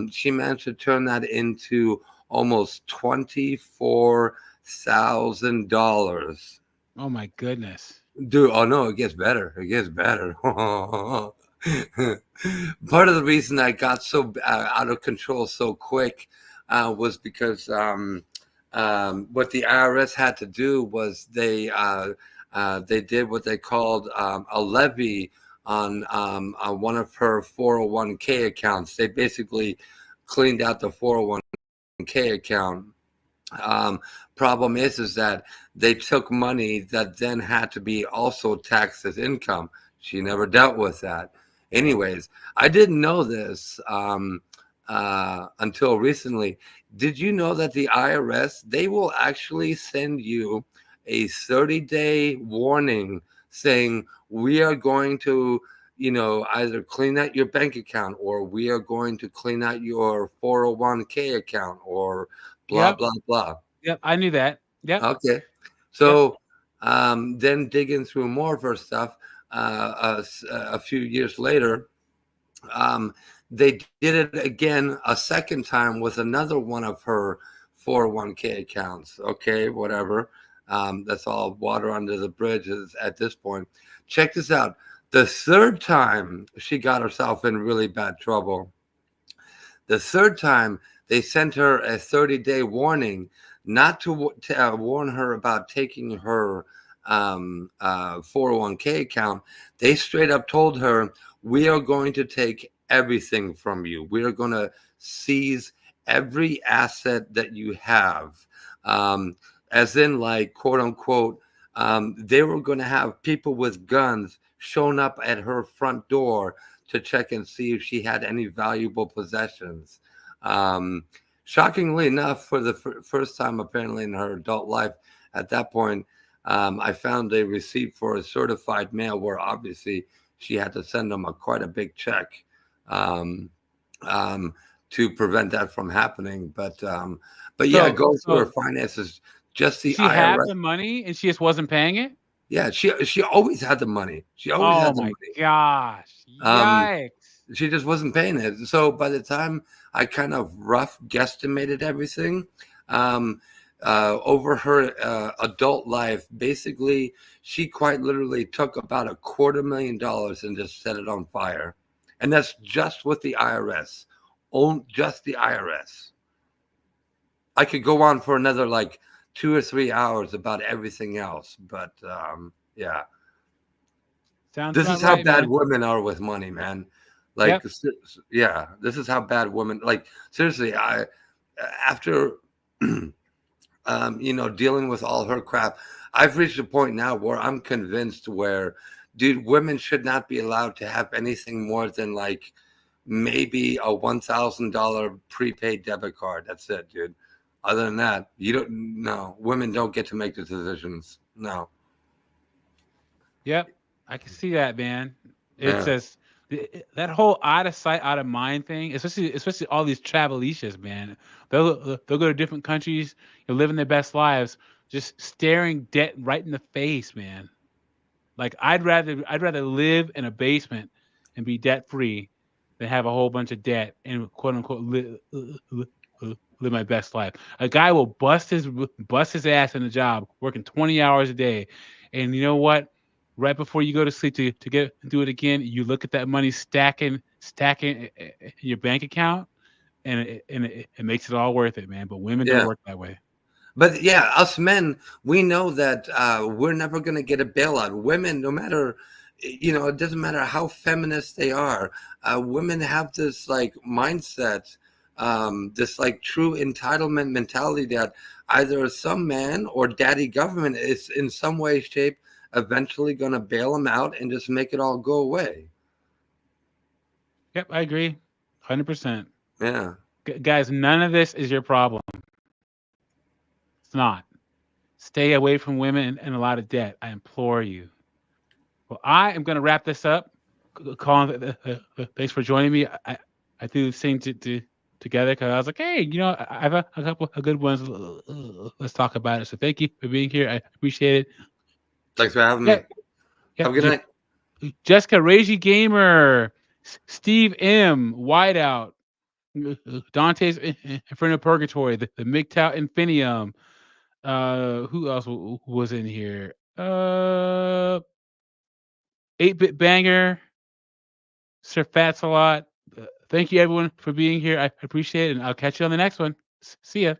[SPEAKER 3] she managed to turn that into almost $24,000.
[SPEAKER 1] Oh my goodness.
[SPEAKER 3] Dude, oh no, it gets better. It gets better. Part of the reason I got so out of control so quick was because what the IRS had to do was they did what they called a levy on one of her 401k accounts. They basically cleaned out the 401k account. Problem is that they took money that then had to be also taxed as income. She never dealt with that. Anyways, I didn't know this until recently. Did you know that the IRS, they will actually send you a 30-day warning saying, we are going to, either clean out your bank account, or we are going to clean out your 401k account, or blah, blah, blah.
[SPEAKER 1] Yep, I knew that. Yep.
[SPEAKER 3] Okay. So then digging through more of her stuff, a few years later, they did it again a second time with another one of her 401k accounts. Okay, whatever. That's all water under the bridge at this point. Check this out. The third time she got herself in really bad trouble. The third time they sent her a 30-day warning, not to warn her about taking her 401k account. They straight up told her, we are going to take everything from you. We are going to seize every asset that you have. As in, like, quote unquote, they were going to have people with guns shown up at her front door to check and see if she had any valuable possessions. Shockingly enough, for the first time apparently in her adult life, at that point, I found a receipt for a certified mail where obviously she had to send them quite a big check to prevent that from happening. But yeah, go through her finances. Just the
[SPEAKER 1] she
[SPEAKER 3] IRS.
[SPEAKER 1] had the money and she just wasn't paying it?
[SPEAKER 3] Yeah, she always had the money. She always had the money.
[SPEAKER 1] Oh my gosh. Yikes.
[SPEAKER 3] She just wasn't paying it. So by the time I kind of rough guesstimated everything, over her adult life, basically, she quite literally took about $250,000 and just set it on fire. And that's just with the IRS. Just the IRS. I could go on for another 2 or 3 hours about everything else, but yeah. This is how bad women are with money, man. Yeah, this is how bad women, seriously, after dealing with all her crap, I've reached a point now where I'm convinced where, dude, women should not be allowed to have anything more than maybe a $1,000 prepaid debit card. That's it, dude. Other than that, women don't get to make the decisions. No.
[SPEAKER 1] Yep, I can see that, man. It's just that whole out of sight, out of mind thing, especially all these travelicious, man. They'll go to different countries, living their best lives, just staring debt right in the face, man. Like I'd rather live in a basement and be debt free than have a whole bunch of debt and quote unquote live my best life. A guy will bust his ass in a job, working 20 hours a day, and you know what? Right before you go to sleep to do it again, you look at that money stacking in your bank account, and it makes it all worth it, man. But women don't work that way.
[SPEAKER 3] But yeah, us men, we know that we're never going to get a bailout. Women, no matter it doesn't matter how feminist they are. Women have this like mindset, this like true entitlement mentality that either some man or daddy government is in some way, shape, eventually going to bail them out and just make it all go away.
[SPEAKER 1] Yep, I agree, 100%.
[SPEAKER 3] Yeah.
[SPEAKER 1] Guys, none of this is your problem. It's not. Stay away from women and a lot of debt. I implore you. Well, I am going to wrap this up. Colin, thanks for joining me. I threw this thing together because I was like, hey, I have a couple of good ones. Let's talk about it. So thank you for being here. I appreciate it.
[SPEAKER 3] Thanks for having me. Have a good night.
[SPEAKER 1] Jessica, Ragey Gamer, Steve M, Whiteout, Dante's Inferno Purgatory, the MGTOW Infinium. Who else was in here? 8-Bit Banger, Sir Fats a lot. Thank you everyone for being here. I appreciate it, and I'll catch you on the next one. See ya.